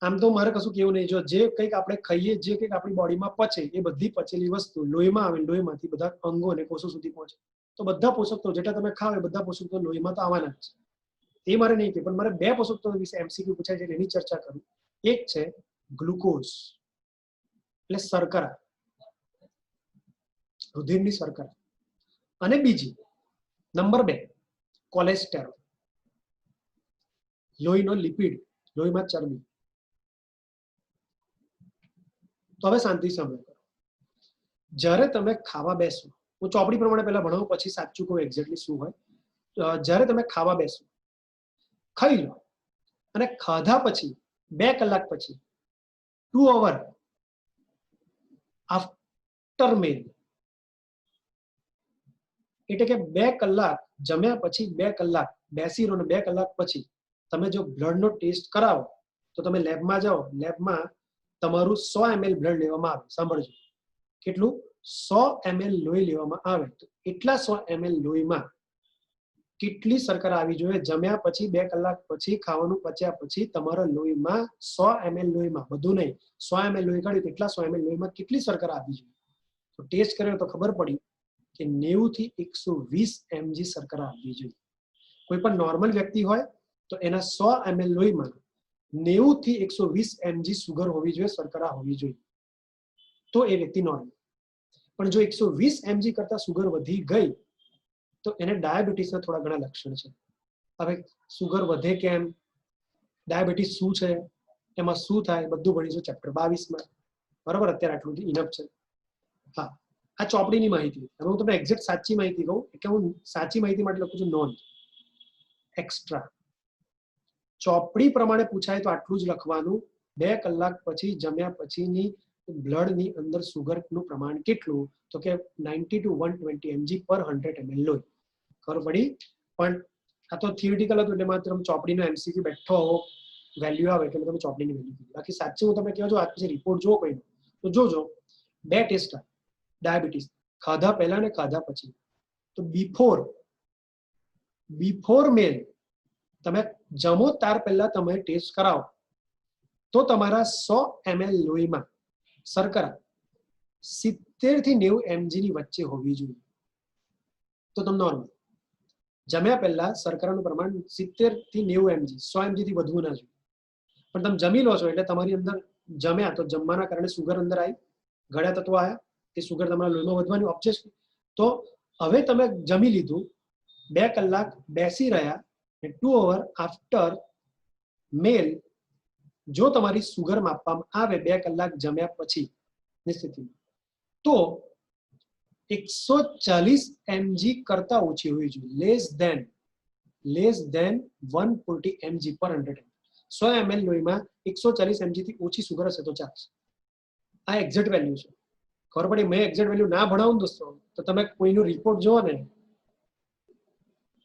આમ તો મારે કશું કેવું નહીં. જો જે કંઈક આપણે ખાઈએ, જે કંઈક આપણી બોડીમાં પચે, એ બધી પચેલી વસ્તુ લોહીમાં આવે, લોહીમાંથી બધા અંગો અને કોષો સુધી પહોંચે. તો બધા પોષક તત્વો જેટલા તમે ખાવ એ બધા પોષક તત્વો લોહીમાં તો આવવાના જ છે. એ મારે નહીં કે, પણ મારે 2 પોષક તત્વો વિશે MCQ પૂછાય છે એની ચર્ચા કરું. એક છે ગ્લુકોઝ એટલે શર્કરા, રુધિરની શર્કરા, અને બીજી નંબર 2 કોલેસ્ટેરોલ, લોહીનો લિપિડ, લોહીમાં ચરબી. તો હવે શાંતિ સાંભળો. જ્યારે તમે ખાવા બેસો, હું ચોપડી પ્રમાણે પહેલા ભણાવું, પછી સાચું કહું એક્ઝેક્ટલી શું હોય. જ્યારે તમે ખાવા બેસો, ખાઈ લો, અને ખાધા પછી 2 કલાક પછી 2 અવર આફ્ટર મેલ, એટલે કે 2 કલાક જમ્યા પછી 2 કલાક બેસી રહો ને 2 કલાક પછી તમે જો બ્લડનો ટેસ્ટ કરાવો, તો તમે લેબમાં જાઓ, લેબમાં તમારું 100 ml બ્લડ લેવામાં આવે. સાંભળજો, કેટલું? 100 ml લોહી લેવામાં આવે. તો એટલા 100 ml લોહીમાં કેટલી શર્કરા આવી જોઈએ? જમ્યા પછી 2 કલાક પછી, ખાવાનું પચ્યા પછી તમારા લોહીમાં 100 ml લોહીમાં, બધું નહીં, 100 ml લોહી કાઢ્યું, એટલા 100 ml લોહીમાં કેટલી શર્કરા આવી જોઈએ? તો ટેસ્ટ કર્યો તો ખબર પડી કે 90 થી 120 mg શર્કરા આવવી જોઈએ. કોઈ પણ નોર્મલ વ્યક્તિ હોય તો એના 100 ml લોહીમાં 90 થી 120 mg સુગર હોવી જોઈએ, શર્કરા હોવી જોઈએ, તો એ વ્યક્તિ નોર્મલ. પણ જો 120 mg કરતા સુગર વધી ગઈ તો એને ડાયાબિટીસના થોડા ઘણા લક્ષણ છે. હવે સુગર વધે કેમ, ડાયાબિટીસ શું છે, એમાં શું થાય, બધું ભણીશું ચેપ્ટર 22માં. બરાબર. અત્યારે આટલું ઇનફ છે. હા, આ ચોપડીની માહિતી. હવે હું તમને એક્ઝેક્ટ સાચી માહિતી કહું, એટલે હું સાચી માહિતી માટે લખું છું નોંધ, એક્સ્ટ્રા. ચોપડી પ્રમાણે પૂછાય તો આટલું જ લખવાનું. 2 કલાક પછી જમ્યા પછીની બ્લડની અંદર સુગરનું પ્રમાણ કેટલું? તો કે 90 to 120 mg પર 100 ml લોહી. ખબર પડી? પણ આ તો થિયરિટિકલ હતું, એટલે માત્ર ચોપડીનો MCQ બેઠો વેલ્યુ આવે એટલે તમે ચોપડીની વેલ્યુ કીધી. બાકી સાચું હું તમને કહું છું, આજ પછી રિપોર્ટ જોવો કોઈનો તો જોજો 2 ટેસ્ટ ડાયાબિટીસ, ખાધા પહેલા ને ખાધા પછી. તો બિફોર મેલ, તમે જમો ત્યાર પહેલા તમે ટેસ્ટ કરાવો, તો તમારા 100 ml લોહીમાં શર્કરા 70 થી 90 mg ની વચ્ચે હોવી જોઈએ, તો તમે નોર્મલ. જમ્યા પહેલા શર્કરાનું પ્રમાણ 70 થી 90 mg, 100 mg થી વધવું ના જોઈએ. પણ તમે જમી લો છો એટલે તમારી અંદર જમ્યા તો જમવાના કારણે સુગર અંદર આવી, ઘણા તત્વો આવ્યા, તે સુગર તમારા લોહીમાં વધવાની ઓબ્જેક્ટ. તો હવે તમે જમી લીધું, 2 કલાક બેસી રહ્યા, 2 અવર આફ્ટર મેલ જો તમારી સુગર માપવામાં આવે 2 કલાક જમ્યા પછી ની સ્થિતિમાં, તો 140 mg કરતા ઓછી હોવી જોઈએ, લેસ ધેન 140 mg પર 100 ml. 100 ml લોહીમાં 140 mg થી ઓછી સુગર હશે તો ચાલશે. આ એક્ઝેક્ટ વેલ્યુ છે. ખબર પડી? મેં એક્ઝેક્ટ વેલ્યુ ના ભણાવું દોસ્તો તો તમે કોઈનો રિપોર્ટ જોવો ને,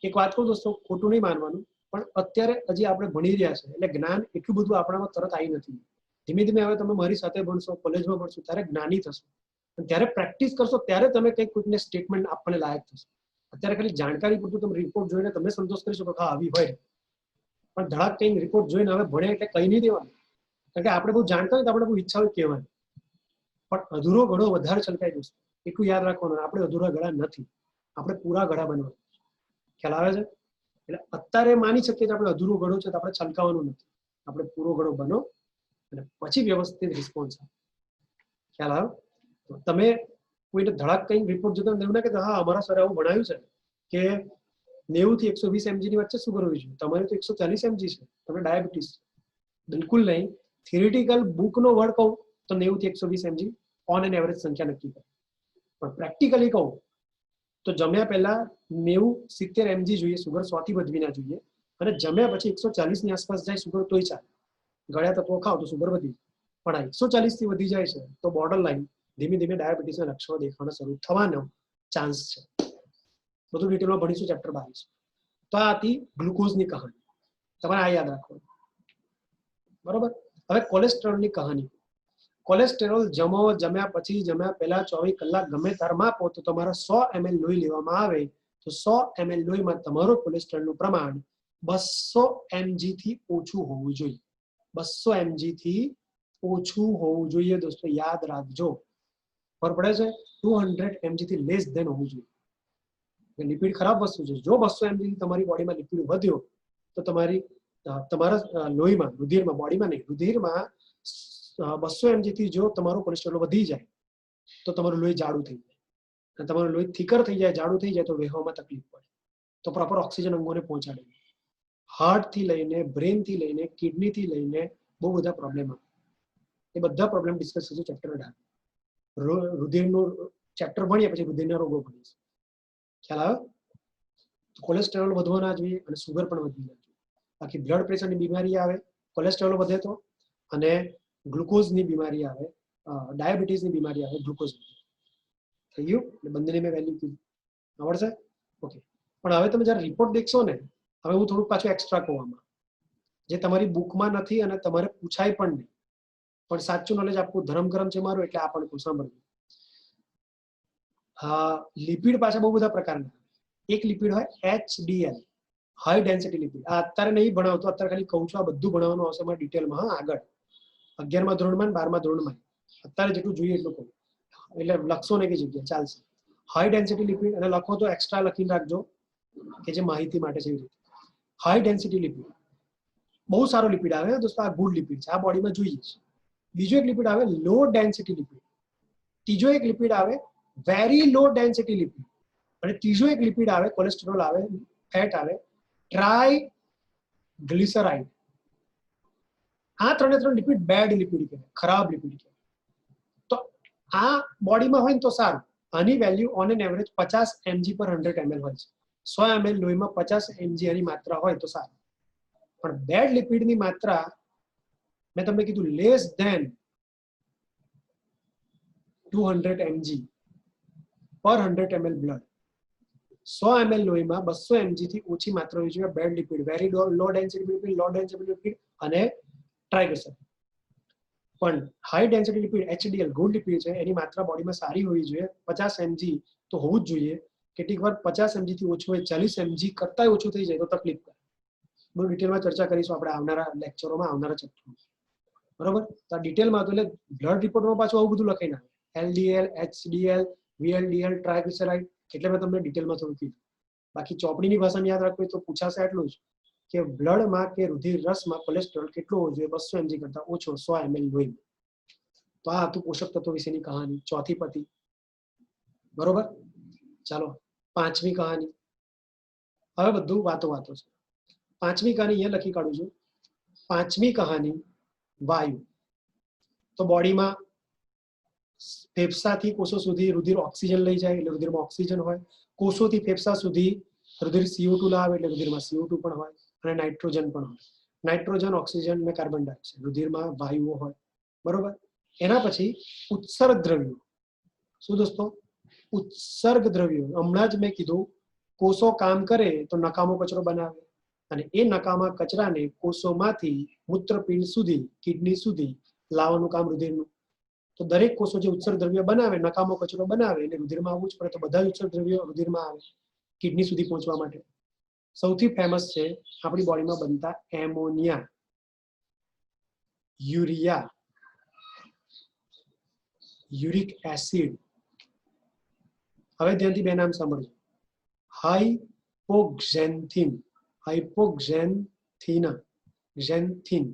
એક વાત કહું દોસ્તો, ખોટું નહીં માનવાનું, પણ અત્યારે હજી આપણે ભણી રહ્યા છે એટલે જ્ઞાન એટલું બધું આપણામાં તરત આવી નથી. ધીમે ધીમે હવે તમે મારી સાથે ભણશો, કોલેજમાં ભણશો, ત્યારે જ્ઞાની થશો, ત્યારે પ્રેક્ટિસ કરશો, ત્યારે તમે કંઈક કોઈને સ્ટેટમેન્ટ આપવાને લાયક થશો. અત્યારે ખાલી જાણકારી પૂરતું તમે રિપોર્ટ જોઈને તમે સંતોષ કરી શકો, હા આવી હોય, પણ ધડાક કંઈક રિપોર્ટ જોઈને હવે ભણ્યા એટલે કહી નહીં દેવાનું. કારણ કે આપણે બહુ જાણતા હોય તો આપણે બહુ ઈચ્છા હોય કહેવાની, પણ અધૂરો ઘડો વધારે છલકાય દોસ્તો. એટલું યાદ રાખવાનું, આપણે અધૂરા ઘડા નથી, આપણે પૂરા ઘડા બનવા. ખ્યાલ આવે છે? એટલે અત્યારે માની શકીએ કે આપણે અધૂરો ઘડો છે તો આપણે છલકાવાનું નથી, આપણે પૂરો ઘડો બનો અને પછી વ્યવસ્થિત રિસ્પોન્સ આવે. ખ્યાલ આવે? તમે કોઈને ધડાક કઈ રિપોર્ટ જોતા એવું ના કહેતા, હા અમારા સરે આવું ભણાવ્યું છે કે 90 થી 120 mg ની વચ્ચે સુગર હોવી જોઈએ, તમારે તો 140 mg છે, તમને ડાયાબિટીસ. બિલકુલ નહીં. થિયરિટિકલ બુકનો વર્ડ કહું તો 90 થી 120 mg ઓન એન એવરેજ સંખ્યા નક્કી કરે, પણ પ્રેક્ટિકલી કહું તો જમ્યા પહેલા 90-70 mg જોઈએ, સુગર 100 થી વધવી ના જોઈએ, અને જમ્યા પછી 140 ની આસપાસ જાય સુગર તોય ચાલે. ગળ્યા તત્વો ખાવ તો સુગર વધી, પણ આ 140 થી વધી જાય છે તો બોર્ડર લાઈન ધીમે ધીમે ડાયાબિટીસના લક્ષણો દેખાવાના શરૂ થવાનો ચાન્સ છે. બધું ડિટેલમાં ભણીશું ચેપ્ટર 22. તો આ હતી ગ્લુકોઝની કહાની, તમારે આ યાદ રાખવાનું, બરોબર. હવે કોલેસ્ટ્રોલની કહાની. કોલેસ્ટેરોલ જમ્યા પછી, જમ્યા પહેલા 24 કલાક ગમે ત્યારે માપો તો તમારા 100 ml લોહી લેવામાં આવે તો 100 ml લોહીમાં તમારું કોલેસ્ટ્રોલનું પ્રમાણ 200 mg થી ઓછું હોવું જોઈએ. 200 mg થી ઓછું હોવું જોઈએ દોસ્તો, યાદ રાખજો. ખબર પડે છે? 200 mg થી લેસ ધેન હોવું જોઈએ. લિપિડ ખરાબ વસ્તુ છે. જો 200 mg તમારી બોડીમાં લિપિડ વધ્યો તો તમારા લોહીમાં, રુધિરમાં, બોડીમાં નહીં, રુધિરમાં 200 mg થી જો તમારું કોલેસ્ટ્રોલ વધી જાય તો તમારું લોહી જાડું થઈ જાય, અને તમારું લોહી થીકર થઈ જાય, જાડું થઈ જાય તો વહેવામાં તકલીફ પડે, તો પ્રોપર ઓક્સિજન અંગોને પહોંચાડે. હાર્ટ થી લઈને, બ્રેન થી લઈને, કિડની થી લઈને બહુ બધા પ્રોબ્લેમ આવે. એ બધા પ્રોબ્લેમ ડિસ્કસ થશે ચેપ્ટર 18. રુધિરનું ચેપ્ટર ભણીએ પછી રુધિરના રોગો ભણીશું. ખ્યાલ આવે? કોલેસ્ટ્રોલ વધવો ના જોઈએ અને સુગર પણ વધવી ના જોઈએ. બાકી બ્લડ પ્રેશરની બીમારી આવે, કોલેસ્ટ્રોલ વધે તો, અને ગ્લુકોઝની બીમારી આવે, ડાયાબિટીસની બીમારી આવે, ગ્લુકોઝ થઈ ગયું. એટલે બંનેની મેં વેલ્યુ કીધું, આવડશે? ઓકે. પણ હવે તમે જ્યારે રિપોર્ટ દેખશો ને, હવે હું થોડુંક પાછું એક્સ્ટ્રા કહેવામાં, જે તમારી બુકમાં નથી અને તમારે પૂછાય પણ નહીં, પણ સાચું નોલેજ આપવું ધર્મ કરમ છે મારું, એટલે આ પણ સાંભળવું. લિપિડ પાછા બહુ બધા પ્રકારના. એક લિપિડ હોય HDL, હાઈ ડેન્સિટી લિપિડ. આ અત્યારે નહીં ભણાવતો, અત્યારે ખાલી કહું છું, આ બધું ભણાવવાનું આવશે મારે ડિટેલમાં. હા, આગળ 11મા ધોરણમાં 12મા ધોરણમાં. અત્યારે જેટલું જોઈએ એટલું કહું, એટલે લખશો ને કે જગ્યા ચાલશે. હાઈ ડેન્સિટી લિપિડ, અને લખો તો એક્સ્ટ્રા લખીને રાખજો કે જે માહિતી માટે છે. હાઈ ડેન્સિટી લિપિડ બહુ સારો લિપિડ આવે દોસ્તો, આ ગુડ લિપિડ છે, આ બોડીમાં જોઈએ છે. બીજો એક લિપિડ આવે લો ડેન્સિટી લિપિડ. ત્રીજો એક લિપિડ આવે વેરી લો ડેન્સિટી લિપિડ. અને ત્રીજો એક લિપિડ આવે, કોલેસ્ટ્રોલ આવે, ફેટ આવે, ટ્રાઇગ્લિસરાઇડ. આ ત્રણે લિપિડ બેડ લિપિડ કહેવાય, ખરાબ લિપિડ કહેવાય. તો આ બોડીમાં હોય ને તો સારું. આની value on an average 50 mg પર 100 ml હોય છે. 100 ml લોહીમાં 50 mg એની માત્રા હોય તો સારું. પણ બેડ લિપિડની માત્રા મેં તમને કીધું લેસ ધેન 200 mg પર 100 ml બ્લડ. 100 ml લોહીમાં 200 mg થી ઓછી માત્રા હોવી જોઈએ bad lipid, very low density lipid, low density lipid અને ટ્રાઇગ્લિસરાઇડ. પણ high density lipid HDL good lipid છે, એની માત્રા બોડીમાં સારી હોવી જોઈએ. 50 mg તો હોવું જ જોઈએ. કેટલીક વાર 50 mg થી ઓછું હોય, 40 mg કરતા ઓછું થઈ જાય તો તકલીફ પડે. બહુ ડિટેલમાં ચર્ચા કરીશું આપણે આવનારા લેક્ચરોમાં, આવનારા ચેપ્ટરમાં, બરોબર. તો આ ડિટેલમાં તો, એટલે બ્લડ રિપોર્ટમાં પાછું આવું બધું લખાઈને આવે, LDL, HDL, VLDL, ટ્રાઇગ્લિસરાઇડ, એટલે મેં તમને ડિટેલમાં થોડું કીધું. બાકી ચોપડીની ભાષામાં યાદ રાખવું તો પૂછાશે એટલું જ કે બ્લડમાં કે રુધિર રસમાં કોલેસ્ટ્રોલ કેટલો હોવો જોઈએ, 200 mg કરતા ઓછો 100 ml લોહીમાં. તો આ હતું પોષક તત્વો વિશેની કહાની, ચોથી પતિ, બરોબર. ચાલો 5મી કહાની. હવે બધું વાતો છે. 5મી કહાની અહીંયા લખી કાઢું છું. 5મી કહાની વાયુ. તો બોડીમાં ફેફસાથી કોષો સુધી રુધિર ઓક્સિજન લઈ જાય એટલે રુધિરમાં ઓક્સિજન હોય. કોષોથી ફેફસા સુધી રુધિર CO2 લાવે એટલે રુધિરમાં CO2 પણ હોય, અને નાઇટ્રોજન પણ હોય. નાઇટ્રોજન, ઓક્સિજન અને કાર્બન ડાયોક્સાઇડ રુધિરમાં વાયુઓ હોય, બરોબર. એના પછી ઉત્સર્ગ દ્રવ્યો. શું દોસ્તો? ઉત્સર્ગ દ્રવ્યો. હમણાં જ મેં કીધું કોષો કામ કરે તો નકામો કચરો બનાવે, અને એ નકામા કચરાને કોષોમાંથી મૂત્રપિંડ સુધી, કિડની સુધી લાવવાનું કામ રુધિરનું. તો દરેક કોષો જે ઉત્સર્ગ દ્રવ્ય બનાવે, નકામો કચરો બનાવે, એટલે રુધિરમાં આવવું જ પડે. તો બધા જ ઉત્સર્ગ દ્રવ્યો રુધિરમાં આવે કિડની સુધી પહોંચવા માટે. સૌથી ફેમસ છે આપણી બોડીમાં બનતા એમોનિયા, યુરિયા, યુરિક એસિડ. હવે ધ્યાનથી બે નામ સાંભળજો. હાઇપોક્સેન્થિન, હાઇપોક્સેન્થિન, ઝેન્થિન,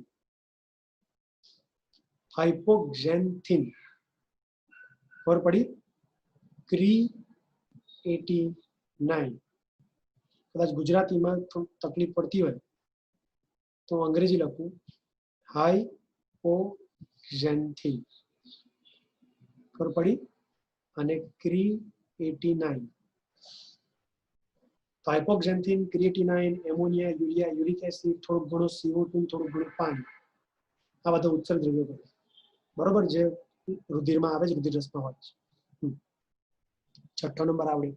હાઇપોક્સેન્થિન. ખબર પડી? ક્રિએટિનાઇન. કદાચ ગુજરાતીમાં તકલીફ પડતી હોય તો અંગ્રેજી લખું, હાઇપોક્ઝેન્થિન ખબર પડી, અને ક્રિએટિનાઇન. તો hypoxanthine, creatinine, ammonia, urea, uric acid, થોડુંક ઘણું CO2, થોડુંક ઘણું પાણી, આ બધા ઉત્સર્ગ દ્રવ્યો બને. બરોબર, જે રુધિરમાં આવે છે, રુધિર રસમાં હોય છે. છઠ્ઠો નંબર આવડે.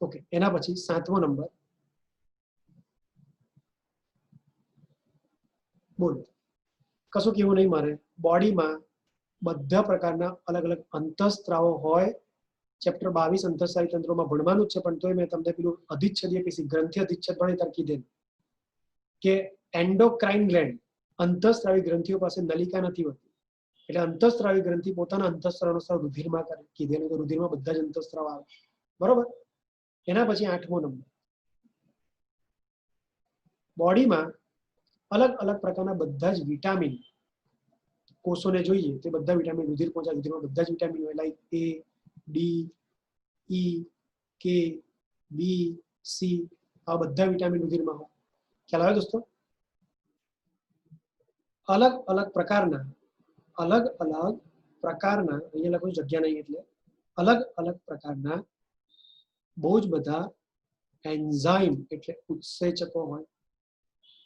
ઓકે, એના પછી સાતમો નંબર બોલો. કશું કેવું નહીં મારે, બોડીમાં બધા પ્રકારના અલગ અલગ અંતઃસ્ત્રાવો હોય. ચેપ્ટર 22 અંતઃસ્ત્રાવી તંત્રોમાં ભણવાનું જ છે, પણ તોય મેં તમને પેલું અધિચ્છદીય પેશી ગ્રંથિ અધિચ્છદ ભણી ત્યારે કીધેલું કે એન્ડોક્રાઇન ગ્લેન્ડ, અંતઃસ્ત્રાવી ગ્રંથિઓ પાસે નલિકા નથી હોતી, એટલે અંતઃસ્ત્રાવી ગ્રંથિ પોતાના અંતઃસ્ત્રાવનો સ્ત્રાવ રુધિરમાં કરે. કીધેલું તો રુધિરમાં બધા જ અંતઃસ્ત્રાવ આવે. બરોબર. એના પછી આઠમો નંબર, બોડીમાં અલગ અલગ પ્રકારના બધા જ વિટામિન કોષોને જોઈએ તે બધા વિટામિન રુધિર પહોંચાડે. રુધિરમાં બધા જ વિટામિન હોય, like A, D, E, K, B, C, આ બધા વિટામિન રુધિરમાં હોય. ખ્યાલ આવે દોસ્તો? અલગ અલગ પ્રકારના અહીંયા લખું જગ્યા નહીં એટલે અલગ અલગ પ્રકારના બહુ જ બધા એન્ઝાઇમ એટલે ઉત્સેચકો હોય,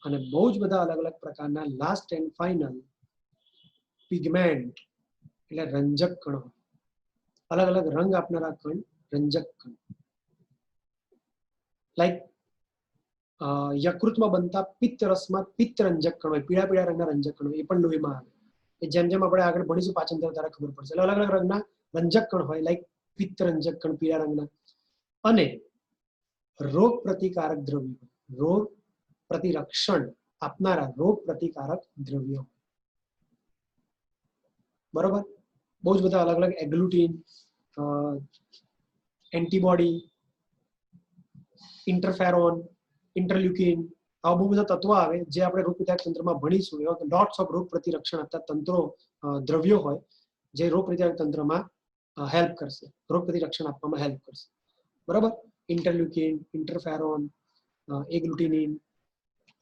અને બહુ જ બધા અલગ અલગ પ્રકારના લાસ્ટ એન્ડ ફાઇનલ પિગમેન્ટ એટલે રંજક કણો, અલગ અલગ રંગ આપનારા કણ રંજક કણ. લાઈક યકૃતમાં બનતા પિત્ત રસમાં પિત્ત રંજક કણ હોય, પીળા પીળા રંગના રંજક કણ હોય, એ પણ લોહીમાં આવે. જેમ જેમ આપણે આગળ ભણીશું પાચન ત્યારે ખબર પડશે. અલગ અલગ રંગના રંજક કણ હોય, લાઈક પિત્ત રંજક કણ પીળા રંગના. અને રોગ પ્રતિકારક દ્રવ્યો, રોગ પ્રતિરક્ષણ આપનારા રોગ પ્રતિકારક દ્રવ્યો. બરોબર. બહુ જ બધા અલગ અલગ એગ્લુટીન, એન્ટીબોડી, ઇન્ટરફેરોન, ઇન્ટરલ્યુકિન, આવા બહુ બધા તત્વો આવે જે આપણે રોગ પ્રતિકારક તંત્રમાં ભણીશું. એવા લોટ્સ ઓફ રોગ પ્રતિરક્ષણ આપતા તંત્રો દ્રવ્યો હોય જે રોગ પ્રતિકારક તંત્રમાં હેલ્પ કરશે, રોગ પ્રતિરક્ષણ આપવામાં હેલ્પ કરશે. બરાબર. ઇન્ટરલ્યુકિન, ઇન્ટરફેરોન, એગ્લુટિનિન,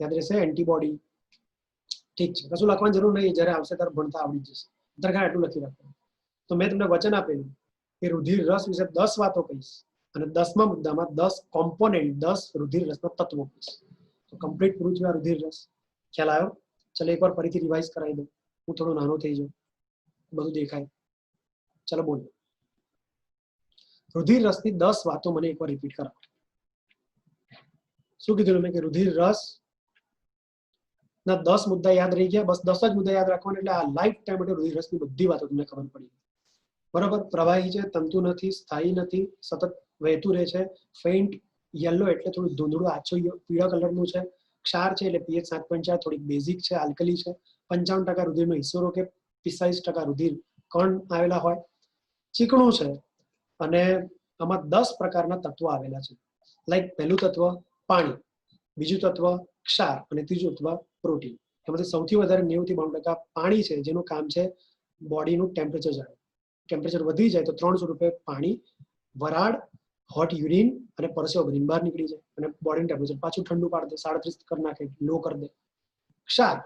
યાદ રહેશે, એન્ટીબોડી. ઠીક છે, કશું લખવાની જરૂર નહીં, જ્યારે આવશે ત્યારે ભણતા આવડી જશે. અત્યારે આટલું લખી રાખવાનું. તો મેં તમને વચન આપેલું કે રુધિર રસ વિશે 10 વાતો કહીશ, અને 10મા મુદ્દામાં 10 કોમ્પોનેન્ટ, 10 રુધિર રસના તત્વો કહીશ. તો કમ્પ્લીટ પૂરું થયું આ રુધિર રસ. ખ્યાલ આવ્યો? ચલો એકવાર ફરીથી રિવાઇઝ કરાવી દઉં, હું થોડો નાનો થઈ જાઉં, બધું દેખાય. ચલો બોલો. રુધિર રસની 10 વાતો મને એકવાર રિપીટ કરાવો. શું કીધું મેં કે રુધિર રસ ના 10 મુદ્દા યાદ રહી ગયા? બસ 10 જ મુદ્દા યાદ રાખવાના, એટલે આ લાઈફ ટાઈમ માટે રુધિર રસની બધી વાતો તમને ખબર પડી. બરોબર. પ્રવાહી છે, તંતુ નથી, સ્થાયી નથી, સતત વહેતું રહે છે, ફેઇન્ટ યલો એટલે થોડું ધૂંધળું આછો પીળા કલરનું છે, ક્ષાર છે એટલે pH 7.4, થોડીક બેઝિક છે, આલ્કલી છે, 55% રુધિરનો હિસ્સો રોકે, 45% રુધિર કણ આવેલા હોય, ચીકણું છે, અને આમાં 10 પ્રકારના તત્વો આવેલા છે. લાઈક પહેલું તત્વ પાણી, બીજું તત્વ ક્ષાર, અને ત્રીજું તત્વ પ્રોટીન. એમાંથી સૌથી વધારે 90 થી 92% પાણી છે, જેનું કામ છે બોડીનું ટેમ્પરેચર જાળવવું. ટેમ્પરેચર વધી જાય તો 300 રૂપિયા પાણી, વરાળ, હોટ યુરિન અને પરસેવો બનીને બહાર નીકળી જાય, અને બોડીનું ટેમ્પરેચર પાછું ઠંડુ પાડી દે, 37 કરી નાખે, લો કરી દે. ક્ષાર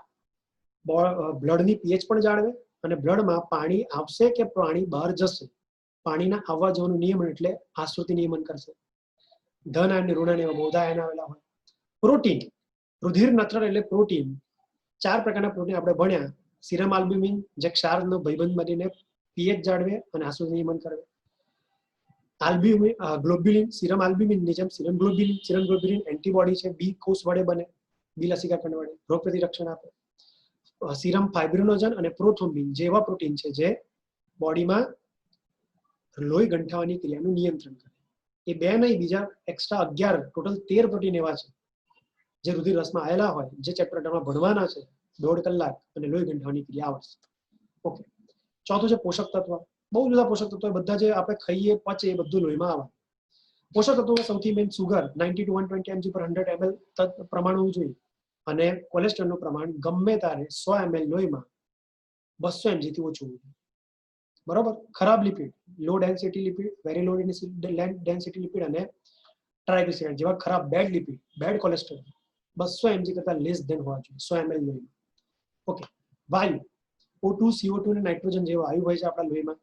બ્લડની પીએચ પણ જાળવે, અને બ્લડમાં પાણી આવશે કે પાણી બહાર જશે, પાણીના આવવા જવાનું નિયમન એટલે આશ્રુતિ નિયમન કરશે. ધન આયન, ઋણ આયન એવા બધા આયન આવેલા હોય. પ્રોટીન, રુધિર નત્ર એટલે પ્રોટીન. 4 પ્રકારના પ્રોટીન આપણે ભણ્યા. સીરમ આલ્બ્યુમિન જે ક્ષારનો ભાઈબંધ બનીને પીએચ જાળવે અને આશ્રુતિ નિયમન કરે. આલ્બ્યુમિન, ગ્લોબ્યુલિન, સીરમ આલ્બ્યુમિનની જેમ સીરમ ગ્લોબ્યુલિન એન્ટીબોડી છે, બી કોષ વડે બને, બી લસિકા કણ વડે રોગ પ્રતિરક્ષણ આપે. સીરમ ફાઇબ્રિનોજન અને પ્રોથ્રોમ્બિન જેવા પ્રોટીન છે જે બોડીમાં લોહી ગંઠાવાની ક્રિયાનું નિયંત્રણ કરે. એ બે નહીં, બીજા એક્સ્ટ્રા 11, ટોટલ 13 પ્રોટીન એવા છે જે રુધિર રસમાં આવેલા હોય, જે ચેપ્ટરમાં ભણવાના છે 1.5 કલાક, અને લોહી ગંઠાવાની ક્રિયા આવશે. ઓકે. ચોથું છે પોષક તત્વ. બહુ બધા પોષક તત્વો, બધા જે આપણે ખાઈએ પચે એ બધું લોહીમાં આવે. પોષક તત્વોમાં સૌથી main sugar 90 to 120 mg/100 ml પ્રમાણ હોવું જોઈએ, અને કોલેસ્ટ્રોલનું પ્રમાણ ગમે ત્યારે 100 ml લોહીમાં 200 mg થી ઓછું હોવું જોઈએ. બરોબર. ખરાબ lipid, low density lipid, very low density lipid અને ટ્રાઇગ્લિસરાઇડ જેવા ખરાબ bad lipid, bad cholesterol 200 mg કરતા લેસ ધેન હોવા જોઈએ 100 ml લોહીમાં. ઓકે, વાયુ O2 CO2 અને નાઇટ્રોજન જેવા વાયુ હોય છે આપણા લોહીમાં.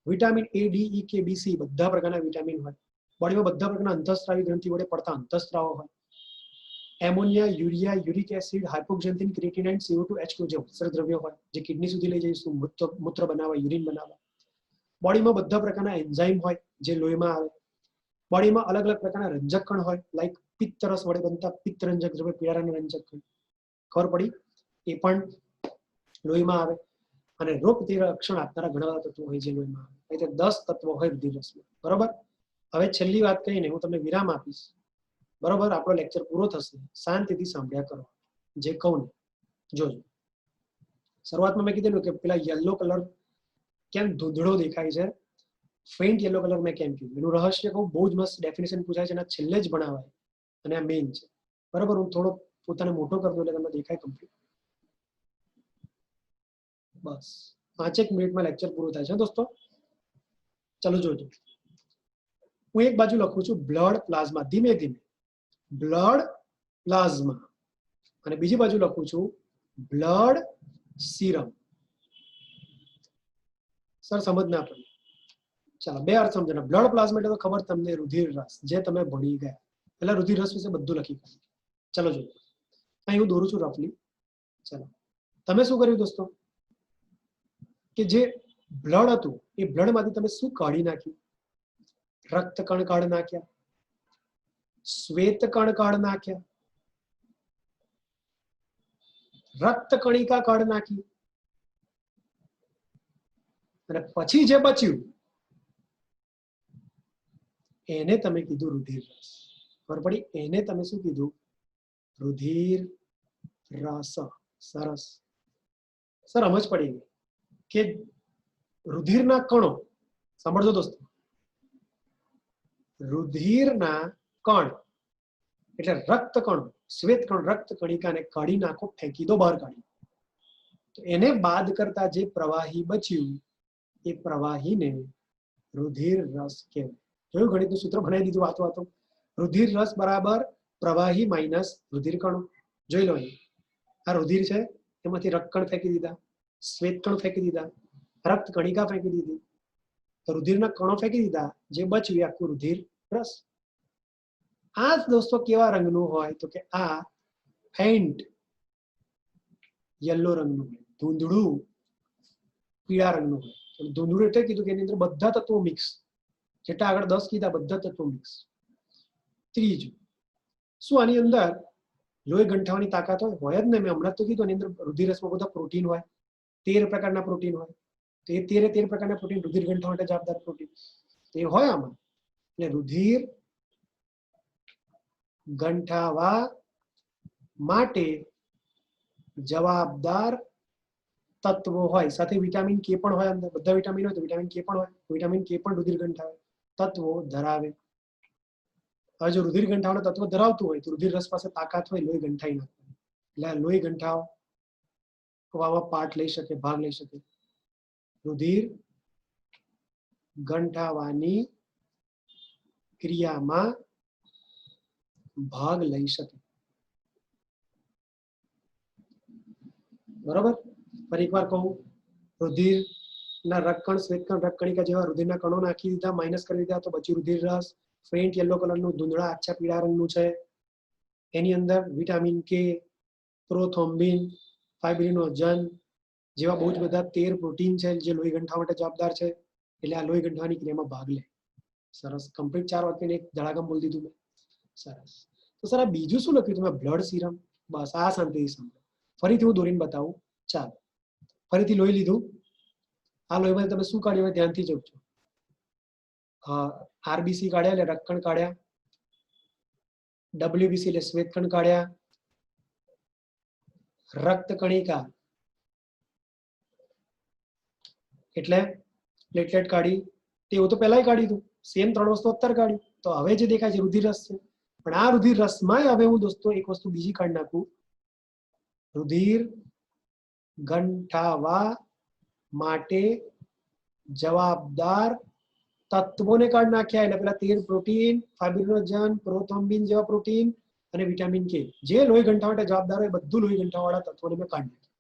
Vitamin A D E K B C બધા પ્રકારના વિટામિન હોય. બોડીમાં બધા પ્રકારના અંતઃસ્ત્રાવી ગ્રંથિ વડે પડતા અંતઃસ્ત્રાવો હોય. Ammonia, urea, uric acid, hypoxanthine, creatinine, CO2, H2 જે ઉત્સર્ગ દ્રવ્યો હોય જે કિડની સુધી લઈ જઈશું મૂત્ર બનાવવા, યુરિન બનાવવા. બોડીમાં બધા પ્રકારના એન્ઝાઇમ હોય જે લોહીમાં આવે. બોડીમાં અલગ અલગ પ્રકારના રંજક કણ હોય, લાઈક પિત્તરસ વડે બનતા પિત્તરંજક દ્રવ્ય, પીળા રંગના રંજક કણ. ખબર પડી? એ પણ લોહીમાં આવે. અને રોગ પ્રતિરક્ષણ આપનારા ઘણા બધા તત્વો હોય જે લોહીમાં આવે. એટલે 10 તત્વો હોય રુધિર રસમાં. બરોબર? હવે છેલ્લી વાત કહીને હું તમને વિરામ આપીશ. બરોબર? આપણો લેક્ચર પૂરો થશે. શાંતિથી સાંભળ્યા કરો જે કહું ને. જોજો. શરૂઆતમાં મેં કીધેલું કે પેલા યલો કલર કેમ ધૂંધળો દેખાય છે, ફેઇન્ટ યલો કલર મેં કેમ કીધું, એનું રહસ્ય કહું, બહુ જ મસ્ત ડેફિનેશન પૂછાય છે, એના છેલ્લે જ ભણાવાય અને આ મેઇન છે. બરોબર? હું થોડો પોતાને મોટો કરી દઉં એટલે તમને દેખાય કમ્પ્લીટ. બસ 5 મિનિટમાં લેક્ચર પૂરું થાય છે દોસ્તો. ચલો જોજો. હું એક બાજુ લખું છું બ્લડ પ્લાઝમા, ધીમે ધીમે બ્લડ પ્લાઝમા, અને બીજી બાજુ લખું છું બ્લડ સીરમ. સર સમજ ના પડી. ચાલો બે અર્થ સમજો. બ્લડ પ્લાઝમા એટલે તો ખબર તમને, રુધિર રસ, જે તમે ભણી ગયા. પેલા રુધિર રસ વિશે બધું લખી કાઢ્યું. ચલો જોઈએ. અહીં હું દોરું છું રફલી. ચલો તમે શું કર્યું દોસ્તો કે જે બ્લડ હતું એ બ્લડ માંથી તમે શું કાઢી નાખ્યું? રક્ત કણ કાઢી નાખ્યા, શ્વેત કણ કાઢી નાખ્યા, રક્ત કણિકા કાઢી નાખી, અને પછી જે બચ્યું એને તમે કીધું રુધિર રસ. ખબર પડી? એને તમે શું કીધું? રુધિર રસ. સરસ સર, સમજ પડી ગઈ કે રુધિરના કણો, સાંભળજો દોસ્તો, રુધિરના કણ એટલે રક્ત કણ, શ્વેત કણ, રક્ત કણિકાને કાઢી નાખો, ફેંકી દો, બહાર કાઢી. તો એને બાદ કરતા જે પ્રવાહી બચ્યું એ પ્રવાહીને રુધિર રસ કહેવાય. જોયું? ગણિતનું સૂત્ર બનાવી દીધું વાતો વાતો. રુધિર રસ બરાબર પ્રવાહી માઇનસ રુધિર કણો. જોઈ લો, આ રુધિર છે, એમાંથી રક્ત કણ ફેંકી દીધા, શ્વેત કણ ફેંકી દીધા, રક્ત કણિકા ફેંકી દીધી, તો રુધિરના કણો ફેંકી દીધા, જે બચ્યું એ આખું રુધિર રસ. આ દોસ્તો કેવા રંગનું હોય? તો કે આ ફેઇન્ટ યલો રંગનું હોય, ધૂંધળું પીળા રંગનું હોય. ધૂંધળું એટલે કીધું કે એની અંદર બધા તત્વો મિક્સ, જેટલા આગળ 10 કીધા બધા તત્વો મિક્સ. ત્રીજું, શું આની અંદર લોહી ગંઠાવાની તાકાત હોય? જ ને. મેં હમણાં તો કીધું એની અંદર રુધિર રસમાં બધા પ્રોટીન હોય, 13 પ્રકારના પ્રોટીન હોય. તો એ 13 પ્રકારના પ્રોટીન રુધિર ગંઠાવા માટે જવાબદાર પ્રોટીન તે હોય આમાં. એટલે રુધિર ગંઠાવા માટે જવાબદાર તત્વો હોય, સાથે વિટામિન કે પણ હોય અંદર. બધા વિટામિન હોય તો વિટામિન કે પણ હોય. વિટામિન કે પણ રુધિર ગંઠાવે તત્વો ધરાવે. હવે જો રુધિર ગંઠાવાના તત્વો ધરાવતું હોય તો રુધિર રસ પાસે તાકાત હોય લોહી ગંઠાઈ નાખવાની. એટલે લોહી ગંઠાવામાં પાર્ટ લઈ શકે, ભાગ લઈ શકે. રુધિર ગંઠાવાની ક્રિયામાં ભાગ લઈ શકે. બરોબર? ફરી એકવાર કહું, રુધિરના રક્તકણ, શ્વેતકણ, રક્તકણિકા જેવા રુધિરના કણો નાખી દીધા, માઇનસ કરી દીધા, તો પછી રુધિર રસ ફેઇન્ટ યલો કલરનું, ધૂંધળા આછા પીળા રંગનું છે. એની અંદર વિટામિન કે, પ્રોથ્રોમ્બિન, ફાઇબ્રિનોજન જેવા બહુ જ બધા 13 પ્રોટીન છે જે લોહી ગંઠાવા માટે જવાબદાર છે. એટલે આ લોહી ગંઠાવાની ક્રિયામાં ભાગ લે. સરસ, કમ્પ્લીટ 4 વાક્યને એક ધડાકામ બોલી દીધું મેં. સરસ. તો સર આ બીજું શું લખ્યું તમે? Blood serum. બસ આ શાંતિથી સાંભળો. ફરીથી હું દોરીને બતાવું. ચાલો, ફરીથી લોહી લીધું. આ લોહીમાં તમે શું કાઢ્યું હોય ધ્યાનથી જોજો. આરબીસી કાઢ્યા એટલે રક્તકણ કાઢ્યા, ડબ્લ્યુબીસી એટલે શ્વેતકણ કાઢ્યા, રક્ત કણિકા એટલે પ્લેટલેટ કાઢી. તેવું તો પહેલા કાઢી હતું, સેમ 3 વસ્તુ અત્યારે કાઢી. તો હવે જે દેખાય છે રુધિર રસ છે. પણ આ રુધિર રસમાં હવે હું દોસ્તો એક વસ્તુ બીજી કાઢી નાખું. રુધિર ગંઠાવા માટે જવાબદાર તત્વોને કાઢી નાખ્યા. એટલે પેલા 13 પ્રોટીન, ફાઇબ્રિનોજન, પ્રોથ્રોમ્બિન જેવા પ્રોટીન અને વિટામિન કે જે લોહી ગંઠાવા માટે જવાબદાર હોય બધું લોહી ગંઠાવાળા તત્વોને મેં કાઢી નાખ્યા.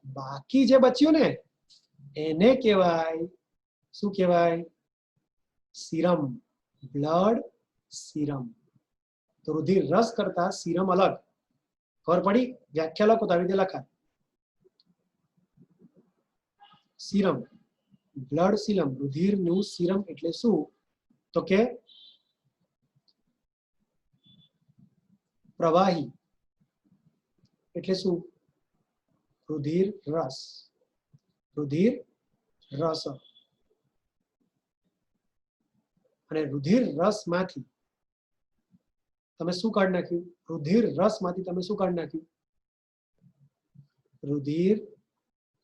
બાકી જે બચ્યું ને એને કહેવાય, શું કહેવાય? Serum, blood serum. તો રુધિર રસ કરતા સીરમ અલગ. ખબર પડી? વ્યાખ્યા લખો તો આવી રીતે લખાય. સીરમ, બ્લડ સીરમ, રુધિરનું સીરમ એટલે શું? તો કે પ્રવાહી એટલે શું? રુધિર રસ, રુધિર રસ. અને રુધિર રસમાંથી તમે શું કાઢી નાખ્યું? રુધિર રસમાંથી તમે શું કાઢી નાખ્યું? રુધિર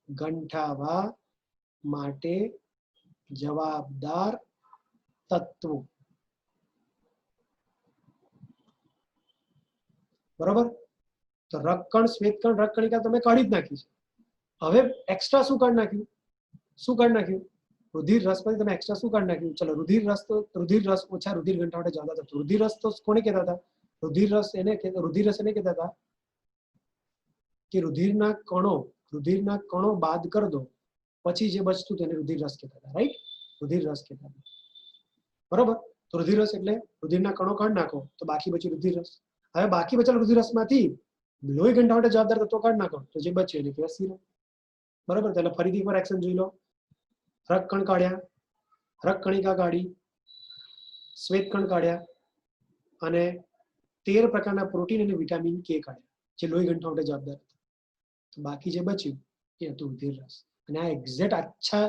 ગંઠાવા માટે જવાબદાર તત્વો. બરોબર? તો રક્કણ, શ્વેતકણ, રક્કણિકા તમે કાઢી જ નાખી છે. હવે એક્સ્ટ્રા શું કાઢી નાખ્યું? શું કાઢી નાખ્યું? રુધિર રસ પછી તમે એક્સ્ટ્રા શું કાઢી નાખ્યું? ચલો, રુધિર રસ તો રુધિર રસ ઓછા રુધિર ગંઠાવા માટે જવાબદાર તત્વો. રુધિર રસ તો કોને કહેતા હતા? રુધિર રસ એને કહેતા હતા કે રુધિરના કણો બાદ કરી દો પછી જે બચતું તેને રુધિર રસ કહેતા હતા. રાઈટ? રુધિર રસ કહેતા હતા. બરોબર? તો રુધિર રસ એટલે રુધિરના કણો કાઢી નાખો તો બાકી બચ્યું રુધિર રસ. હવે બાકી બચેલા રુધિર રસમાંથી લોહી ગંઠાવા માટે જવાબદાર તત્વો કાઢી નાખો તો જે બચ્યું એને કહેવાય સીરમ. બરોબર? એટલે ફરીથી એકવાર એક્શન જોઈ લો. રક્કણ કાઢ્યા, રક્કણિકા કાઢી, શ્વેતકણ કાઢ્યા અને 13 પ્રકારના પ્રોટીન અને વિટામિન કે કાઢ્યા જે લોહી ગંઠાવા માટે જવાબદાર હતા. તો બાકી જે બચ્યું એ હતું રુધિર રસ. અને આ એક્ઝેક્ટ આછા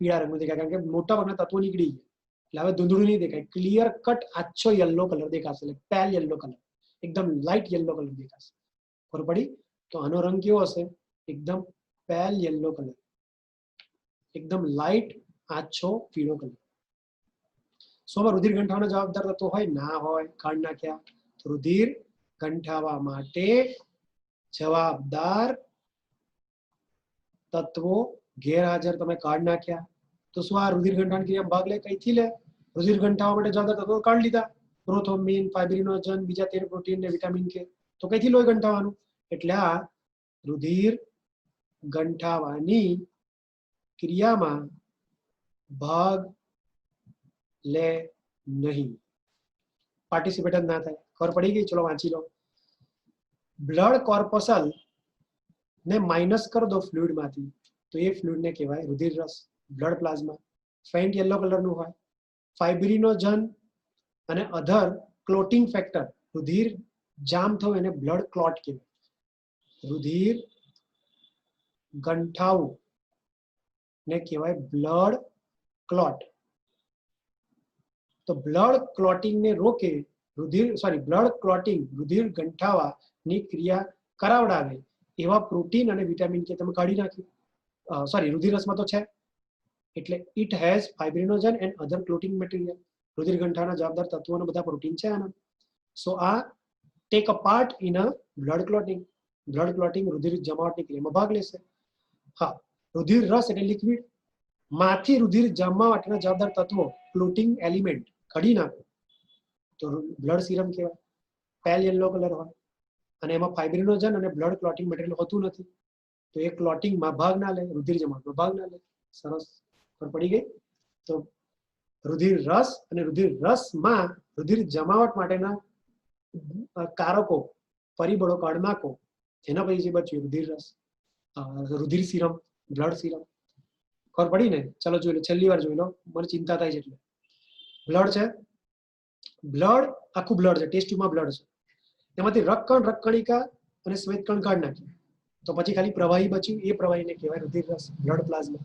પીળા રંગનું દેખાય કારણ કે મોટા ભાગના તત્વો નીકળી ગયા. એટલે હવે ધૂંધળું નહીં દેખાય, ક્લિયર કટ આછો યલો કલર દેખાશે, એટલે પેલ યલો કલર, એકદમ લાઇટ યલો કલર દેખાશે. ખબર પડી? તો આનો રંગ કેવો હશે? એકદમ પેલ યલો કલર, એકદમ લાઇટ આછો પીળો કલર. સોમાં રુધિર ગંઠાવાનો જવાબદાર તત્વો હોય? ના હોય, કાઢી નાખ્યા. રુધિર ગંઠાવા માટે જવાબદાર તત્વો ગેરહાજર, તમે કાઢી નાખ્યા. તો શું આ રુધિર ગંઠાણ ક્રિયામાં ભાગ લે? કઈથી લે? રુધિર ગંઠાવા માટે જવાબદાર તત્વો કાઢી લીધા. પ્રોથ્રોમ્બિન, ફાઇબ્રિનોજન, બીજા 13 પ્રોટીન ને વિટામિન કે. તો કઈથી લોહી ગંઠાવાનું? એટલે આ રુધિર ગંઠાવાની ક્રિયામાં ભાગ લે નહીં, પાર્ટિસિપેટ જ ના થાય. ખબર પડી ગઈ? ચલો વાંચી લો. બ્લડ કોર્પસલ ને માઇનસ કરી દો ફ્લુઇડ માંથી તો એ ફ્લુઇડ ને કહેવાય રુધિર રસ, બ્લડ પ્લાઝમા. ફેન્ટ યલો કલરનું હોય. ફાઇબ્રિનોજન અને અધર ક્લોટિંગ ફેક્ટર, રુધિર જામ થવું એને બ્લડ ક્લોટ કહેવાય. રુધિર ગંઠાવું ને કહેવાય બ્લડ ક્લોટ. તો બ્લડ ક્લોટિંગ ને રોકે, બ્લડ ક્લોટિંગ, રુધિર ગંઠાવાની ક્રિયા કરાવડાવે એવા પ્રોટીન અને વિટામિન કે તમે કાઢી નાખ્યું. રુધિર રસમાં તો છે એટલે it has fibrinogen and other clotting material. રુધિર ગંઠાના જવાબદાર તત્વોના બધા પ્રોટીન છે આના. સો આ take a part in a blood clotting. Blood clotting રુધિર જમાવટની ક્રિયામાં ભાગ લેશે. હા, રુધિર રસ એટલે લિક્વિડ માંથી રુધિર જમવા માટેના જવાબદાર તત્વો, ક્લોટિંગ એલિમેન્ટ કાઢી નાખો તો બ્લડ સીરમ કહેવાય. પેલ યલો કલર હોય અને એમાં ફાઇબ્રિનોજન અને બ્લડ ક્લોટિંગ મટીરિયલ હોતું નથી તો એ ક્લોટિંગમાં ભાગ ના લે, રુધિર જમાવટમાં ભાગ ના લે. સરસ, ખબર પડી ગઈ? તો રુધિર રસ અને રુધિર રસમાં રુધિર જમાવટ માટેના કારકો, પરિબળો કાઢી નાખો એના પછી જે બચ્યું રુધિર રસ, રુધિર સીરમ, બ્લડ સીરમ. ખબર પડી ને? ચલો જોઈ લો, છેલ્લી વાર જોઈ લો, મને ચિંતા થાય છે એટલે. બ્લડ છે, બ્લડ આખું બ્લડ છે, ટેસ્ટ ટ્યુબમાં બ્લડ છે. એમાંથી રક્કણ, રક્કણિકા અને શ્વેતકણ કાઢી નાખ્યું તો પછી ખાલી પ્રવાહી બચ્યું, એ પ્રવાહીને કહેવાય રુધિર રસ, બ્લડ પ્લાઝમા.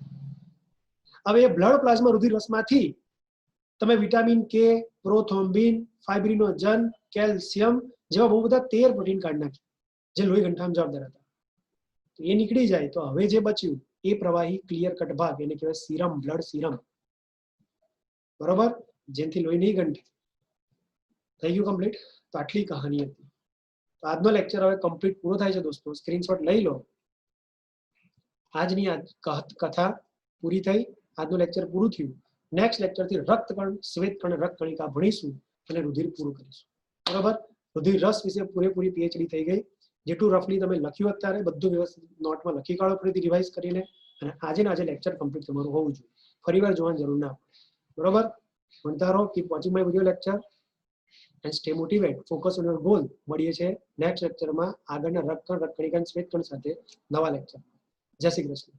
હવે એ બ્લડ પ્લાઝમા રુધિર રસમાંથી તમે વિટામિન કે, પ્રોથ્રોમ્બિન, ફાઇબ્રિનોજન, કેલ્શિયમ જેવા બહુ બધા 13 પ્રોટીન કાઢી નાખ્યા જે લોહી ગંઠામાં જવાબદાર હતા. તો એ નીકળી જાય તો હવે જે બચ્યું એ પ્રવાહી ક્લિયર કટ ભાગ એને કહેવાય સીરમ, બ્લડ સીરમ. બરોબર? જેનાથી લોહી નહીં ગંઠે. થઈ ગયું કમ્પ્લીટ? તો આટલી કહાની હતી. તો આજનો લેક્ચર હવે કમ્પ્લીટ પૂરો થાય છે દોસ્તો. સ્ક્રીનશોટ લઈ લો. આજની કથા પૂરી થઈ, આજનું લેક્ચર પૂરું થયું. નેક્સ્ટ લેક્ચરથી રક્તકણ, શ્વેતકણ, રક્તકણિકા ભણીશું અને રુધિર પૂરું કરીશું. બરોબર? રુધિર રસ વિશે પૂરેપૂરી પીએચડી થઈ ગઈ. જેટલું રફલી તમે લખ્યું અત્યારે બધું વ્યવસ્થિત નોટમાં લખી કાઢો, ફરીથી રિવાઇઝ કરીને, અને આજે ને આજે લેક્ચર કમ્પ્લીટ તમારું હોવું જોઈએ. ફરીવાર જોવાની જરૂર ના પડે. બરોબર? ભણતા રહો. Keep watching my video lecture and stay motivate. Focus on your goal. મળીએ છે નેક્સ્ટ લેક્ચરમાં આગળના રટકણ રટકણીકણ શ્વેતકણ સાથે નવા લેક્ચર. જય શ્રી કૃષ્ણ.